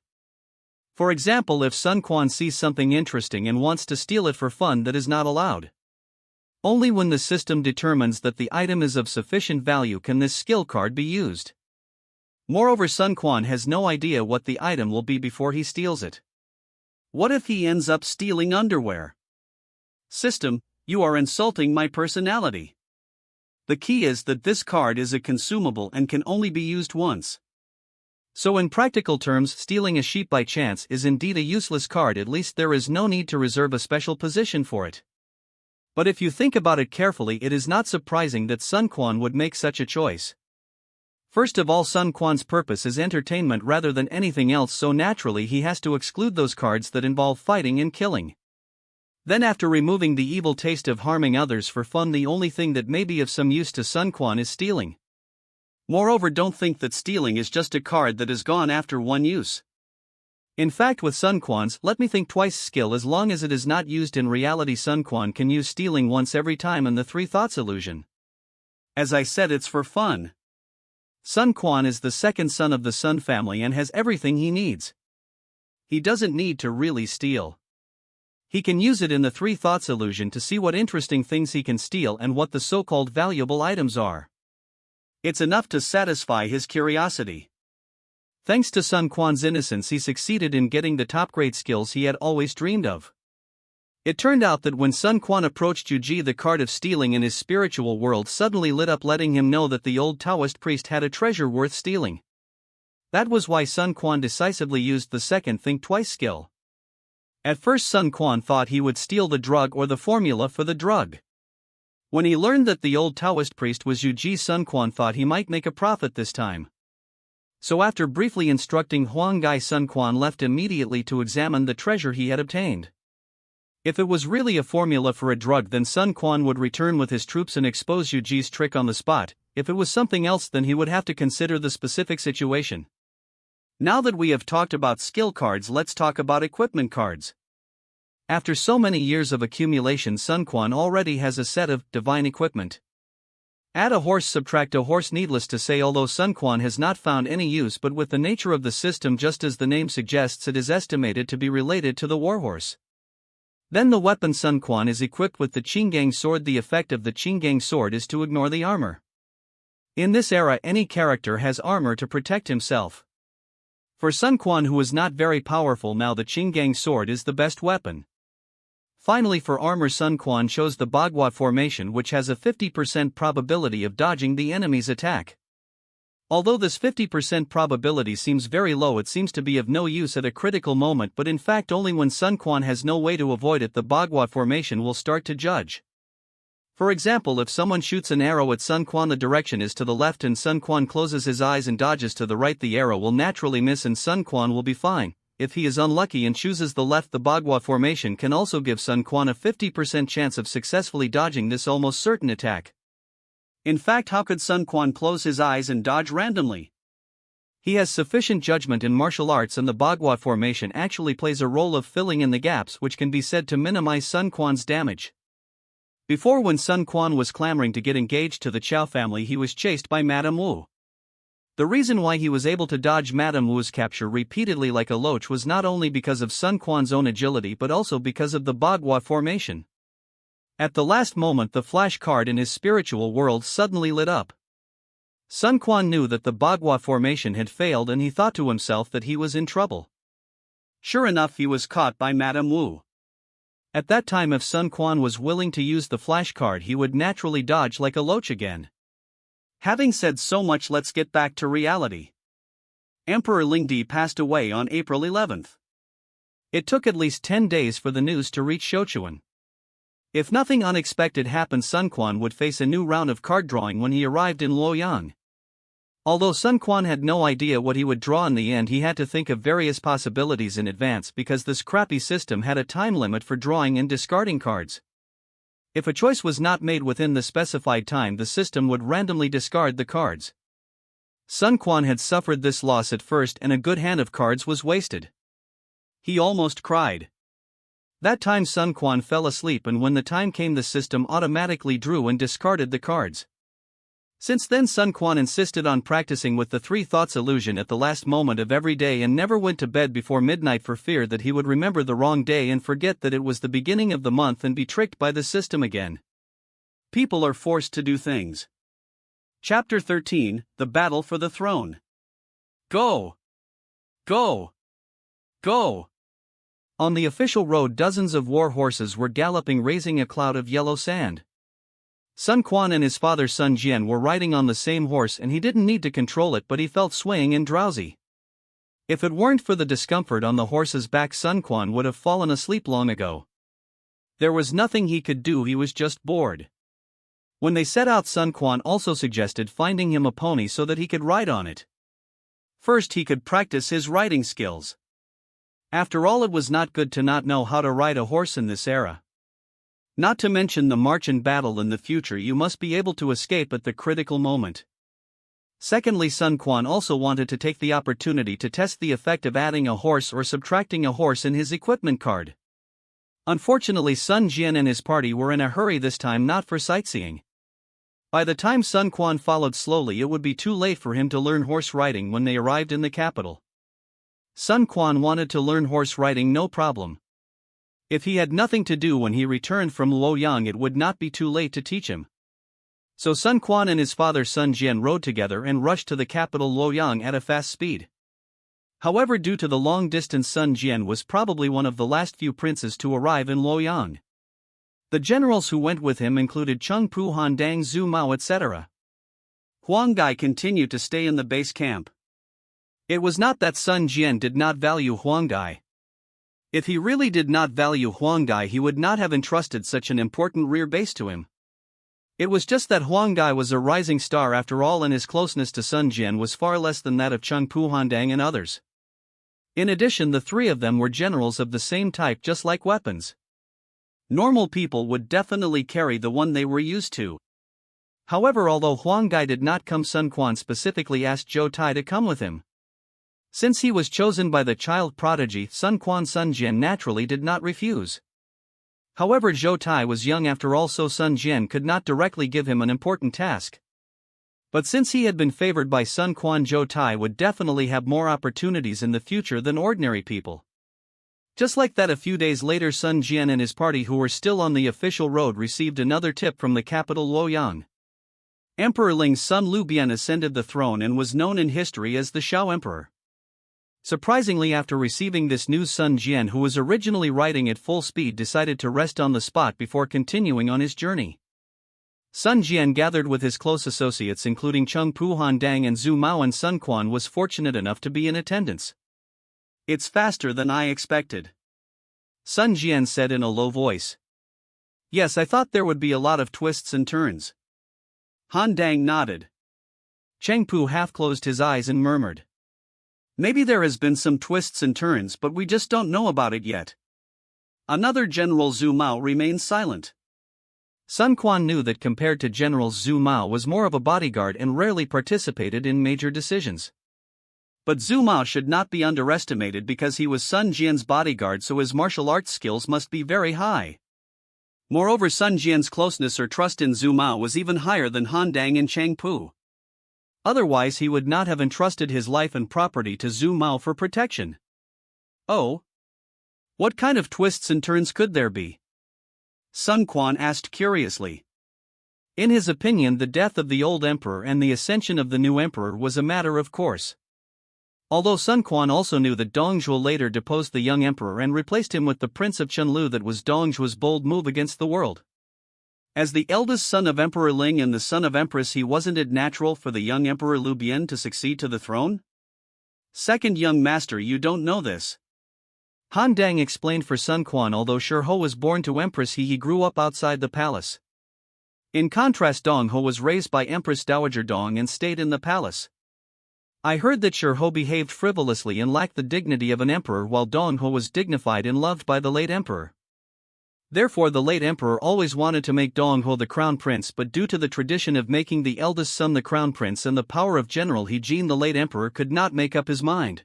For example, if Sun Quan sees something interesting and wants to steal it for fun, that is not allowed. Only when the system determines that the item is of sufficient value can this skill card be used. Moreover, Sun Quan has no idea what the item will be before he steals it. What if he ends up stealing underwear? System, you are insulting my personality. The key is that this card is a consumable and can only be used once. So in practical terms, stealing a sheep by chance is indeed a useless card, at least there is no need to reserve a special position for it. But if you think about it carefully, it is not surprising that Sun Quan would make such a choice. First of all, Sun Quan's purpose is entertainment rather than anything else, so naturally he has to exclude those cards that involve fighting and killing. Then after removing the evil taste of harming others for fun, the only thing that may be of some use to Sun Quan is stealing. Moreover, don't think that stealing is just a card that is gone after one use. In fact, with Sun Quan's let me think twice skill, as long as it is not used in reality, Sun Quan can use stealing once every time in the 3 thoughts illusion. As I said, it's for fun. Sun Quan is the second son of the Sun family and has everything he needs. He doesn't need to really steal. He can use it in the 3 thoughts illusion to see what interesting things he can steal and what the so-called valuable items are. It's enough to satisfy his curiosity. Thanks to Sun Quan's innocence, he succeeded in getting the top-grade skills he had always dreamed of. It turned out that when Sun Quan approached Jiujiang, the card of stealing in his spiritual world suddenly lit up, letting him know that the old Taoist priest had a treasure worth stealing. That was why Sun Quan decisively used the second think twice skill. At first Sun Quan thought he would steal the drug or the formula for the drug. When he learned that the old Taoist priest was Jiujiang, Sun Quan thought he might make a profit this time. So after briefly instructing Huang Gai, Sun Quan left immediately to examine the treasure he had obtained. If it was really a formula for a drug, then Sun Quan would return with his troops and expose Jiujiang's trick on the spot. If it was something else, then he would have to consider the specific situation. Now that we have talked about skill cards, let's talk about equipment cards. After so many years of accumulation, Sun Quan already has a set of divine equipment. Add a horse, subtract a horse. Needless to say, although Sun Quan has not found any use, but with the nature of the system, just as the name suggests, it is estimated to be related to the warhorse. Then the weapon, Sun Quan is equipped with the Jiujiang sword. The effect of the Jiujiang sword is to ignore the armor. In this era, any character has armor to protect himself. For Sun Quan, who is not very powerful now, the Jiujiang sword is the best weapon. Finally, for armor, Sun Quan chose the Bagua formation, which has a 50% probability of dodging the enemy's attack. Although this 50% probability seems very low, it seems to be of no use at a critical moment, but in fact only when Sun Quan has no way to avoid it, the Bagua formation will start to judge. For example, if someone shoots an arrow at Sun Quan, the direction is to the left and Sun Quan closes his eyes and dodges to the right, the arrow will naturally miss and Sun Quan will be fine. If he is unlucky and chooses the left, the Bagua formation can also give Sun Quan a 50% chance of successfully dodging this almost certain attack. In fact, how could Sun Quan close his eyes and dodge randomly? He has sufficient judgment in martial arts, and the Bagua formation actually plays a role of filling in the gaps, which can be said to minimize Sun Quan's damage. Before, when Sun Quan was clamoring to get engaged to the Chow family, he was chased by Madame Wu. The reason why he was able to dodge Madame Wu's capture repeatedly like a loach was not only because of Sun Quan's own agility but also because of the Bagua formation. At the last moment, the flash card in his spiritual world suddenly lit up. Sun Quan knew that the Bagua formation had failed and he thought to himself that he was in trouble. Sure enough, he was caught by Madame Wu. At that time, if Sun Quan was willing to use the flash card, he would naturally dodge like a loach again. Having said so much, let's get back to reality. Emperor Lingdi passed away on April 11th. It took at least 10 days for the news to reach Shouchun. If nothing unexpected happened, Sun Quan would face a new round of card drawing when he arrived in Luoyang. Although Sun Quan had no idea what he would draw in the end, he had to think of various possibilities in advance because this crappy system had a time limit for drawing and discarding cards. If a choice was not made within the specified time, the system would randomly discard the cards. Sun Quan had suffered this loss at first, and a good hand of cards was wasted. He almost cried. That time Sun Quan fell asleep, and when the time came, the system automatically drew and discarded the cards. Since then, Sun Quan insisted on practicing with the three thoughts illusion at the last moment of every day and never went to bed before midnight for fear that he would remember the wrong day and forget that it was the beginning of the month and be tricked by the system again. People are forced to do things. Chapter 13, The Battle for the Throne. Go! Go! Go! On the official road, dozens of war horses were galloping, raising a cloud of yellow sand. Sun Quan and his father Sun Jian were riding on the same horse, and he didn't need to control it, but he felt swaying and drowsy. If it weren't for the discomfort on the horse's back, Sun Quan would have fallen asleep long ago. There was nothing he could do, he was just bored. When they set out, Sun Quan also suggested finding him a pony so that he could ride on it. First, he could practice his riding skills. After all, it was not good to not know how to ride a horse in this era. Not to mention the march and battle in the future, you must be able to escape at the critical moment. Secondly, Sun Quan also wanted to take the opportunity to test the effect of adding a horse or subtracting a horse in his equipment card. Unfortunately, Sun Jian and his party were in a hurry this time, not for sightseeing. By the time Sun Quan followed slowly, it would be too late for him to learn horse riding when they arrived in the capital. Sun Quan wanted to learn horse riding, no problem. If he had nothing to do when he returned from Luoyang, it would not be too late to teach him. So Sun Quan and his father Sun Jian rode together and rushed to the capital Luoyang at a fast speed. However, due to the long distance, Sun Jian was probably one of the last few princes to arrive in Luoyang. The generals who went with him included Chengpu, Han Dang, Zhu Mao, etc. Huang Gai continued to stay in the base camp. It was not that Sun Jian did not value Huang Gai. If he really did not value Huang Gai, he would not have entrusted such an important rear base to him. It was just that Huang Gai was a rising star after all, and his closeness to Sun Jian was far less than that of Chengpu, Han Dang, and others. In addition, the three of them were generals of the same type, just like weapons. Normal people would definitely carry the one they were used to. However, although Huang Gai did not come, Sun Quan specifically asked Zhou Tai to come with him. Since he was chosen by the child prodigy Sun Quan, Sun Jian naturally did not refuse. However, Zhou Tai was young after all, so Sun Jian could not directly give him an important task. But since he had been favored by Sun Quan, Zhou Tai would definitely have more opportunities in the future than ordinary people. Just like that, a few days later, Sun Jian and his party, who were still on the official road, received another tip from the capital Luoyang. Emperor Ling's son Liu Bian ascended the throne and was known in history as the Shao Emperor. Surprisingly, after receiving this news, Sun Jian, who was originally riding at full speed, decided to rest on the spot before continuing on his journey. Sun Jian gathered with his close associates including Chengpu, Han Dang, and Zhu Mao, and Sun Quan was fortunate enough to be in attendance. "It's faster than I expected," Sun Jian said in a low voice. "Yes, I thought there would be a lot of twists and turns." Han Dang nodded. Chengpu half closed his eyes and murmured, "Maybe there has been some twists and turns, but we just don't know about it yet." Another general, Zhu Mao, remained silent. Sun Quan knew that compared to generals, Zhu Mao was more of a bodyguard and rarely participated in major decisions. But Zhu Mao should not be underestimated because he was Sun Jian's bodyguard, so his martial arts skills must be very high. Moreover, Sun Jian's closeness or trust in Zhu Mao was even higher than Han Dang and Chengpu. Otherwise he would not have entrusted his life and property to Zhu Mao for protection. Oh? What kind of twists and turns could there be? Sun Quan asked curiously. In his opinion, the death of the old emperor and the ascension of the new emperor was a matter of course. Although Sun Quan also knew that Dongzhuo later deposed the young emperor and replaced him with the prince of Chunlu, that was Dongzhuo's bold move against the world. As the eldest son of Emperor Ling and the son of Empress He, wasn't it natural for the young Emperor Liu Bian to succeed to the throne? Second young master, you don't know this. Han Dang explained for Sun Quan. Although Shurho was born to Empress He grew up outside the palace. In contrast, Dong Ho was raised by Empress Dowager Dong and stayed in the palace. I heard that Shurho behaved frivolously and lacked the dignity of an emperor, while Dong Ho was dignified and loved by the late emperor. Therefore the late emperor always wanted to make Dong Ho the crown prince, but due to the tradition of making the eldest son the crown prince and the power of General He Jin, the late emperor could not make up his mind.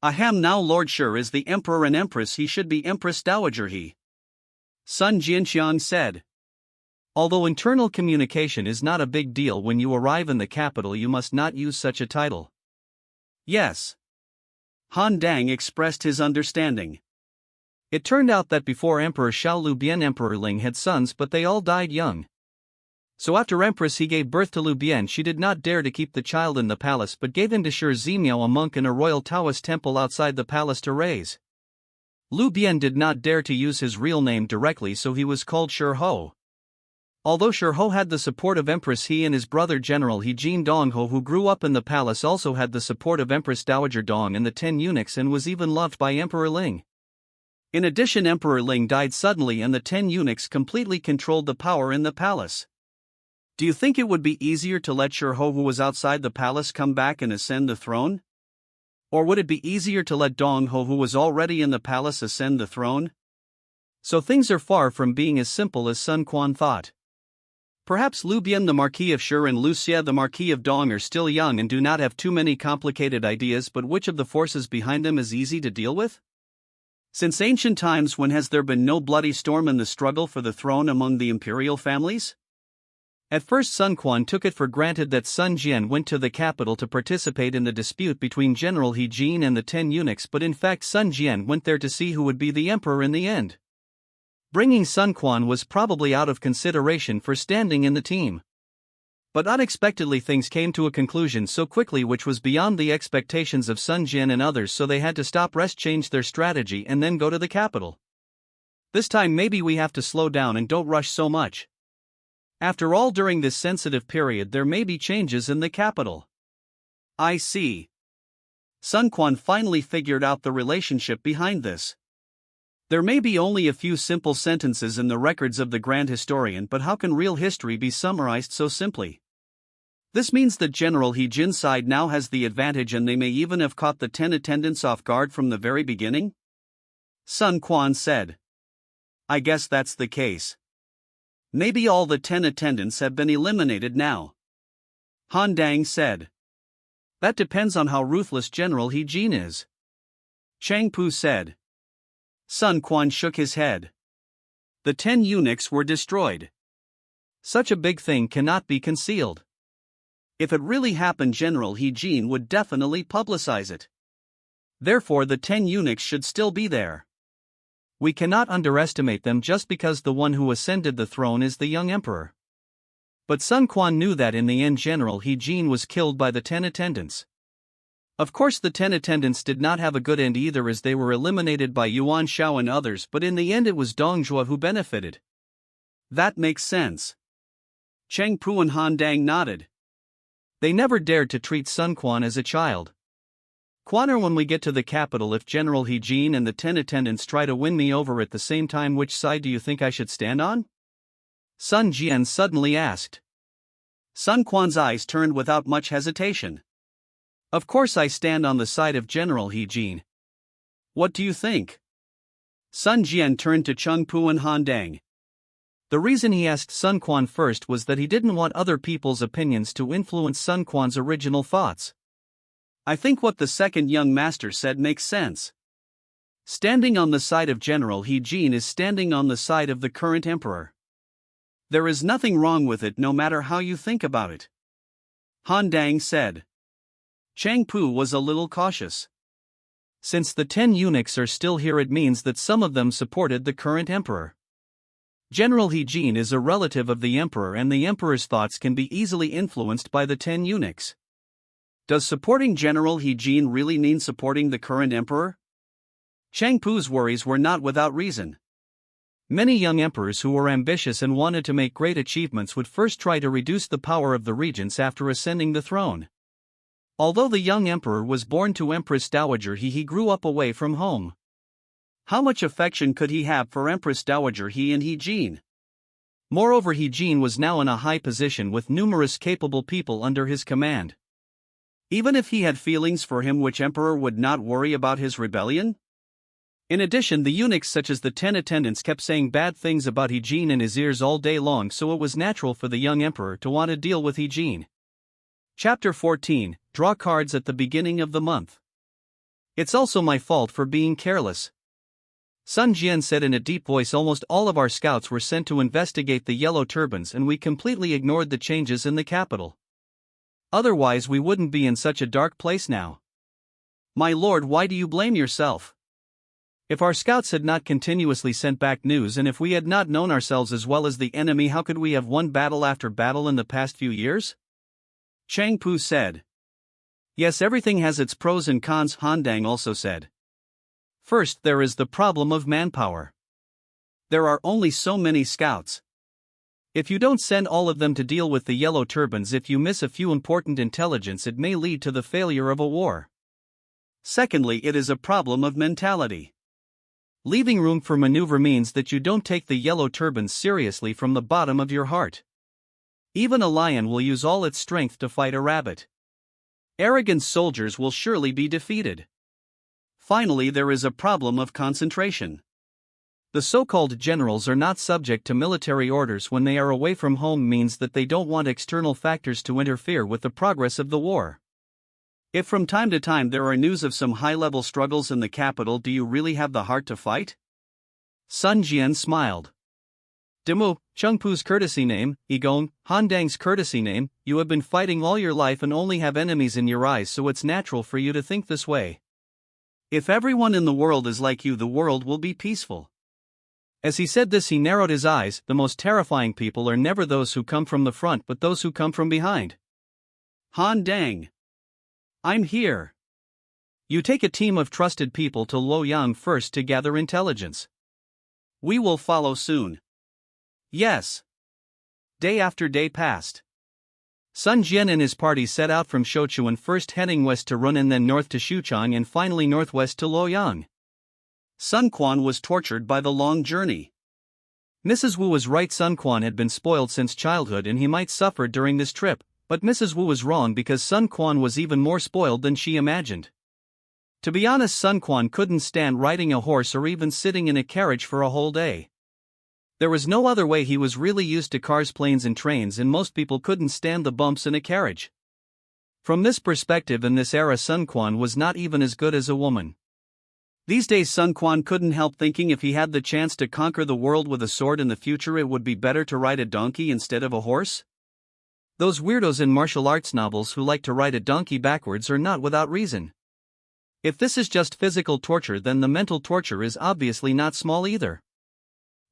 Ahem, now Lord Shur is the emperor and empress He should be Empress Dowager He. Sun Jianxiang said. Although internal communication is not a big deal, when you arrive in the capital you must not use such a title. Yes. Han Dang expressed his understanding. It turned out that before Emperor Xiao Lu Bian, Emperor Ling had sons, but they all died young. So after Empress He gave birth to Lu Bian, she did not dare to keep the child in the palace but gave him to Shi Zimiao, a monk in a royal Taoist temple outside the palace, to raise. Lu Bian did not dare to use his real name directly, so he was called Shurho. Although Shurho had the support of Empress He and his brother General He Jin, Dong Ho, who grew up in the palace, also had the support of Empress Dowager Dong and the 10 eunuchs and was even loved by Emperor Ling. In addition, Emperor Ling died suddenly and the 10 eunuchs completely controlled the power in the palace. Do you think it would be easier to let Shurho, who was outside the palace, come back and ascend the throne? Or would it be easier to let Dong Ho, who was already in the palace, ascend the throne? So things are far from being as simple as Sun Quan thought. Perhaps Lu Bian the Marquis of Shur and Lucia the Marquis of Dong are still young and do not have too many complicated ideas, but which of the forces behind them is easy to deal with? Since ancient times, when has there been no bloody storm in the struggle for the throne among the imperial families? At first Sun Quan took it for granted that Sun Jian went to the capital to participate in the dispute between General He Jin and the 10 eunuchs, but in fact Sun Jian went there to see who would be the emperor in the end. Bringing Sun Quan was probably out of consideration for standing in the team. But unexpectedly things came to a conclusion so quickly, which was beyond the expectations of Sun Jian and others, so they had to stop, rest, change their strategy and then go to the capital. This time maybe we have to slow down and don't rush so much. After all, during this sensitive period there may be changes in the capital. I see. Sun Quan finally figured out the relationship behind this. There may be only a few simple sentences in the records of the grand historian, but how can real history be summarized so simply? This means that General He Jin's side now has the advantage, and they may even have caught the 10 attendants off guard from the very beginning? Sun Quan said. I guess that's the case. Maybe all the 10 attendants have been eliminated now. Han Dang said. That depends on how ruthless General He Jin is. Chang Pu said. Sun Quan shook his head. The 10 eunuchs were destroyed. Such a big thing cannot be concealed. If it really happened, General He Jin would definitely publicize it. Therefore the 10 eunuchs should still be there. We cannot underestimate them just because the one who ascended the throne is the young emperor. But Sun Quan knew that in the end General He Jin was killed by the 10 attendants. Of course the 10 attendants did not have a good end either, as they were eliminated by Yuan Shao and others, but in the end it was Dongzhuo who benefited. That makes sense. Cheng Pu and Han Dang nodded. They never dared to treat Sun Quan as a child. Quaner, when we get to the capital, if General He Jin and the 10 attendants try to win me over at the same time, which side do you think I should stand on? Sun Jian suddenly asked. Sun Quan's eyes turned without much hesitation. Of course I stand on the side of General He Jin. What do you think? Sun Jian turned to Cheng Pu and Han Dang. The reason he asked Sun Quan first was that he didn't want other people's opinions to influence Sun Quan's original thoughts. I think what the second young master said makes sense. Standing on the side of General He Jin is standing on the side of the current emperor. There is nothing wrong with it, no matter how you think about it. Han Dang said. Chang Pu was a little cautious. Since the 10 eunuchs are still here, it means that some of them supported the current emperor. General He Jin is a relative of the emperor, and the emperor's thoughts can be easily influenced by the 10 eunuchs. Does supporting General He Jin really mean supporting the current emperor? Chang Pu's worries were not without reason. Many young emperors who were ambitious and wanted to make great achievements would first try to reduce the power of the regents after ascending the throne. Although the young emperor was born to Empress Dowager He grew up away from home. How much affection could he have for Empress Dowager He and He Jin? Moreover, He Jin was now in a high position with numerous capable people under his command. Even if he had feelings for him, which emperor would not worry about his rebellion? In addition, the eunuchs such as the 10 attendants kept saying bad things about He Jin in his ears all day long, so it was natural for the young emperor to want to deal with He Jin. Chapter 14, Draw Cards at the Beginning of the Month. It's also my fault for being careless. Sun Jian said in a deep voice. Almost all of our scouts were sent to investigate the Yellow Turbans, and we completely ignored the changes in the capital. Otherwise we wouldn't be in such a dark place now. My lord, why do you blame yourself? If our scouts had not continuously sent back news, and if we had not known ourselves as well as the enemy, how could we have won battle after battle in the past few years? Chang Pu said. Yes, everything has its pros and cons, Han Dang also said. First, there is the problem of manpower. There are only so many scouts. If you don't send all of them to deal with the Yellow Turbans, if you miss a few important intelligence, it may lead to the failure of a war. Secondly, it is a problem of mentality. Leaving room for maneuver means that you don't take the Yellow Turbans seriously from the bottom of your heart. Even a lion will use all its strength to fight a rabbit. Arrogant soldiers will surely be defeated. Finally, there is a problem of concentration. The so-called generals are not subject to military orders when they are away from home, means that they don't want external factors to interfere with the progress of the war. If from time to time there are news of some high-level struggles in the capital, do you really have the heart to fight? Sun Jian smiled. Demu, Cheng Pu's courtesy name, Igong, Han Dang's courtesy name, you have been fighting all your life and only have enemies in your eyes, so it's natural for you to think this way. If everyone in the world is like you, the world will be peaceful. As he said this, he narrowed his eyes. The most terrifying people are never those who come from the front but those who come from behind. Han Dang. I'm here. You take a team of trusted people to Luoyang first to gather intelligence. We will follow soon. Yes. Day after day passed. Sun Jian and his party set out from Shouchun, first heading west to Run and then north to Jiujiang and finally northwest to Luoyang. Sun Quan was tortured by the long journey. Mrs. Wu was right. Sun Quan had been spoiled since childhood and he might suffer during this trip, but Mrs. Wu was wrong because Sun Quan was even more spoiled than she imagined. To be honest, Sun Quan couldn't stand riding a horse or even sitting in a carriage for a whole day. There was no other way. He was really used to cars, planes and trains, and most people couldn't stand the bumps in a carriage. From this perspective, in this era, Sun Quan was not even as good as a woman. These days Sun Quan couldn't help thinking if he had the chance to conquer the world with a sword in the future, it would be better to ride a donkey instead of a horse. Those weirdos in martial arts novels who like to ride a donkey backwards are not without reason. If this is just physical torture, then the mental torture is obviously not small either.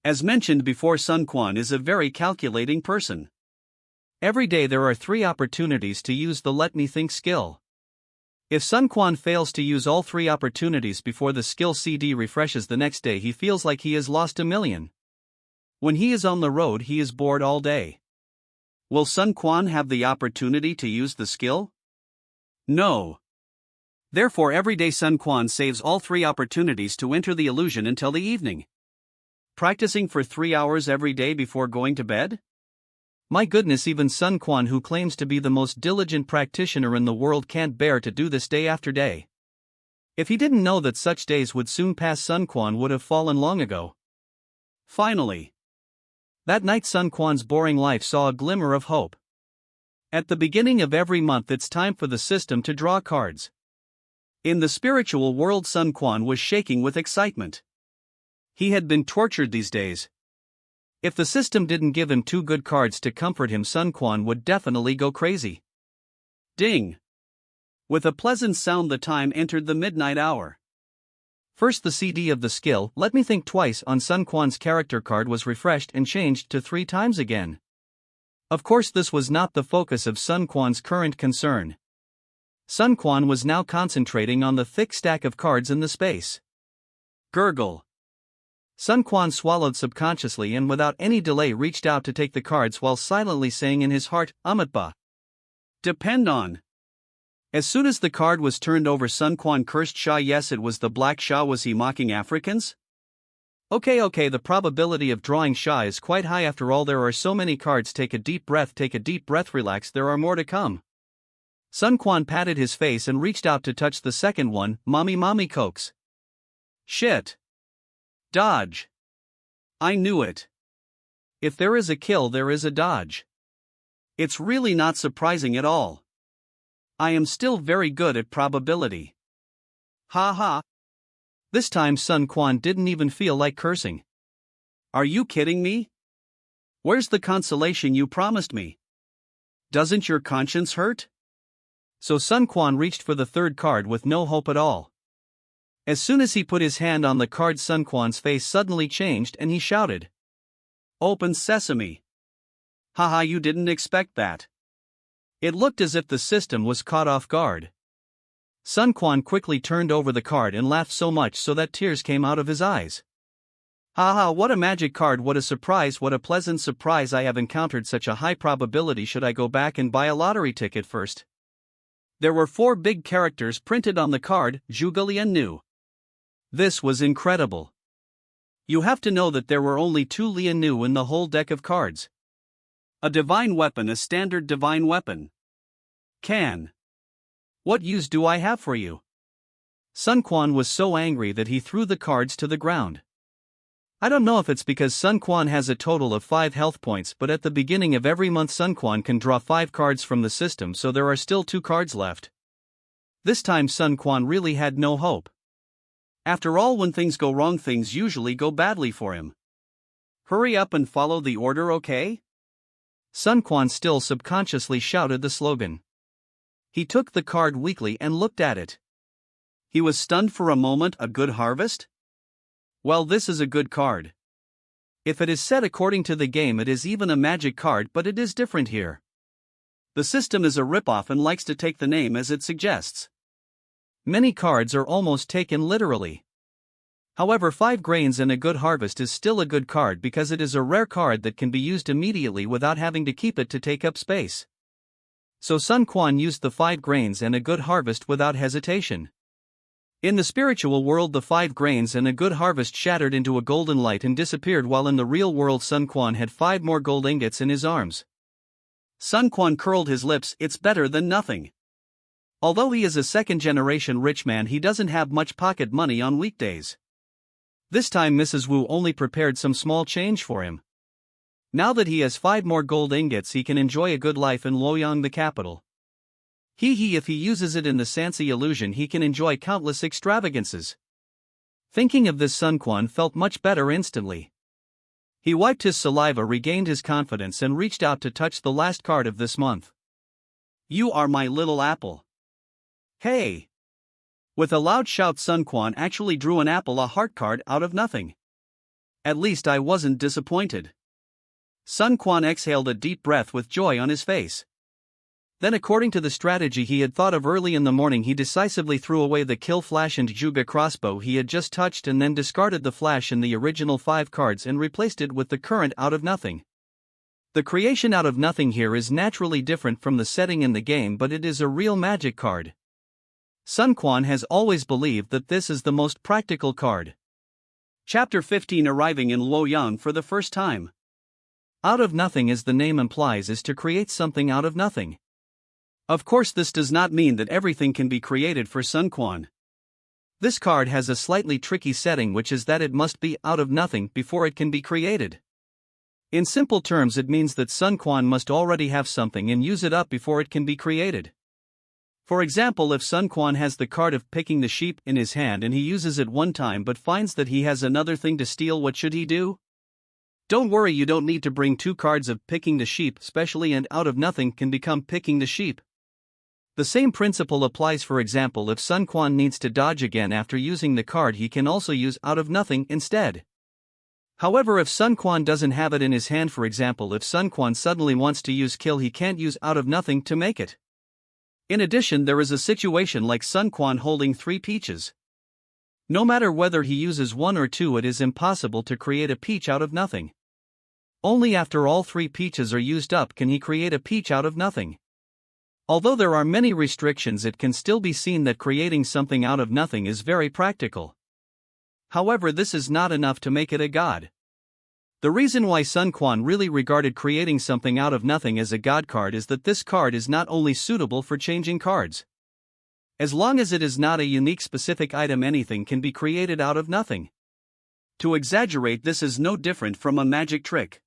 As mentioned before, Sun Quan is a very calculating person. Every day there are 3 opportunities to use the let me think skill. If Sun Quan fails to use all 3 opportunities before the skill CD refreshes the next day, he feels like he has lost a million. When he is on the road, he is bored all day. Will Sun Quan have the opportunity to use the skill? No. Therefore, every day Sun Quan saves all 3 opportunities to enter the illusion until the evening. Practicing for 3 hours every day before going to bed? My goodness, even Sun Quan, who claims to be the most diligent practitioner in the world, can't bear to do this day after day. If he didn't know that such days would soon pass, Sun Quan would have fallen long ago. Finally, that night Sun Quan's boring life saw a glimmer of hope. At the beginning of every month it's time for the system to draw cards. In the spiritual world, Sun Quan was shaking with excitement. He had been tortured these days. If the system didn't give him 2 good cards to comfort him, Sun Quan would definitely go crazy. Ding! With a pleasant sound the time entered the midnight hour. First the CD of the skill, let me think twice, on Sun Quan's character card was refreshed and changed to 3 times again. Of course this was not the focus of Sun Quan's current concern. Sun Quan was now concentrating on the thick stack of cards in the space. Gurgle. Sun Quan swallowed subconsciously and without any delay reached out to take the cards while silently saying in his heart, Amitba. Depend on. As soon as the card was turned over, Sun Quan cursed Shah. Yes, it was the Black Shah. Was he mocking Africans? Okay, the probability of drawing Shah is quite high after all. There are so many cards. Take a deep breath, relax, there are more to come. Sun Quan patted his face and reached out to touch the second one. Mommy coax. Shit. Dodge. I knew it. If there is a kill, there is a dodge. It's really not surprising at all. I am still very good at probability. Ha ha. This time Sun Quan didn't even feel like cursing. Are you kidding me? Where's the consolation you promised me? Doesn't your conscience hurt? So Sun Quan reached for the third card with no hope at all. As soon as he put his hand on the card, Sun Quan's face suddenly changed and he shouted. Open sesame. Haha, you didn't expect that. It looked as if the system was caught off guard. Sun Quan quickly turned over the card and laughed so much so that tears came out of his eyes. Haha, what a magic card, what a surprise, what a pleasant surprise. I have encountered such a high probability. Should I go back and buy a lottery ticket first? There were 4 big characters printed on the card, Zhuge knew. This was incredible. You have to know that there were only 2 Lian Nu in the whole deck of cards. A divine weapon, a standard divine weapon. Can. What use do I have for you? Sun Quan was so angry that he threw the cards to the ground. I don't know if it's because Sun Quan has a total of 5 health points, but at the beginning of every month Sun Quan can draw 5 cards from the system, so there are still 2 cards left. This time Sun Quan really had no hope. After all, when things go wrong, things usually go badly for him. Hurry up and follow the order, okay? Sun Quan still subconsciously shouted the slogan. He took the card weakly and looked at it. He was stunned for a moment. A good harvest? Well, this is a good card. If it is set according to the game, it is even a magic card, but it is different here. The system is a ripoff and likes to take the name as it suggests. Many cards are almost taken literally. However, 5 grains and a good harvest is still a good card because it is a rare card that can be used immediately without having to keep it to take up space. So Sun Quan used the 5 grains and a good harvest without hesitation. In the spiritual world, the 5 grains and a good harvest shattered into a golden light and disappeared, while in the real world Sun Quan had 5 more gold ingots in his arms. Sun Quan curled his lips. It's better than nothing. Although he is a second-generation rich man, he doesn't have much pocket money on weekdays. This time Mrs. Wu only prepared some small change for him. Now that he has 5 more gold ingots, he can enjoy a good life in Luoyang, the capital. If he uses it in the Sansi illusion, he can enjoy countless extravagances. Thinking of this, Sun Quan felt much better instantly. He wiped his saliva, regained his confidence, and reached out to touch the last card of this month. You are my little apple. Hey! With a loud shout, Sun Quan actually drew an apple, a heart card, out of nothing. At least I wasn't disappointed. Sun Quan exhaled a deep breath with joy on his face. Then, according to the strategy he had thought of early in the morning, he decisively threw away the kill flash and Zhuge crossbow he had just touched, and then discarded the flash in the original 5 cards and replaced it with the current out of nothing. The creation out of nothing here is naturally different from the setting in the game, but it is a real magic card. Sun Quan has always believed that this is the most practical card. Chapter 15. Arriving in Luoyang for the first time. Out of nothing, as the name implies, is to create something out of nothing. Of course, this does not mean that everything can be created for Sun Quan. This card has a slightly tricky setting, which is that it must be out of nothing before it can be created. In simple terms, it means that Sun Quan must already have something and use it up before it can be created. For example, if Sun Quan has the card of picking the sheep in his hand and he uses it one time but finds that he has another thing to steal, what should he do? Don't worry, you don't need to bring 2 cards of picking the sheep, especially, and out of nothing can become picking the sheep. The same principle applies. For example, if Sun Quan needs to dodge again after using the card, he can also use out of nothing instead. However, if Sun Quan doesn't have it in his hand, for example, if Sun Quan suddenly wants to use kill, he can't use out of nothing to make it. In addition, there is a situation like Sun Quan holding 3 peaches. No matter whether he uses 1 or 2, it is impossible to create a peach out of nothing. Only after all 3 peaches are used up can he create a peach out of nothing. Although there are many restrictions, it can still be seen that creating something out of nothing is very practical. However, this is not enough to make it a god. The reason why Sun Quan really regarded creating something out of nothing as a god card is that this card is not only suitable for changing cards. As long as it is not a unique specific item, anything can be created out of nothing. To exaggerate, this is no different from a magic trick.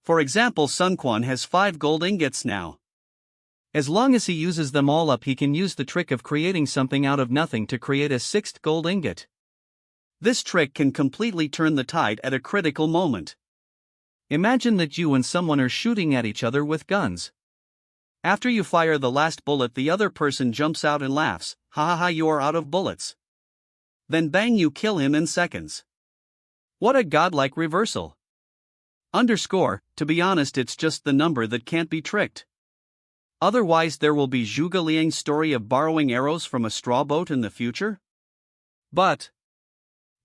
For example, Sun Quan has 5 gold ingots now. As long as he uses them all up, he can use the trick of creating something out of nothing to create a 6th gold ingot. This trick can completely turn the tide at a critical moment. Imagine that you and someone are shooting at each other with guns. After you fire the last bullet, the other person jumps out and laughs, "Ha ha ha, you are out of bullets." Then bang, you kill him in seconds. What a godlike reversal. To be honest, it's just the number that can't be tricked. Otherwise, there will be Zhuge Liang's story of borrowing arrows from a straw boat in the future. But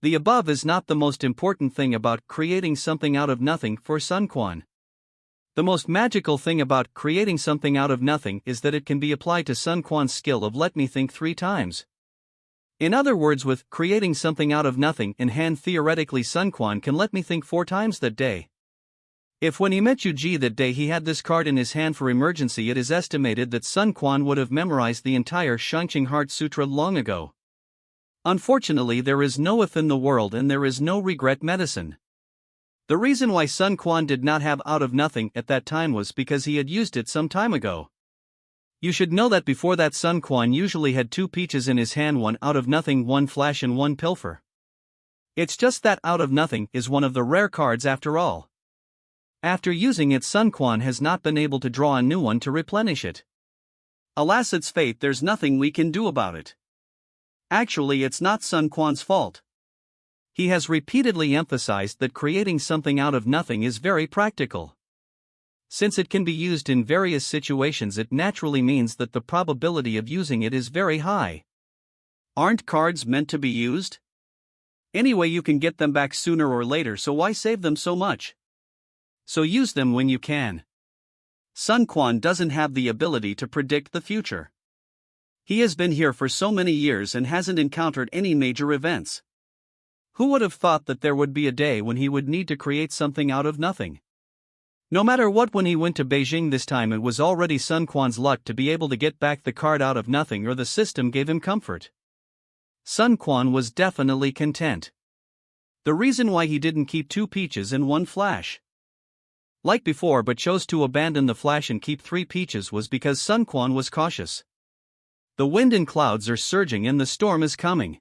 the above is not the most important thing about creating something out of nothing for Sun Quan. The most magical thing about creating something out of nothing is that it can be applied to Sun Quan's skill of let me think 3 times. In other words, with creating something out of nothing in hand, theoretically Sun Quan can let me think 4 times that day. If when he met Jiujiang that day he had this card in his hand for emergency, it is estimated that Sun Quan would have memorized the entire Shouchun Heart Sutra long ago. Unfortunately, there is no if in the world and there is no regret medicine. The reason why Sun Quan did not have out of nothing at that time was because he had used it some time ago. You should know that before that, Sun Quan usually had 2 peaches in his hand, 1 out of nothing, 1 flash and 1 pilfer. It's just that out of nothing is one of the rare cards after all. After using it, Sun Quan has not been able to draw a new one to replenish it. Alas, it's fate, there's nothing we can do about it. Actually, it's not Sun Quan's fault. He has repeatedly emphasized that creating something out of nothing is very practical. Since it can be used in various situations, it naturally means that the probability of using it is very high. Aren't cards meant to be used? Anyway, you can get them back sooner or later, so why save them so much? So use them when you can. Sun Quan doesn't have the ability to predict the future. He has been here for so many years and hasn't encountered any major events. Who would have thought that there would be a day when he would need to create something out of nothing? No matter what, when he went to Beijing this time, it was already Sun Quan's luck to be able to get back the card out of nothing, or the system gave him comfort. Sun Quan was definitely content. The reason why he didn't keep 2 peaches and 1 flash, like before, but chose to abandon the flash and keep 3 peaches was because Sun Quan was cautious. The wind and clouds are surging and the storm is coming.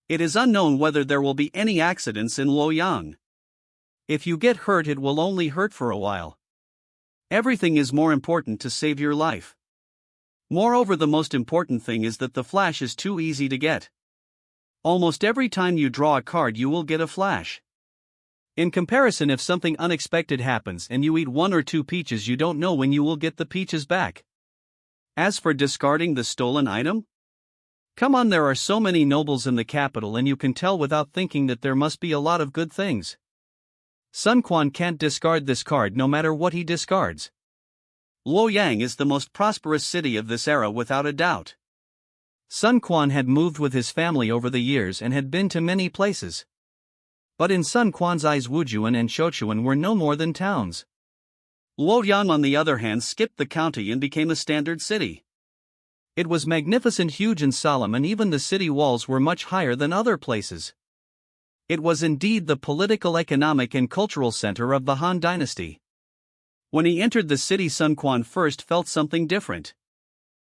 It is unknown whether there will be any accidents in Luoyang. If you get hurt, it will only hurt for a while. Everything is more important to save your life. Moreover, the most important thing is that the flash is too easy to get. Almost every time you draw a card, you will get a flash. In comparison, if something unexpected happens and you eat 1 or 2 peaches, you don't know when you will get the peaches back. As for discarding the stolen item, come on, there are so many nobles in the capital and you can tell without thinking that there must be a lot of good things. Sun Quan can't discard this card no matter what he discards. Luoyang is the most prosperous city of this era without a doubt. Sun Quan had moved with his family over the years and had been to many places. But in Sun Quan's eyes, Wujuan and Shouchun were no more than towns. Luoyang, on the other hand, skipped the county and became a standard city. It was magnificent, huge and solemn, and even the city walls were much higher than other places. It was indeed the political, economic and cultural center of the Han Dynasty. When he entered the city, Sun Quan first felt something different.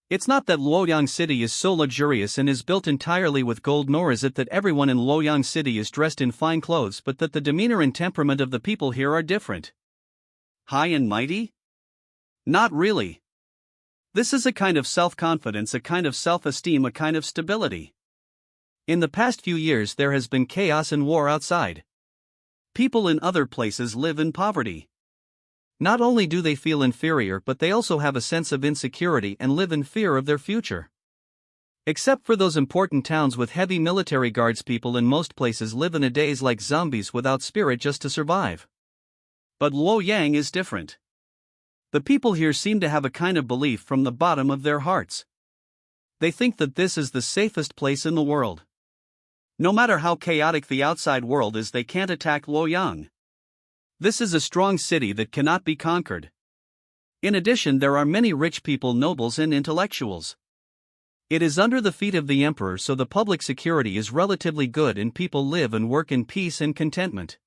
It's not that Luoyang City is so luxurious and is built entirely with gold, nor is it that everyone in Luoyang City is dressed in fine clothes, but that the demeanor and temperament of the people here are different. High and mighty? Not really. This is a kind of self-confidence, a kind of self-esteem, a kind of stability. In the past few years there has been chaos and war outside. People in other places live in poverty. Not only do they feel inferior, but they also have a sense of insecurity and live in fear of their future. Except for those important towns with heavy military guards, people in most places live in a daze like zombies without spirit just to survive. But Luoyang is different. The people here seem to have a kind of belief from the bottom of their hearts. They think that this is the safest place in the world. No matter how chaotic the outside world is, they can't attack Luoyang. This is a strong city that cannot be conquered. In addition, there are many rich people, nobles and intellectuals. It is under the feet of the emperor, so the public security is relatively good and people live and work in peace and contentment.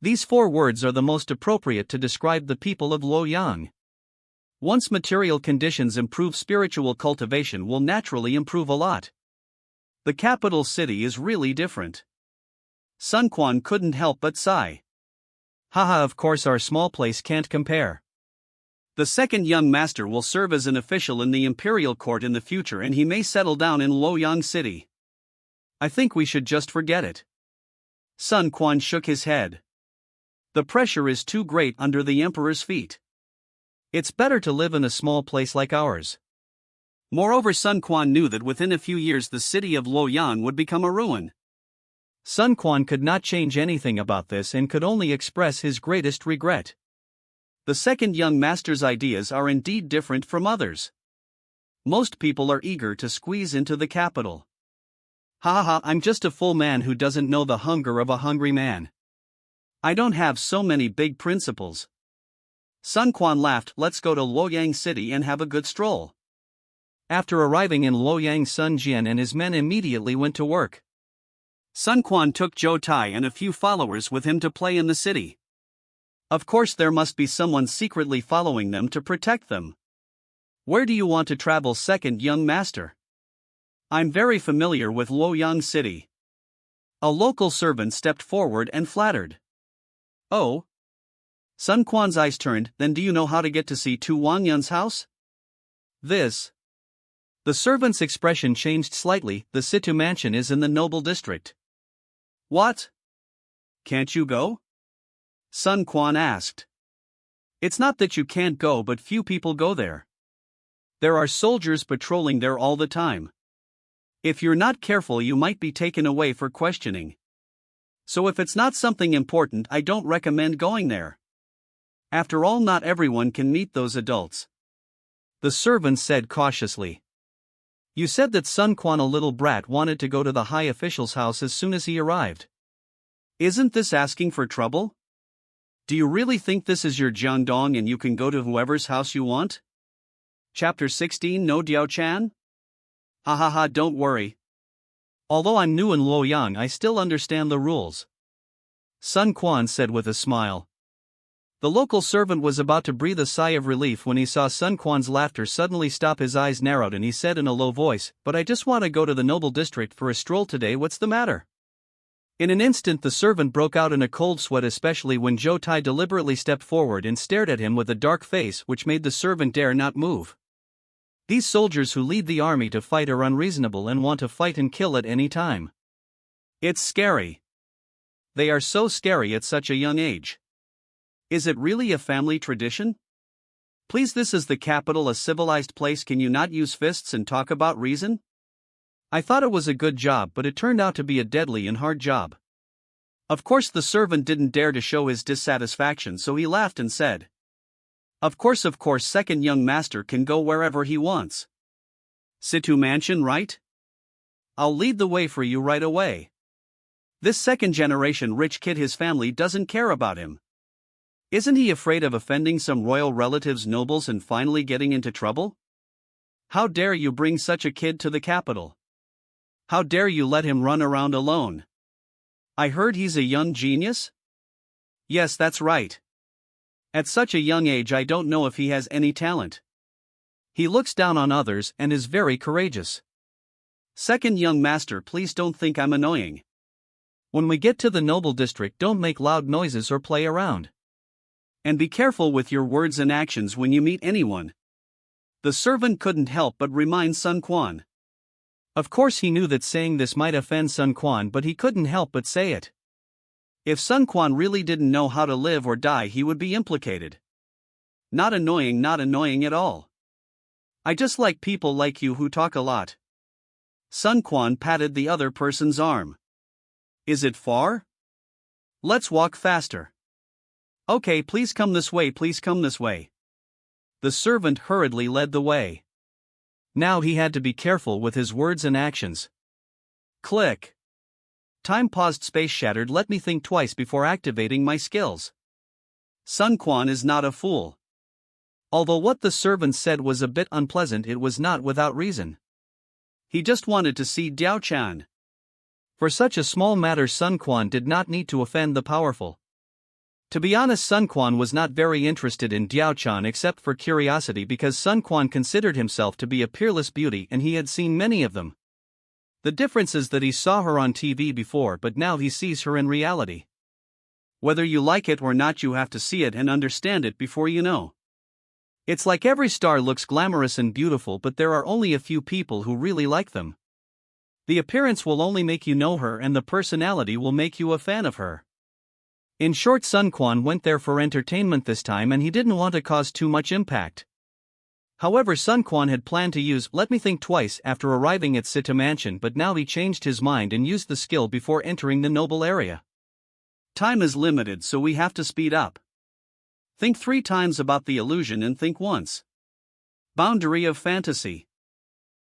These 4 words are the most appropriate to describe the people of Luoyang. Once material conditions improve, spiritual cultivation will naturally improve a lot. The capital city is really different. Sun Quan couldn't help but sigh. Haha, of course our small place can't compare. The second young master will serve as an official in the imperial court in the future, and he may settle down in Luoyang city. I think we should just forget it. Sun Quan shook his head. The pressure is too great under the emperor's feet. It's better to live in a small place like ours. Moreover, Sun Quan knew that within a few years the city of Luoyang would become a ruin. Sun Quan could not change anything about this and could only express his greatest regret. The second young master's ideas are indeed different from others. Most people are eager to squeeze into the capital. Ha ha, I'm just a full man who doesn't know the hunger of a hungry man. I don't have so many big principles. Sun Quan laughed. Let's go to Luoyang city and have a good stroll. After arriving in Luoyang, Sun Jian and his men immediately went to work. Sun Quan took Zhou Tai and a few followers with him to play in the city. Of course, there must be someone secretly following them to protect them. Where do you want to travel, second young master? I'm very familiar with Luoyang city. A local servant stepped forward and flattered. Oh? Sun Quan's eyes turned. Then do you know how to get to see Tu Wangyun's house? This. The servant's expression changed slightly. The Situ mansion is in the noble district. What? Can't you go? Sun Quan asked. It's not that you can't go, but few people go there. There are soldiers patrolling there all the time. If you're not careful, you might be taken away for questioning. So if it's not something important, I don't recommend going there. After all, not everyone can meet those adults. The servant said cautiously. You said that Sun Quan, a little brat, wanted to go to the high official's house as soon as he arrived. Isn't this asking for trouble? Do you really think this is your Jiangdong and you can go to whoever's house you want? Chapter 16. No Diao-chan? Ha ha ha, don't worry. Although I'm new in Luoyang, I still understand the rules. Sun Quan said with a smile. The local servant was about to breathe a sigh of relief when he saw Sun Quan's laughter suddenly stop. His eyes narrowed and he said in a low voice, But I just want to go to the noble district for a stroll today. What's the matter? In an instant the servant broke out in a cold sweat, especially when Zhou Tai deliberately stepped forward and stared at him with a dark face which made the servant dare not move. These soldiers who lead the army to fight are unreasonable and want to fight and kill at any time. It's scary. They are so scary at such a young age. Is it really a family tradition? Please, this is the capital, a civilized place. Can you not use fists and talk about reason? I thought it was a good job, but it turned out to be a deadly and hard job. Of course, the servant didn't dare to show his dissatisfaction, so he laughed and said, Of course, second young master can go wherever he wants. Situ mansion, right? I'll lead the way for you right away. This second generation rich kid, his family doesn't care about him. Isn't he afraid of offending some royal relatives, nobles, and finally getting into trouble? How dare you bring such a kid to the capital? How dare you let him run around alone? I heard he's a young genius? Yes, that's right. At such a young age, I don't know if he has any talent. He looks down on others and is very courageous. Second young master, please don't think I'm annoying. When we get to the noble district, don't make loud noises or play around. And be careful with your words and actions when you meet anyone. The The servant couldn't help but remind Sun Quan. Of course he knew that saying this might offend Sun Quan, but he couldn't help but say it. If Sun Quan really didn't know how to live or die, he would be implicated. Not annoying at all. I just like people like you who talk a lot. Sun Quan patted the other person's arm. Is it far? Let's walk faster. Okay, please come this way, please come this way. The servant hurriedly led the way. Now he had to be careful with his words and actions. Click. Time paused, space shattered. Let me think twice before activating my skills. Sun Quan is not a fool. Although what the servant said was a bit unpleasant, it was not without reason. He just wanted to see Jiujiang. For such a small matter, Sun Quan did not need to offend the powerful. To be honest, Sun Quan was not very interested in Jiujiang except for curiosity, because Sun Quan considered himself to be a peerless beauty and he had seen many of them. The difference is that he saw her on TV before, but now he sees her in reality. Whether you like it or not, you have to see it and understand it before you know. It's like every star looks glamorous and beautiful, but there are only a few people who really like them. The appearance will only make you know her, and the personality will make you a fan of her. In short, Sun Quan went there for entertainment this time, and he didn't want to cause too much impact. However, Sun Quan had planned to use Let Me Think Twice after arriving at City Mansion, but now he changed his mind and used the skill before entering the noble area. Time is limited, so we have to speed up. Think 3 times about the illusion and think once. Boundary of fantasy.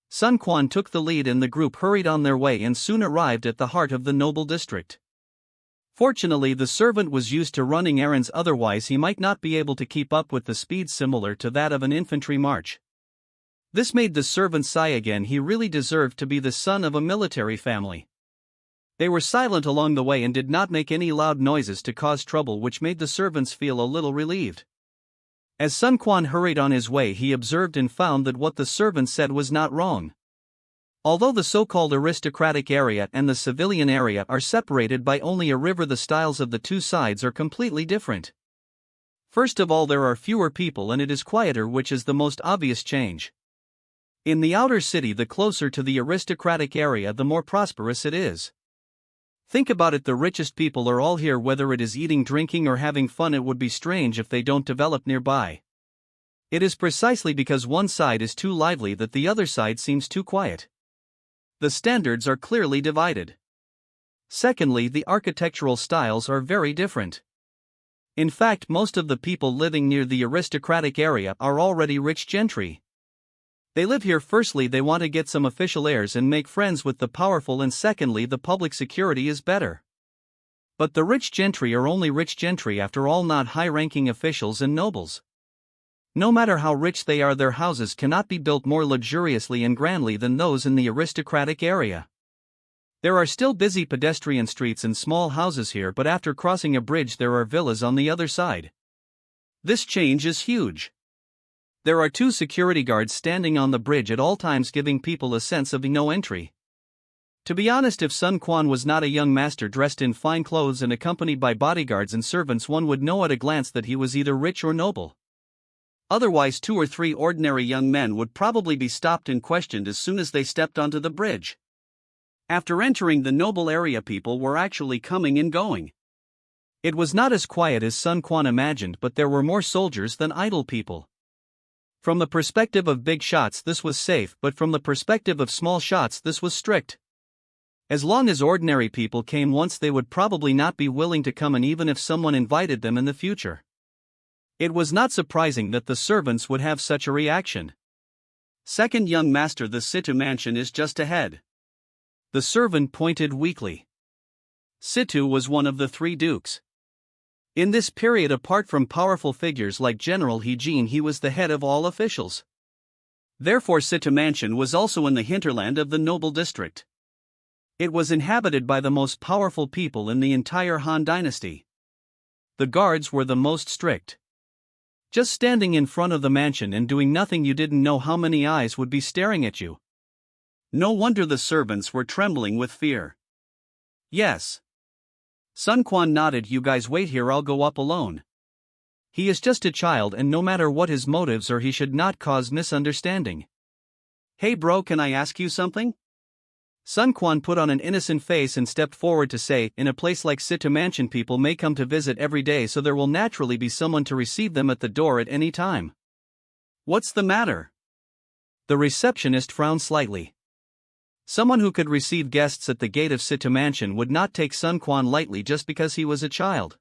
Sun Quan took the lead and the group hurried on their way and soon arrived at the heart of the noble district. Fortunately, the servant was used to running errands, otherwise he might not be able to keep up with the speed similar to that of an infantry march. This made the servant sigh again. He really deserved to be the son of a military family. They were silent along the way and did not make any loud noises to cause trouble, which made the servants feel a little relieved. As Sun Quan hurried on his way, he observed and found that what the servant said was not wrong. Although the so-called aristocratic area and the civilian area are separated by only a river, the styles of the two sides are completely different. First of all, there are fewer people and it is quieter, which is the most obvious change. In the outer city, the closer to the aristocratic area, the more prosperous it is. Think about it, the richest people are all here, whether it is eating, drinking, or having fun. It would be strange if they don't develop nearby. It is precisely because one side is too lively that the other side seems too quiet. The standards are clearly divided. Secondly, the architectural styles are very different. In fact, most of the people living near the aristocratic area are already rich gentry. They live here. Firstly, they want to get some official airs and make friends with the powerful, and secondly, the public security is better. But the rich gentry are only rich gentry after all, not high-ranking officials and nobles. No matter how rich they are, their houses cannot be built more luxuriously and grandly than those in the aristocratic area. There are still busy pedestrian streets and small houses here, but after crossing a bridge there are villas on the other side. This change is huge. There are 2 security guards standing on the bridge at all times, giving people a sense of no entry. To be honest, if Sun Quan was not a young master dressed in fine clothes and accompanied by bodyguards and servants, one would know at a glance that he was either rich or noble. Otherwise, 2 or 3 ordinary young men would probably be stopped and questioned as soon as they stepped onto the bridge. After entering the noble area, people were actually coming and going. It was not as quiet as Sun Quan imagined, but there were more soldiers than idle people. From the perspective of big shots, this was safe, but from the perspective of small shots, this was strict. As long as ordinary people came once, they would probably not be willing to come, and even if someone invited them in the future. It was not surprising that the servants would have such a reaction. Second young master, the City Mansion is just ahead. The servant pointed weakly. Situ was one of the 3 dukes. In this period, apart from powerful figures like General Jiujiang, he was the head of all officials. Therefore, City Mansion was also in the hinterland of the noble district. It was inhabited by the most powerful people in the entire Han Dynasty. The guards were the most strict. Just standing in front of the mansion and doing nothing, you didn't know how many eyes would be staring at you. No wonder the servants were trembling with fear. Yes. Sun Quan nodded. You guys wait here, I'll go up alone. He is just a child, and no matter what his motives are, he should not cause misunderstanding. Hey bro, can I ask you something? Sun Quan put on an innocent face and stepped forward to say, in a place like Situ Mansion, people may come to visit every day, so there will naturally be someone to receive them at the door at any time. What's the matter? The receptionist frowned slightly. Someone who could receive guests at the gate of Situ Mansion would not take Sun Quan lightly just because he was a child.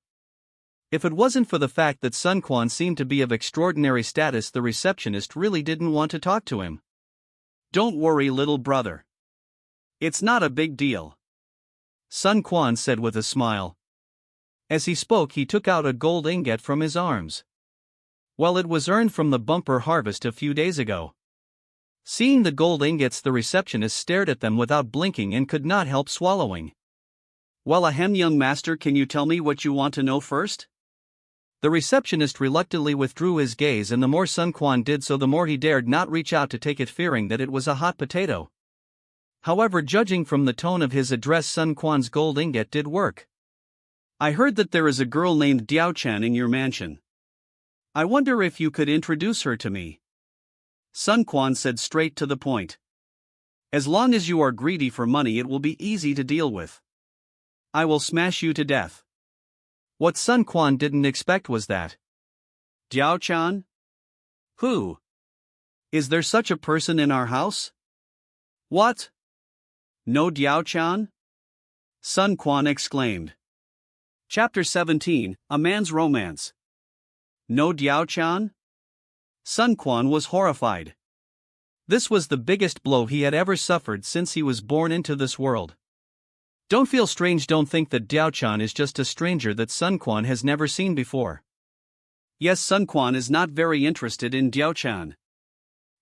If it wasn't for the fact that Sun Quan seemed to be of extraordinary status, the receptionist really didn't want to talk to him. Don't worry, little brother. It's not a big deal, Sun Quan said with a smile. As he spoke, he took out a gold ingot from his arms. Well, it was earned from the bumper harvest a few days ago. Seeing the gold ingots, the receptionist stared at them without blinking and could not help swallowing. Well, ahem, young master, can you tell me what you want to know first? The receptionist reluctantly withdrew his gaze, and the more Sun Quan did so, the more he dared not reach out to take it, fearing that it was a hot potato. However, judging from the tone of his address, Sun Quan's gold ingot did work. I heard that there is a girl named Jiujiang in your mansion. I wonder if you could introduce her to me. Sun Quan said straight to the point. As long as you are greedy for money, it will be easy to deal with. I will smash you to death. What Sun Quan didn't expect was that. Jiujiang? Who? Is there such a person in our house? What? No Jiujiang? Sun Quan exclaimed. Chapter 17, A Man's Romance. No Jiujiang? Sun Quan was horrified. This was the biggest blow he had ever suffered since he was born into this world. Don't feel strange, don't think that Jiujiang is just a stranger that Sun Quan has never seen before. Yes, Sun Quan is not very interested in Jiujiang.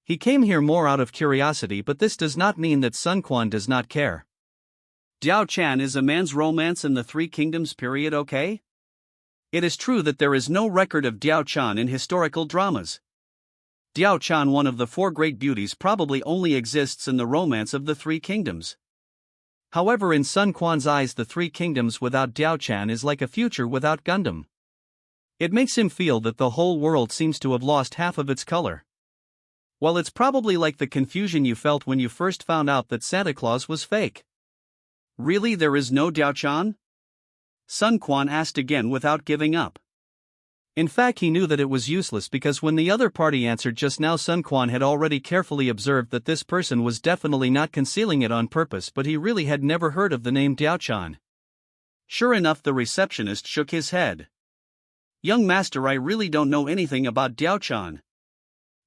He came here more out of curiosity, but this does not mean that Sun Quan does not care. Jiujiang is a man's romance in the Three Kingdoms period, okay? It is true that there is no record of Jiujiang in historical dramas. Jiujiang, one of the four great beauties, probably only exists in the romance of the Three Kingdoms. However, in Sun Quan's eyes, the Three Kingdoms without Jiujiang is like a future without Gundam. It makes him feel that the whole world seems to have lost half of its color. Well, it's probably like the confusion you felt when you first found out that Santa Claus was fake. Really, there is no Jiujiang? Sun Quan asked again without giving up. In fact, he knew that it was useless, because when the other party answered just now, Sun Quan had already carefully observed that this person was definitely not concealing it on purpose, but he really had never heard of the name Jiujiang. Sure enough, the receptionist shook his head. Young master, I really don't know anything about Jiujiang.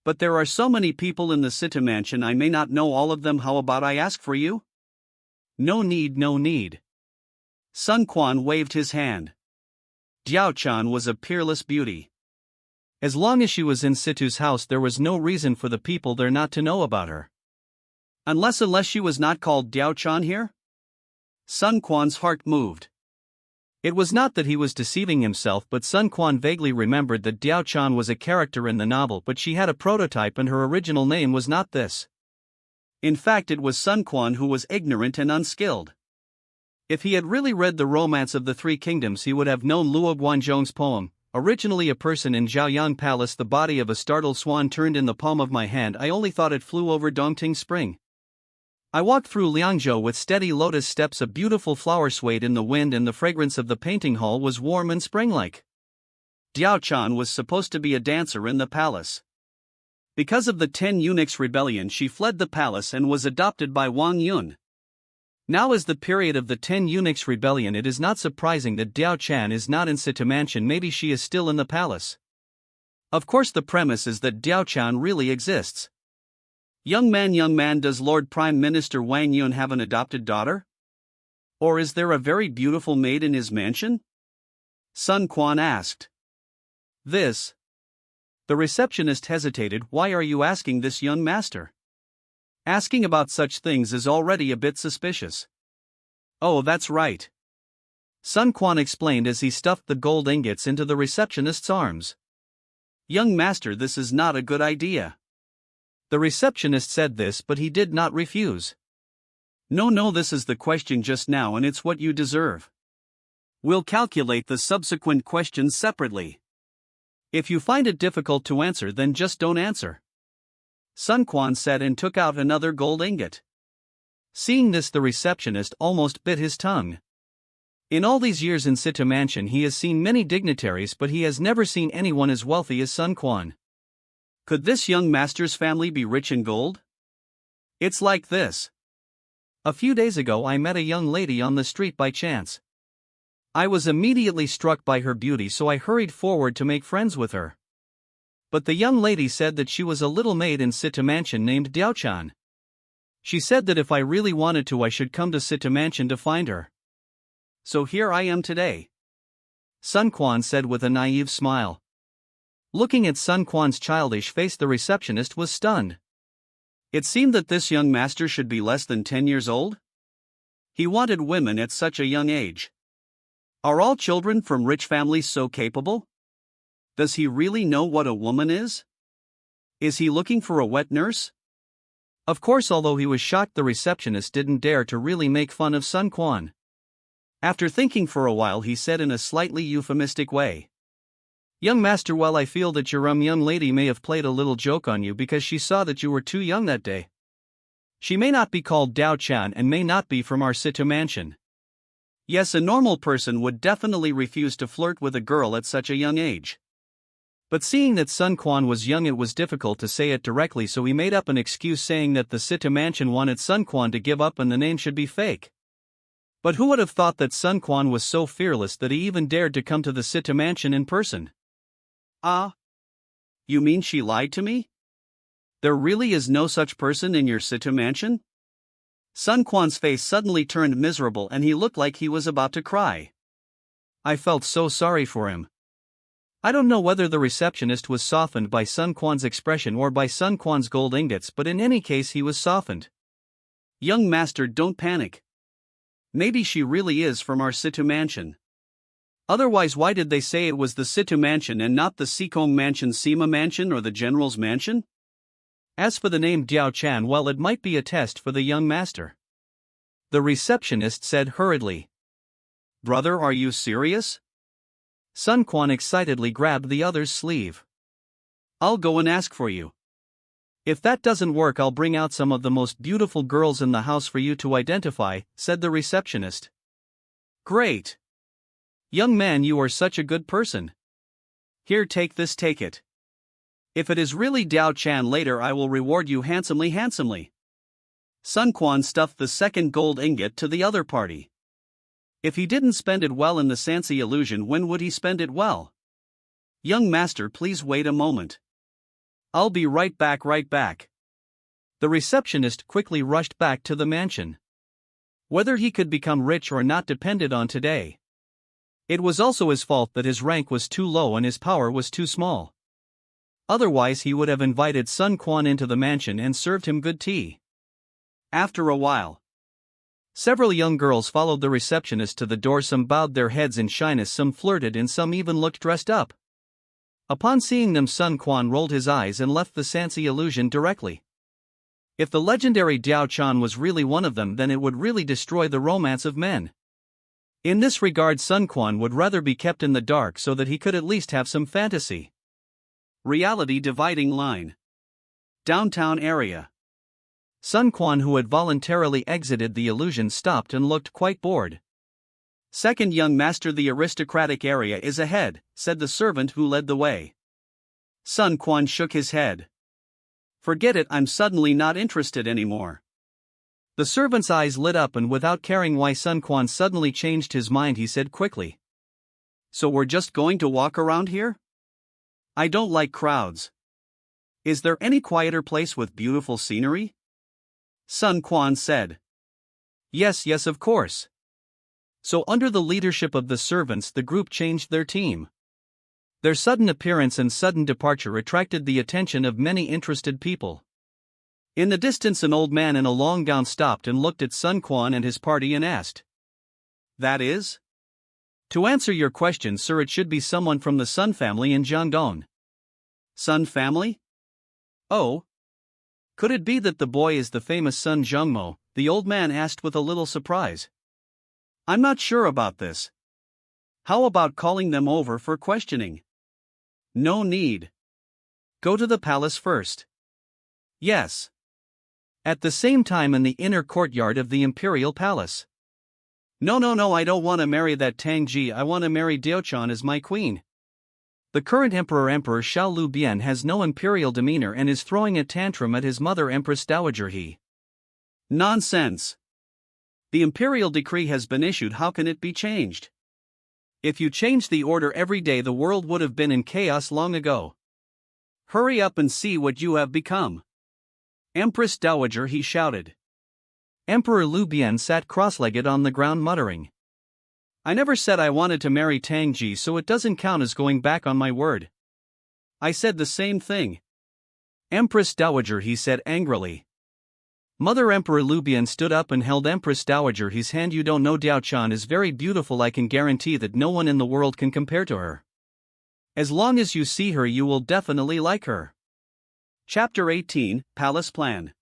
But there are so many people in the Situ Mansion, I may not know all of them. How about I ask for you? No need, no need. Sun Quan waved his hand. Jiujiang was a peerless beauty. As long as she was in Situ's house, there was no reason for the people there not to know about her. Unless she was not called Jiujiang here? Sun Quan's heart moved. It was not that he was deceiving himself, but Sun Quan vaguely remembered that Jiujiang was a character in the novel, but she had a prototype and her original name was not this. In fact, it was Sun Quan who was ignorant and unskilled. If he had really read the Romance of the Three Kingdoms, he would have known Luo Guanzhong's poem, originally a person in Jiaoyang Palace, the body of a startled swan turned in the palm of my hand, I only thought it flew over Dongting Spring. I walked through Liangzhou with steady lotus steps, a beautiful flower swayed in the wind, and the fragrance of the painting hall was warm and spring-like. Jiujiang was supposed to be a dancer in the palace. Because of the 10 Eunuchs rebellion, she fled the palace and was adopted by Wang Yun. Now is the period of the 10 Eunuchs rebellion. It is not surprising that Jiujiang is not in Situ Mansion. Maybe she is still in the palace. Of course, the premise is that Jiujiang really exists. Young man, does Lord Prime Minister Wang Yun have an adopted daughter? Or is there a very beautiful maid in his mansion? Sun Quan asked. The receptionist hesitated. Why are you asking this, young master? Asking about such things is already a bit suspicious. Oh, that's right. Sun Quan explained as he stuffed the gold ingots into the receptionist's arms. Young master, this is not a good idea. The receptionist said this, but he did not refuse. No, this is the question just now and it's what you deserve. We'll calculate the subsequent questions separately. If you find it difficult to answer, then just don't answer, Sun Quan said and took out another gold ingot. Seeing this, the receptionist almost bit his tongue. In all these years in Sita Mansion, he has seen many dignitaries, but he has never seen anyone as wealthy as Sun Quan. Could this young master's family be rich in gold? It's like this. A few days ago I met a young lady on the street by chance. I was immediately struck by her beauty, so I hurried forward to make friends with her. But the young lady said that she was a little maid in Sita Mansion named Diaochan. She said that if I really wanted to, I should come to Sita Mansion to find her. So here I am today, Sun Quan said with a naive smile. Looking at Sun Quan's childish face, the receptionist was stunned. It seemed that this young master should be less than 10 years old. He wanted women at such a young age. Are all children from rich families so capable? Does he really know what a woman is? Is he looking for a wet nurse? Of course, although he was shocked, the receptionist didn't dare to really make fun of Sun Quan. After thinking for a while, he said in a slightly euphemistic way, "Young master, well, I feel that your young lady may have played a little joke on you because she saw that you were too young that day. She may not be called Diaochan and may not be from our Sita Mansion. Yes, a normal person would definitely refuse to flirt with a girl at such a young age." But seeing that Sun Quan was young, it was difficult to say it directly, so he made up an excuse saying that the Sita Mansion wanted Sun Quan to give up and the name should be fake. But who would have thought that Sun Quan was so fearless that he even dared to come to the Sita Mansion in person? Ah? You mean she lied to me? There really is no such person in your Sita Mansion? Sun Quan's face suddenly turned miserable and he looked like he was about to cry. I felt so sorry for him. I don't know whether the receptionist was softened by Sun Quan's expression or by Sun Quan's gold ingots, but in any case he was softened. Young master, don't panic. Maybe she really is from our Sita Mansion. Otherwise, why did they say it was the Sita Mansion and not the Sikong Mansion, Sima Mansion, or the General's Mansion? As for the name Diaochan, well, it might be a test for the young master. The receptionist said hurriedly. Brother, are you serious? Sun Quan excitedly grabbed the other's sleeve. I'll go and ask for you. If that doesn't work, I'll bring out some of the most beautiful girls in the house for you to identify, said the receptionist. Great. Young man, you are such a good person. Here, take this, take it. If it is really Diaochan, later I will reward you handsomely. Sun Quan stuffed the second gold ingot to the other party. If he didn't spend it well in the Sansi illusion, when would he spend it well? Young master, please wait a moment. I'll be right back. The receptionist quickly rushed back to the mansion. Whether he could become rich or not depended on today. It was also his fault that his rank was too low and his power was too small. Otherwise he would have invited Sun Quan into the mansion and served him good tea. After a while, several young girls followed the receptionist to the door. Some bowed their heads in shyness, some flirted, and some even looked dressed up. Upon seeing them, Sun Quan rolled his eyes and left the Sansi illusion directly. If the legendary Diaochan was really one of them, then it would really destroy the romance of men. In this regard, Sun Quan would rather be kept in the dark so that he could at least have some fantasy. Reality dividing line. Downtown area. Sun Quan, who had voluntarily exited the illusion, stopped and looked quite bored. Second young master, the aristocratic area is ahead, said the servant who led the way. Sun Quan shook his head. Forget it, I'm suddenly not interested anymore. The servant's eyes lit up, and without caring why Sun Quan suddenly changed his mind, he said quickly. So we're just going to walk around here? I don't like crowds. Is there any quieter place with beautiful scenery? Sun Quan said. Yes, of course. So under the leadership of the servants, the group changed their team. Their sudden appearance and sudden departure attracted the attention of many interested people. In the distance, an old man in a long gown stopped and looked at Sun Quan and his party and asked, That is? To answer your question, sir, it should be someone from the Sun family in Jiangdong. Sun family? Oh. Could it be that the boy is the famous Sun Zhengmo? The old man asked with a little surprise. I'm not sure about this. How about calling them over for questioning? No need. Go to the palace first. Yes. At the same time in the inner courtyard of the imperial palace. No, I don't want to marry that Tang Ji, I want to marry Diaochan as my queen. The current Emperor Xiao Lubian has no imperial demeanor and is throwing a tantrum at his mother Empress Dowager He. Nonsense. The imperial decree has been issued, how can it be changed? If you changed the order every day, the world would have been in chaos long ago. Hurry up and see what you have become. Empress Dowager He shouted. Emperor Lubian sat cross-legged on the ground muttering. I never said I wanted to marry Tang Ji, so it doesn't count as going back on my word. I said the same thing. Empress Dowager He said angrily. Mother Emperor Lubian stood up and held Empress Dowager He's hand. You don't know, Diaochan is very beautiful. I can guarantee that no one in the world can compare to her. As long as you see her, you will definitely like her. Chapter 18, Palace Plan.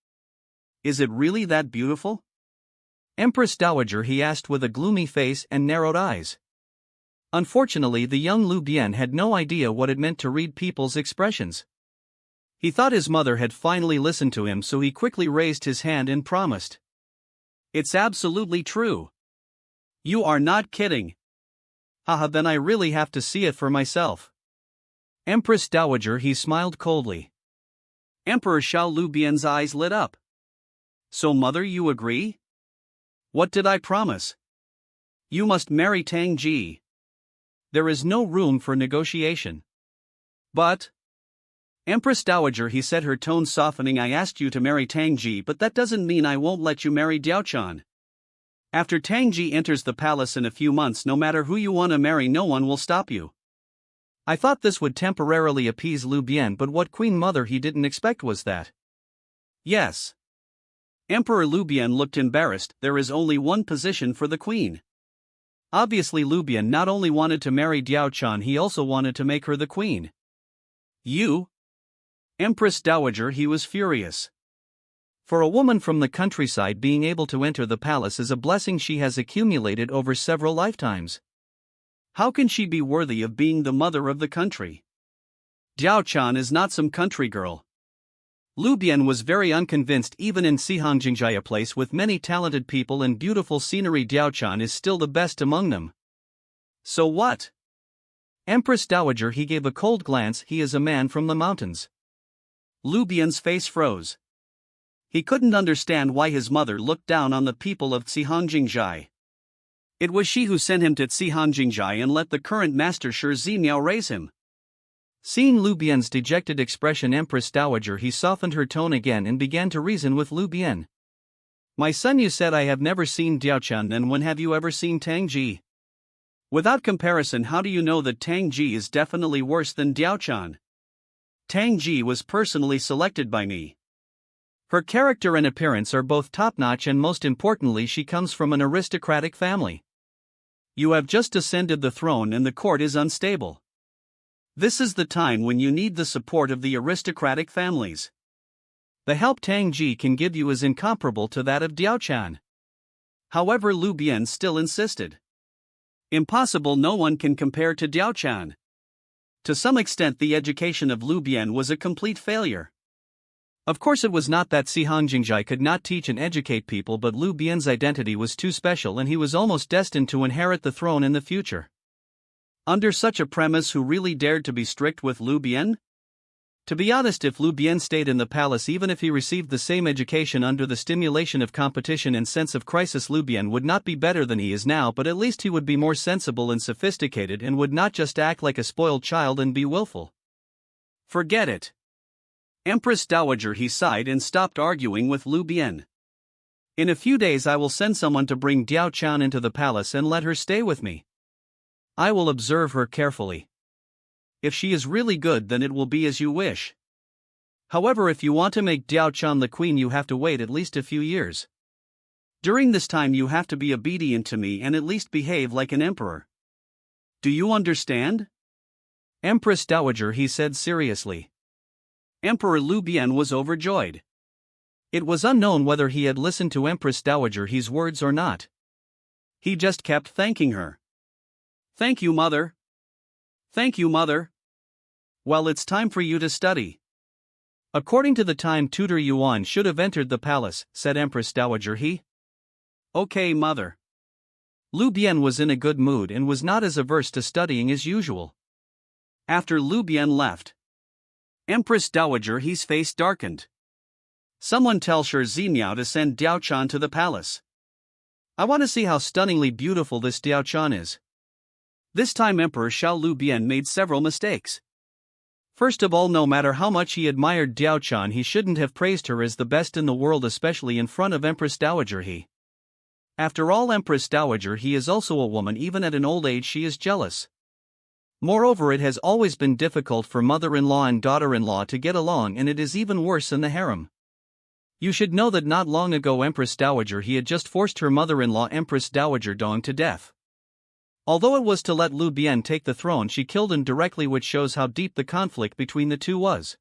Is it really that beautiful? Empress Dowager He asked with a gloomy face and narrowed eyes. Unfortunately, the young Lubian had no idea what it meant to read people's expressions. He thought his mother had finally listened to him, so he quickly raised his hand and promised. It's absolutely true. You are not kidding. Haha, then I really have to see it for myself. Empress Dowager He smiled coldly. Emperor Xiao Lubian's eyes lit up. So mother, you agree? What did I promise? You must marry Tang Ji. There is no room for negotiation. But... Empress Dowager He said, her tone softening, I asked you to marry Tang Ji, but that doesn't mean I won't let you marry Diaochan. After Tang Ji enters the palace in a few months, no matter who you want to marry, no one will stop you. I thought this would temporarily appease Lubian, but what Queen Mother he didn't expect was that. Yes. Emperor Lubian looked embarrassed. There is only one position for the queen. Obviously Lubian not only wanted to marry Diaochan, he also wanted to make her the queen. You? Empress Dowager He was furious. For a woman from the countryside, being able to enter the palace is a blessing she has accumulated over several lifetimes. How can she be worthy of being the mother of the country? Diaochan is not some country girl. Lubian was very unconvinced. Even in Xihangjingjia, a place with many talented people and beautiful scenery, Diaochan is still the best among them. So what? Empress Dowager He gave a cold glance. He is a man from the mountains. Lubian's face froze. He couldn't understand why his mother looked down on the people of Xihangjingjia. It was she who sent him to Xihangjingjia and let the current master Shi Zimiao raise him. Seeing Lubian's dejected expression, Empress Dowager He softened her tone again and began to reason with Lubian. My son, you said I have never seen Diaochan, then when have you ever seen Tang Ji? Without comparison, how do you know that Tang Ji is definitely worse than Diaochan? Tang Ji was personally selected by me. Her character and appearance are both top-notch, and most importantly, she comes from an aristocratic family. You have just ascended the throne and the court is unstable. This is the time when you need the support of the aristocratic families. The help Tang Ji can give you is incomparable to that of Diaochan. However, Lubian still insisted. Impossible, no one can compare to Diaochan. To some extent, the education of Lubian was a complete failure. Of course, it was not that Xihangjingjia could not teach and educate people, but Lubian's identity was too special and he was almost destined to inherit the throne in the future. Under such a premise, who really dared to be strict with Lubian? To be honest, if Lubian stayed in the palace, even if he received the same education under the stimulation of competition and sense of crisis, Lubian would not be better than he is now, but at least he would be more sensible and sophisticated and would not just act like a spoiled child and be willful. Forget it. Empress Dowager He sighed and stopped arguing with Lubian. In a few days I will send someone to bring Diaochan into the palace and let her stay with me. I will observe her carefully. If she is really good, then it will be as you wish. However, if you want to make Diaochan the queen, you have to wait at least a few years. During this time you have to be obedient to me and at least behave like an emperor. Do you understand? Empress Dowager He said seriously. Emperor Lubian was overjoyed. It was unknown whether he had listened to Empress Dowager He's words or not. He just kept thanking her. Thank you, mother. Thank you, mother. Well, it's time for you to study. According to the time, tutor Yuan should have entered the palace, said Empress Dowager He. Okay, mother. Lu Bian was in a good mood and was not as averse to studying as usual. After Lu Bian left, Empress Dowager He's face darkened. Someone tell Shi Zimiao to send Diaochan to the palace. I want to see how stunningly beautiful this Diaochan is. This time Emperor Xiao Lu Bian made several mistakes. First of all, no matter how much he admired Diaochan, he shouldn't have praised her as the best in the world, especially in front of Empress Dowager He. After all, Empress Dowager He is also a woman. Even at an old age she is jealous. Moreover, it has always been difficult for mother-in-law and daughter-in-law to get along, and it is even worse in the harem. You should know that not long ago Empress Dowager He had just forced her mother-in-law Empress Dowager Dong to death. Although it was to let Lu Bian take the throne, she killed him directly, which shows how deep the conflict between the two was.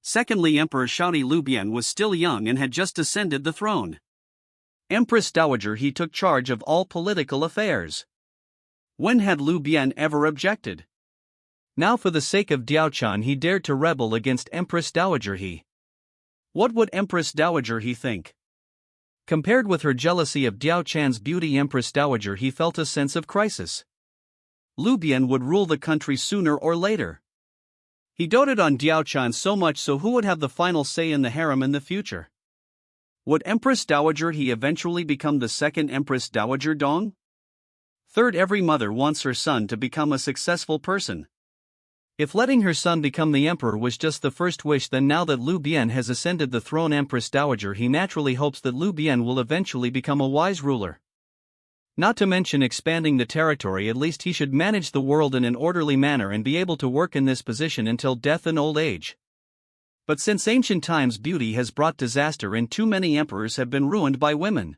Secondly, Emperor Shouty Lu Bian was still young and had just ascended the throne. Empress Dowager He took charge of all political affairs. When had Lu Bian ever objected? Now, for the sake of Diaochan, he dared to rebel against Empress Dowager He. What would Empress Dowager He think? Compared with her jealousy of Diaochan's beauty, Empress Dowager He felt a sense of crisis. Lu Bian would rule the country sooner or later. He doted on Diaochan so much, so who would have the final say in the harem in the future? Would Empress Dowager He eventually become the second Empress Dowager Dong? Third, every mother wants her son to become a successful person. If letting her son become the emperor was just the first wish, then now that Lu Bian has ascended the throne, Empress Dowager He naturally hopes that Lu Bian will eventually become a wise ruler. Not to mention expanding the territory, at least he should manage the world in an orderly manner and be able to work in this position until death and old age. But since ancient times, beauty has brought disaster and too many emperors have been ruined by women.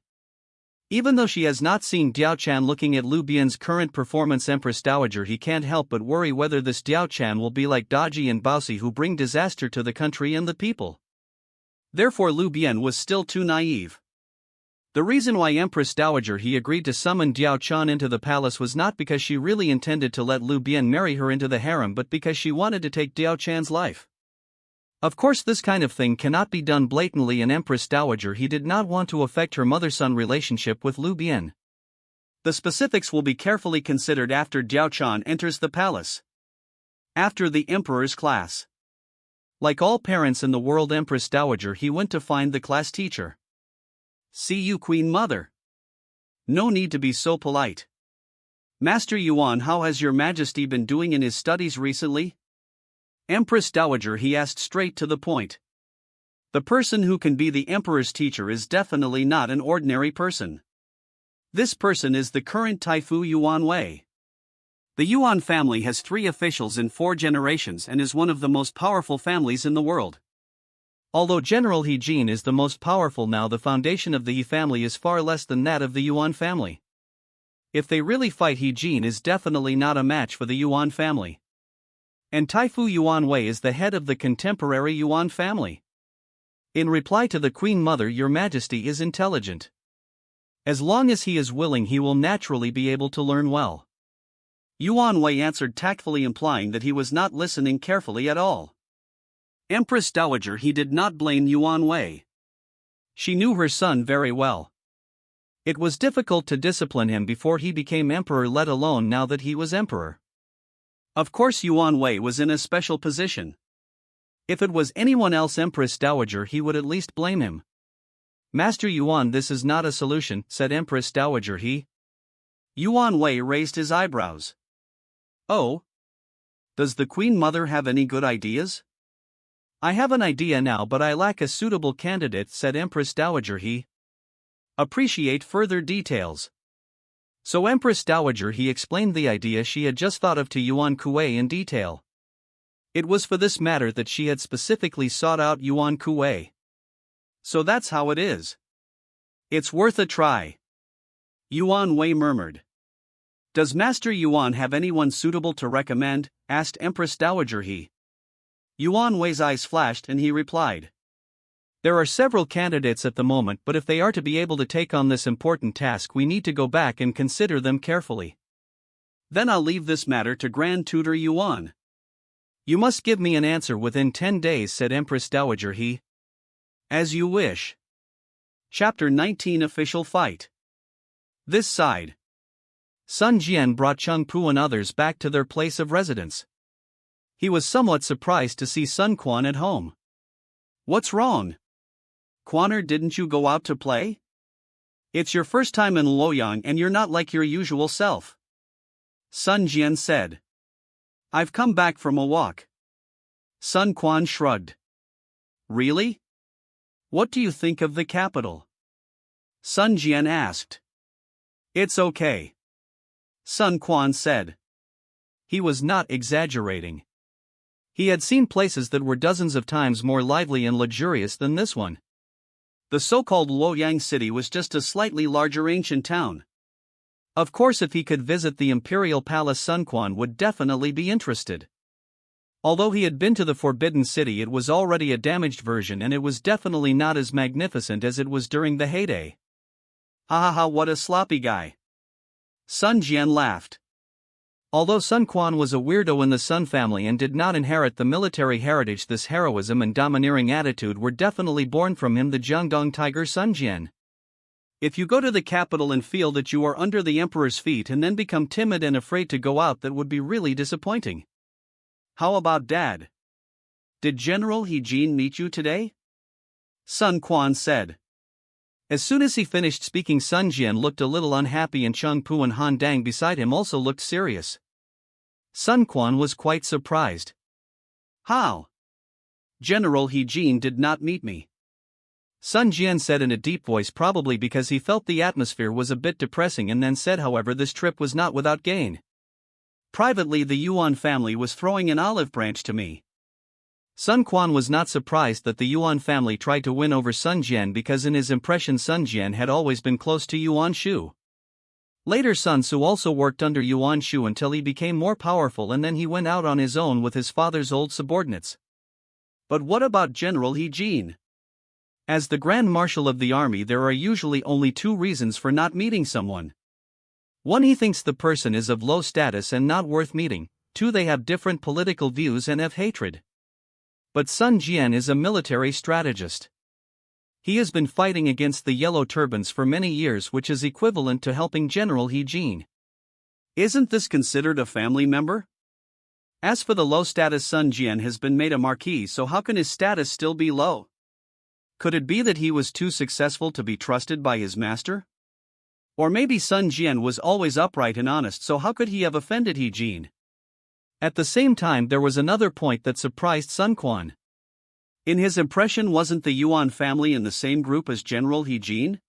Even though she has not seen Diaochan looking at Lu Bian's current performance, Empress Dowager He can't help but worry whether this Diaochan will be like Daji and Baosi, who bring disaster to the country and the people. Therefore, Lu Bian was still too naive. The reason why Empress Dowager He agreed to summon Diaochan into the palace was not because she really intended to let Lu Bian marry her into the harem, but because she wanted to take Diaochan's life. Of course, this kind of thing cannot be done blatantly, and Empress Dowager He did not want to affect her mother-son relationship with Lu Bian. The specifics will be carefully considered after Diaochan enters the palace. After the emperor's class. Like all parents in the world, Empress Dowager He went to find the class teacher. See you, Queen Mother. No need to be so polite. Master Yuan, how has your Majesty been doing in his studies recently? Empress Dowager He asked straight to the point. The person who can be the emperor's teacher is definitely not an ordinary person. This person is the current Taifu Yuan Wei. The Yuan family has 3 officials in 4 generations and is one of the most powerful families in the world. Although General He Jin is the most powerful now, the foundation of the He family is far less than that of the Yuan family. If they really fight, He Jin is definitely not a match for the Yuan family. And Taifu Yuan Wei is the head of the contemporary Yuan family. In reply to the Queen Mother, Your Majesty is intelligent. As long as he is willing, he will naturally be able to learn well. Yuan Wei answered tactfully, implying that he was not listening carefully at all. Empress Dowager He did not blame Yuan Wei. She knew her son very well. It was difficult to discipline him before he became emperor, let alone now that he was emperor. Of course, Yuan Wei was in a special position. If it was anyone else, Empress Dowager He would at least blame him. Master Yuan, this is not a solution, said Empress Dowager He. Yuan Wei raised his eyebrows. Oh? Does the Queen Mother have any good ideas? I have an idea now, but I lack a suitable candidate, said Empress Dowager He. Appreciate further details. So Empress Dowager He explained the idea she had just thought of to Yuan Kuei in detail. It was for this matter that she had specifically sought out Yuan Kuei. So that's how it is. It's worth a try. Yuan Wei murmured. Does Master Yuan have anyone suitable to recommend? Asked Empress Dowager He. Yuan Wei's eyes flashed and he replied. There are several candidates at the moment, but if they are to be able to take on this important task, we need to go back and consider them carefully. Then I'll leave this matter to Grand Tutor Yuan. You must give me an answer within 10 days, said Empress Dowager He. As you wish. Chapter 19 Official Fight. This side. Sun Jian brought Chung Pu and others back to their place of residence. He was somewhat surprised to see Sun Quan at home. What's wrong? Quaner, didn't you go out to play? It's your first time in Luoyang and you're not like your usual self. Sun Jian said. I've come back from a walk. Sun Quan shrugged. Really? What do you think of the capital? Sun Jian asked. It's okay. Sun Quan said. He was not exaggerating. He had seen places that were dozens of times more lively and luxurious than this one. The so-called Luoyang city was just a slightly larger ancient town. Of course, if he could visit the imperial palace, Sun Quan would definitely be interested. Although he had been to the Forbidden City, it was already a damaged version and it was definitely not as magnificent as it was during the heyday. Ha ha ha, what a sloppy guy. Sun Jian laughed. Although Sun Quan was a weirdo in the Sun family and did not inherit the military heritage, this heroism and domineering attitude were definitely born from him, the Jiangdong tiger Sun Jian. If you go to the capital and feel that you are under the emperor's feet and then become timid and afraid to go out, that would be really disappointing. How about Dad? Did General He Jin meet you today? Sun Quan said. As soon as he finished speaking, Sun Jian looked a little unhappy and Chung Pu and Han Dang beside him also looked serious. Sun Quan was quite surprised. How? General He Jin did not meet me. Sun Jian said in a deep voice, probably because he felt the atmosphere was a bit depressing, and then said, however, this trip was not without gain. Privately, the Yuan family was throwing an olive branch to me. Sun Quan was not surprised that the Yuan family tried to win over Sun Jian, because in his impression Sun Jian had always been close to Yuan Shu. Later Sun Tzu also worked under Yuan Shu until he became more powerful, and then he went out on his own with his father's old subordinates. But what about General He Jin? As the Grand Marshal of the army, there are usually only two reasons for not meeting someone. One, he thinks the person is of low status and not worth meeting. Two, they have different political views and have hatred. But Sun Jian is a military strategist. He has been fighting against the Yellow Turbans for many years, which is equivalent to helping General He Jin. Isn't this considered a family member? As for the low status, Sun Jian has been made a marquis, so how can his status still be low? Could it be that he was too successful to be trusted by his master? Or maybe Sun Jian was always upright and honest, so how could he have offended He Jin? At the same time, there was another point that surprised Sun Quan. In his impression, wasn't the Yuan family in the same group as General He Jin?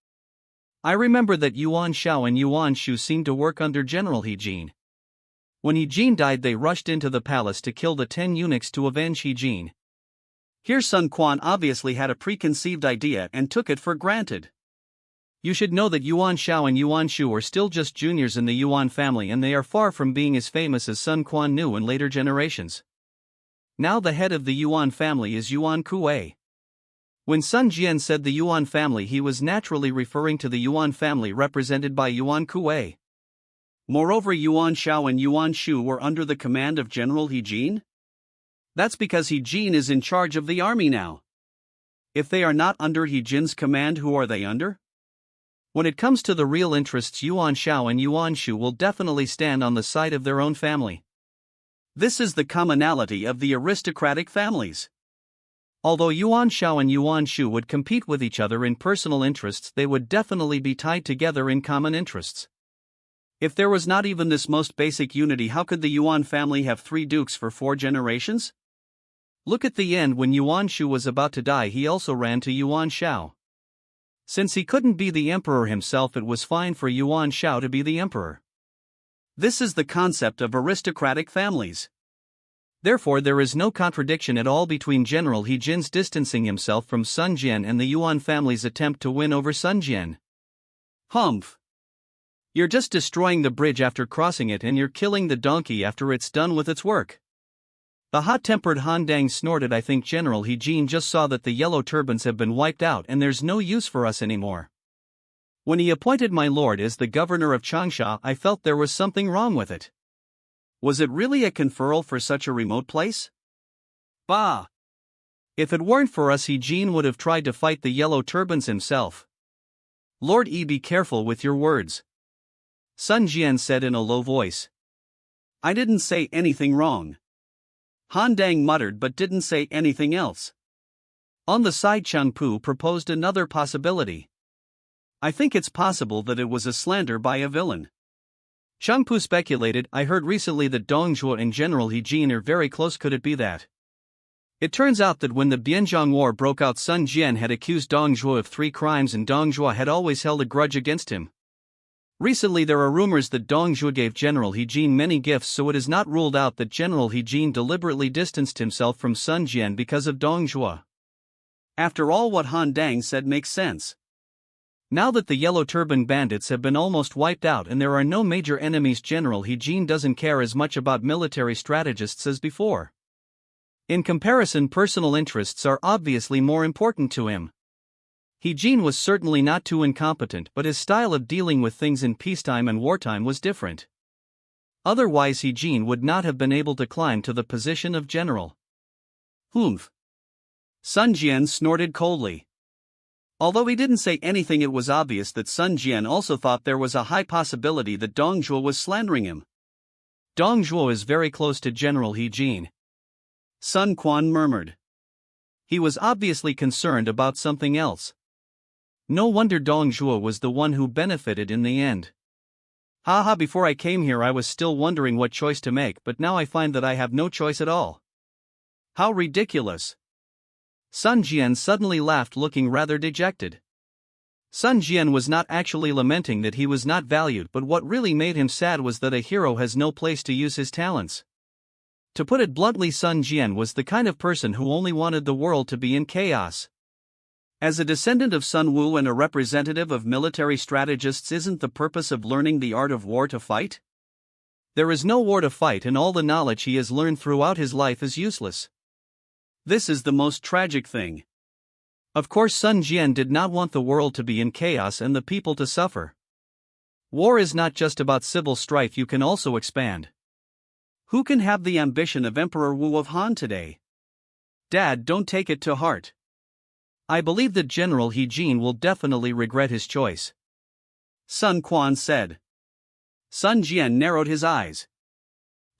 I remember that Yuan Shao and Yuan Shu seemed to work under General He Jin. When He Jin died, they rushed into the palace to kill the 10 eunuchs to avenge He Jin. Here Sun Quan obviously had a preconceived idea and took it for granted. You should know that Yuan Shao and Yuan Shu are still just juniors in the Yuan family, and they are far from being as famous as Sun Quan knew in later generations. Now the head of the Yuan family is Yuan Kuei. When Sun Jian said the Yuan family, he was naturally referring to the Yuan family represented by Yuan Kuei. Moreover, Yuan Shao and Yuan Shu were under the command of General He Jin? That's because He Jin is in charge of the army now. If they are not under He Jin's command, who are they under? When it comes to the real interests, Yuan Shao and Yuan Shu will definitely stand on the side of their own family. This is the commonality of the aristocratic families. Although Yuan Shao and Yuan Shu would compete with each other in personal interests, they would definitely be tied together in common interests. If there was not even this most basic unity, how could the Yuan family have 3 dukes for 4 generations? Look at the end. When Yuan Shu was about to die, he also ran to Yuan Shao. Since he couldn't be the emperor himself, it was fine for Yuan Shao to be the emperor. This is the concept of aristocratic families. Therefore, there is no contradiction at all between General He Jin's distancing himself from Sun Jian and the Yuan family's attempt to win over Sun Jian. Humph. You're just destroying the bridge after crossing it, and you're killing the donkey after it's done with its work. The hot-tempered Han Dang snorted. I think General He Jin just saw that the Yellow Turbans have been wiped out and there's no use for us anymore. When he appointed my lord as the governor of Changsha, I felt there was something wrong with it. Was it really a conferral for such a remote place? Bah! If it weren't for us, Jiujiang would have tried to fight the Yellow Turbans himself. Lord E, be careful with your words, Sun Jian said in a low voice. I didn't say anything wrong. Han Dang muttered but didn't say anything else. On the side, Changpu proposed another possibility. I think it's possible that it was a slander by a villain. Changpu speculated, I heard recently that Dong Zhuo and General Jiujiang are very close. Could it be that? It turns out that when the Bianzhong War broke out, Sun Jian had accused Dong Zhuo of 3 crimes and Dong Zhuo had always held a grudge against him. Recently there are rumors that Dong Zhuo gave General Jiujiang many gifts, so it is not ruled out that General Jiujiang deliberately distanced himself from Sun Jian because of Dong Zhuo. After all, what Han Dang said makes sense. Now that the Yellow Turban bandits have been almost wiped out and there are no major enemies, General Jiujiang doesn't care as much about military strategists as before. In comparison, personal interests are obviously more important to him. Jiujiang was certainly not too incompetent, but his style of dealing with things in peacetime and wartime was different. Otherwise Jiujiang would not have been able to climb to the position of general. Humph. Sun Jian snorted coldly. Although he didn't say anything, it was obvious that Sun Jian also thought there was a high possibility that Dong Zhuo was slandering him. Dong Zhuo is very close to General Jiujiang, Sun Quan murmured. He was obviously concerned about something else. No wonder Dong Zhuo was the one who benefited in the end. Haha, before I came here I was still wondering what choice to make, but now I find that I have no choice at all. How ridiculous. Sun Jian suddenly laughed, looking rather dejected. Sun Jian was not actually lamenting that he was not valued, but what really made him sad was that a hero has no place to use his talents. To put it bluntly, Sun Jian was the kind of person who only wanted the world to be in chaos. As a descendant of Sun Wu and a representative of military strategists, isn't the purpose of learning the art of war to fight? There is no war to fight, and all the knowledge he has learned throughout his life is useless. This is the most tragic thing. Of course, Sun Jian did not want the world to be in chaos and the people to suffer. War is not just about civil strife, you can also expand. Who can have the ambition of Emperor Wu of Han today? Dad, don't take it to heart. I believe that General Jiujiang will definitely regret his choice, Sun Quan said. Sun Jian narrowed his eyes.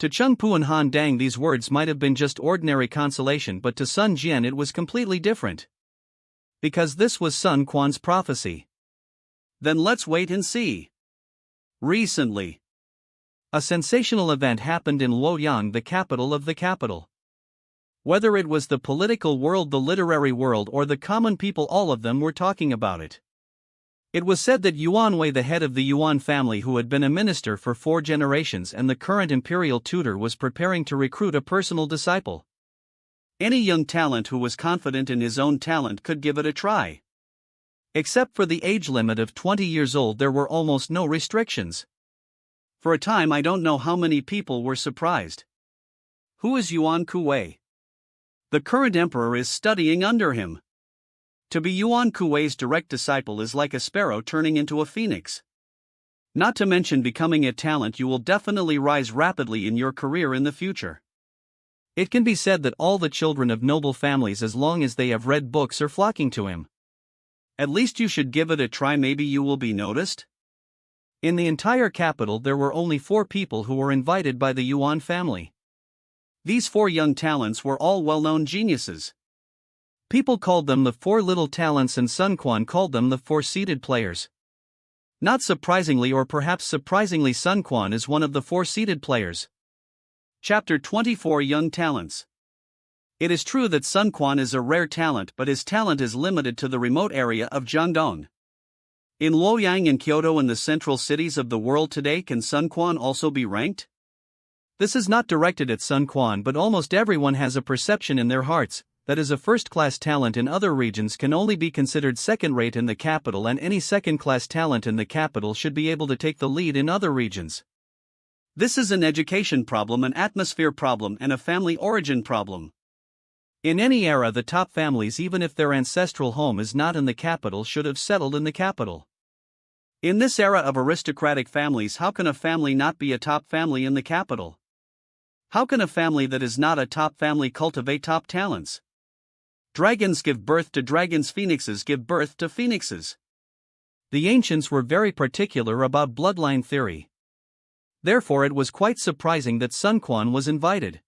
To Changpu and Han Dang these words might have been just ordinary consolation, but to Sun Jian it was completely different. Because this was Sun Quan's prophecy. Then let's wait and see. Recently, a sensational event happened in Luoyang, the capital of the capital. Whether it was the political world, the literary world, or the common people, all of them were talking about it. It was said that Yuan Wei, the head of the Yuan family who had been a minister for 4 generations and the current imperial tutor, was preparing to recruit a personal disciple. Any young talent who was confident in his own talent could give it a try. Except for the age limit of 20 years old, there were almost no restrictions. For a time I don't know how many people were surprised. Who is Yuan Kuwei? The current emperor is studying under him. To be Yuan Kuwei's direct disciple is like a sparrow turning into a phoenix. Not to mention becoming a talent, you will definitely rise rapidly in your career in the future. It can be said that all the children of noble families, as long as they have read books, are flocking to him. At least you should give it a try, maybe you will be noticed. In the entire capital there were only 4 people who were invited by the Yuan family. These 4 young talents were all well-known geniuses. People called them the 4 little talents and Sun Quan called them the 4 seated players. Not surprisingly, or perhaps surprisingly, Sun Quan is one of the 4 seated players. Chapter 24, Young Talents. It is true that Sun Quan is a rare talent, but his talent is limited to the remote area of Jiangdong. In Luoyang and Kyoto and the central cities of the world today, can Sun Quan also be ranked? This is not directed at Sun Quan, but almost everyone has a perception in their hearts that as a first-class talent in other regions can only be considered second-rate in the capital, and any second-class talent in the capital should be able to take the lead in other regions. This is an education problem, an atmosphere problem, and a family origin problem. In any era, the top families, even if their ancestral home is not in the capital, should have settled in the capital. In this era of aristocratic families, how can a family not be a top family in the capital? How can a family that is not a top family cultivate top talents? Dragons give birth to dragons, phoenixes give birth to phoenixes. The ancients were very particular about bloodline theory. Therefore, it was quite surprising that Sun Quan was invited.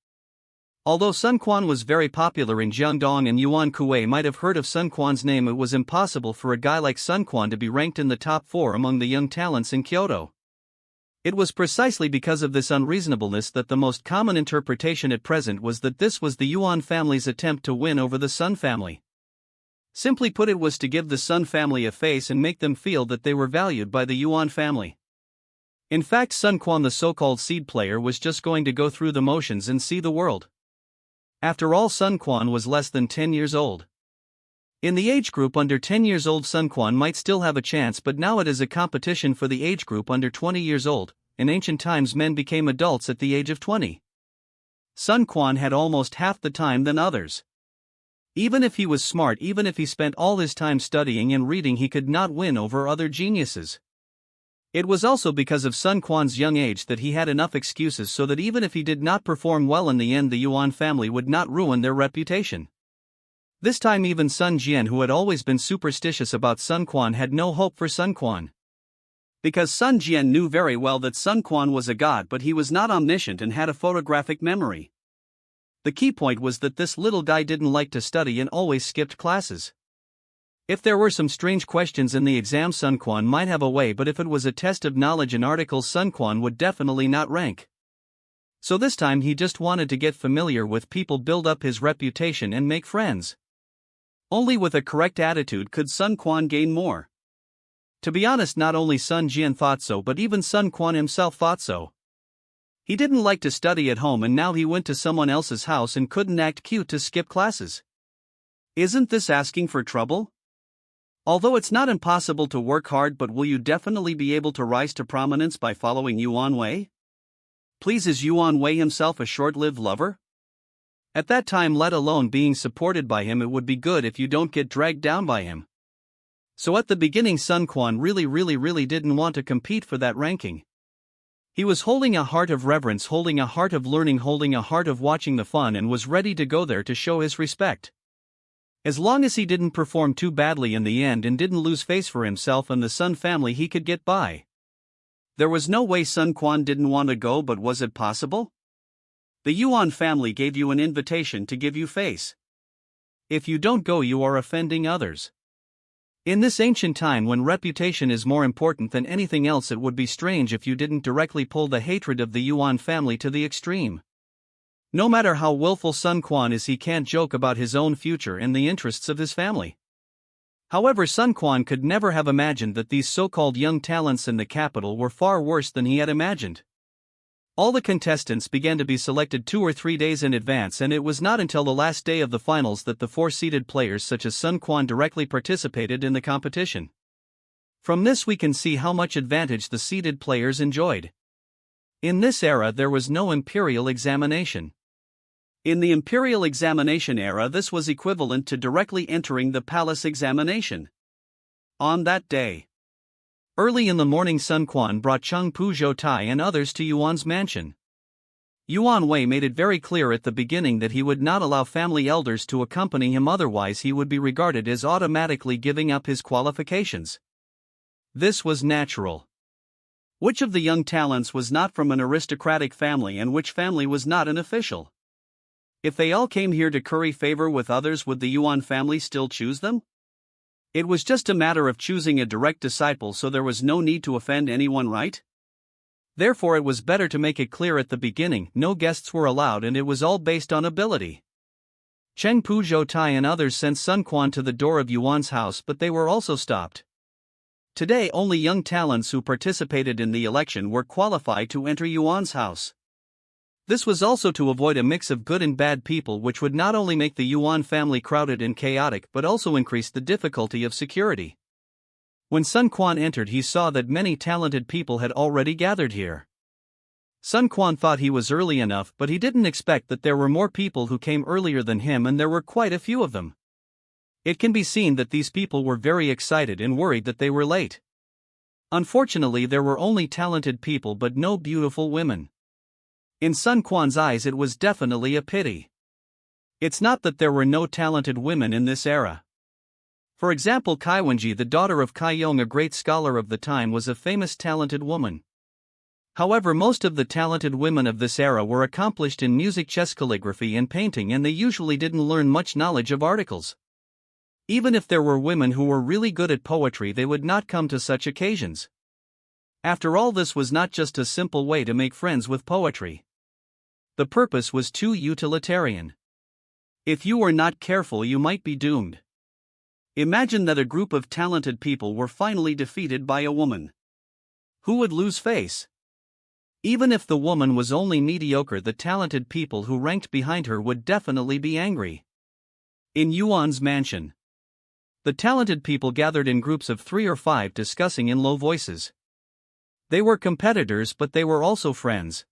Although Sun Quan was very popular in Jiangdong and Yuan Kuei might have heard of Sun Quan's name, it was impossible for a guy like Sun Quan to be ranked in the top 4 among the young talents in Kyoto. It was precisely because of this unreasonableness that the most common interpretation at present was that this was the Yuan family's attempt to win over the Sun family. Simply put, it was to give the Sun family a face and make them feel that they were valued by the Yuan family. In fact, Sun Quan, the so-called seed player, was just going to go through the motions and see the world. After all, Sun Quan was less than 10 years old. In the age group under 10 years old, Sun Quan might still have a chance, but now it is a competition for the age group under 20 years old. In ancient times, men became adults at the age of 20. Sun Quan had almost half the time than others. Even if he was smart, even if he spent all his time studying and reading, he could not win over other geniuses. It was also because of Sun Quan's young age that he had enough excuses so that even if he did not perform well in the end, the Yuan family would not ruin their reputation. This time even Sun Jian, who had always been superstitious about Sun Quan, had no hope for Sun Quan. Because Sun Jian knew very well that Sun Quan was a god, but he was not omniscient and had a photographic memory. The key point was that this little guy didn't like to study and always skipped classes. If there were some strange questions in the exam, Sun Quan might have a way, but if it was a test of knowledge and articles, Sun Quan would definitely not rank. So this time he just wanted to get familiar with people, build up his reputation and make friends. Only with a correct attitude could Sun Quan gain more. To be honest, not only Sun Jian thought so, but even Sun Quan himself thought so. He didn't like to study at home, and now he went to someone else's house and couldn't act cute to skip classes. Isn't this asking for trouble? Although it's not impossible to work hard, but will you definitely be able to rise to prominence by following Yuan Wei? Please, is Yuan Wei himself a short-lived lover? At that time, let alone being supported by him, it would be good if you don't get dragged down by him. So at the beginning, Sun Quan really didn't want to compete for that ranking. He was holding a heart of reverence, holding a heart of learning, holding a heart of watching the fun, and was ready to go there to show his respect. As long as he didn't perform too badly in the end and didn't lose face for himself and the Sun family, he could get by. There was no way Sun Quan didn't want to go, but was it possible? The Yuan family gave you an invitation to give you face. If you don't go, you are offending others. In this ancient time, when reputation is more important than anything else, it would be strange if you didn't directly pull the hatred of the Yuan family to the extreme. No matter how willful Sun Quan is, he can't joke about his own future and the interests of his family. However, Sun Quan could never have imagined that these so-called young talents in the capital were far worse than he had imagined. All the contestants began to be selected 2 or 3 days in advance, and it was not until the last day of the finals that the 4 seeded players such as Sun Quan directly participated in the competition. From this we can see how much advantage the seeded players enjoyed. In this era there was no imperial examination. In the imperial examination era, this was equivalent to directly entering the palace examination. On that day, early in the morning, Sun Quan brought Cheng Pu Zhou Tai and others to Yuan's mansion. Yuan Wei made it very clear at the beginning that he would not allow family elders to accompany him, otherwise he would be regarded as automatically giving up his qualifications. This was natural. Which of the young talents was not from an aristocratic family, and which family was not an official? If they all came here to curry favor with others, would the Yuan family still choose them? It was just a matter of choosing a direct disciple, so there was no need to offend anyone, right? Therefore it was better to make it clear at the beginning, no guests were allowed, and it was all based on ability. Cheng Pu Zhou Tai and others sent Sun Quan to the door of Yuan's house, but they were also stopped. Today only young talents who participated in the election were qualified to enter Yuan's house. This was also to avoid a mix of good and bad people, which would not only make the Yuan family crowded and chaotic but also increase the difficulty of security. When Sun Quan entered, he saw that many talented people had already gathered here. Sun Quan thought he was early enough, but he didn't expect that there were more people who came earlier than him, and there were quite a few of them. It can be seen that these people were very excited and worried that they were late. Unfortunately, there were only talented people but no beautiful women. In Sun Quan's eyes, it was definitely a pity. It's not that there were no talented women in this era. For example, Kai Wenji, the daughter of Kai Yong, a great scholar of the time, was a famous talented woman. However, most of the talented women of this era were accomplished in music, chess, calligraphy, and painting, and they usually didn't learn much knowledge of articles. Even if there were women who were really good at poetry, they would not come to such occasions. After all, this was not just a simple way to make friends with poetry. The purpose was too utilitarian. If you were not careful, you might be doomed. Imagine that a group of talented people were finally defeated by a woman. Who would lose face? Even if the woman was only mediocre, the talented people who ranked behind her would definitely be angry. In Yuan's mansion, the talented people gathered in groups of 3 or 5, discussing in low voices. They were competitors, but they were also friends.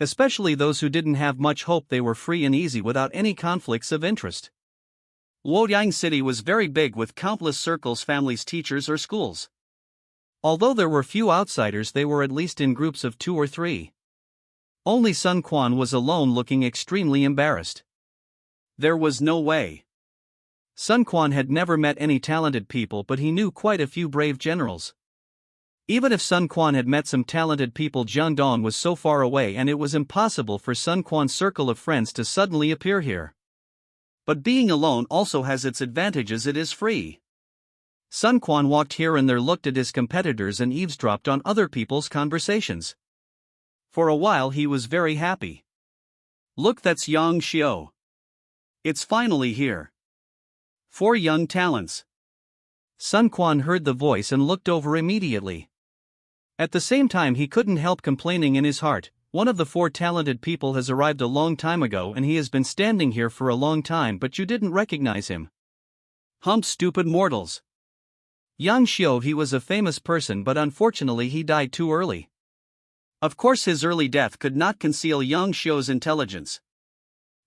Especially those who didn't have much hope. They were free and easy without any conflicts of interest. Luoyang City was very big, with countless circles, families, teachers, or schools. Although there were few outsiders, they were at least in groups of 2 or 3. Only Sun Quan was alone, looking extremely embarrassed. There was no way. Sun Quan had never met any talented people, but he knew quite a few brave generals. Even if Sun Quan had met some talented people, Jiang Dong was so far away and it was impossible for Sun Quan's circle of friends to suddenly appear here. But being alone also has its advantages. It is free. Sun Quan walked here and there, looked at his competitors, and eavesdropped on other people's conversations. For a while he was very happy. Look, that's Yang Xiao. It's finally here. 4 young talents. Sun Quan heard the voice and looked over immediately. At the same time, he couldn't help complaining in his heart. One of the 4 talented people has arrived a long time ago and he has been standing here for a long time, but you didn't recognize him. Hump, stupid mortals. Yang Xiao, he was a famous person, but unfortunately he died too early. Of course, his early death could not conceal Yang Xiao's intelligence.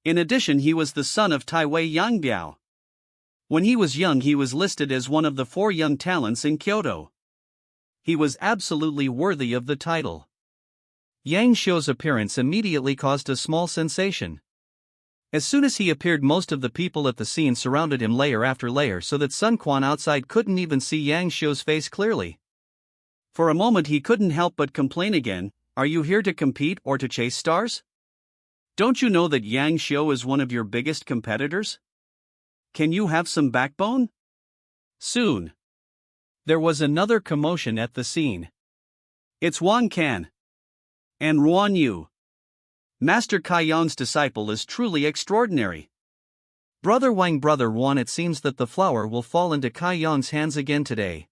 In addition, he was the son of Tai Wei Yangbiao. When he was young, he was listed as one of the 4 young talents in Kyoto. He was absolutely worthy of the title. Yang Xiao's appearance immediately caused a small sensation. As soon as he appeared, most of the people at the scene surrounded him layer after layer, so that Sun Quan outside couldn't even see Yang Xiao's face clearly. For a moment he couldn't help but complain again. Are you here to compete or to chase stars? Don't you know that Yang Xiao is one of your biggest competitors? Can you have some backbone? Soon. There was another commotion at the scene. It's Wang Can and Ruan Yu. Master Kai Yong's disciple is truly extraordinary. Brother Wang, brother Ruan, it seems that the flower will fall into Kai Yong's hands again today.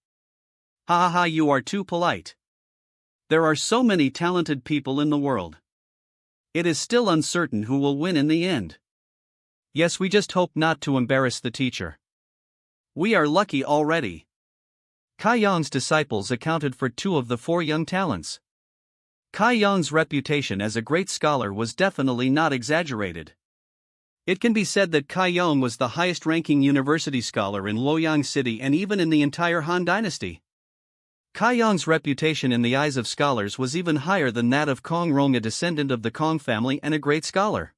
Ha ha ha, you are too polite. There are so many talented people in the world. It is still uncertain who will win in the end. Yes, we just hope not to embarrass the teacher. We are lucky already. Kai Yong's disciples accounted for 2 of the 4 young talents. Kai Yong's reputation as a great scholar was definitely not exaggerated. It can be said that Kai Yong was the highest-ranking university scholar in Luoyang City and even in the entire Han Dynasty. Kai Yong's reputation in the eyes of scholars was even higher than that of Kong Rong, a descendant of the Kong family and a great scholar.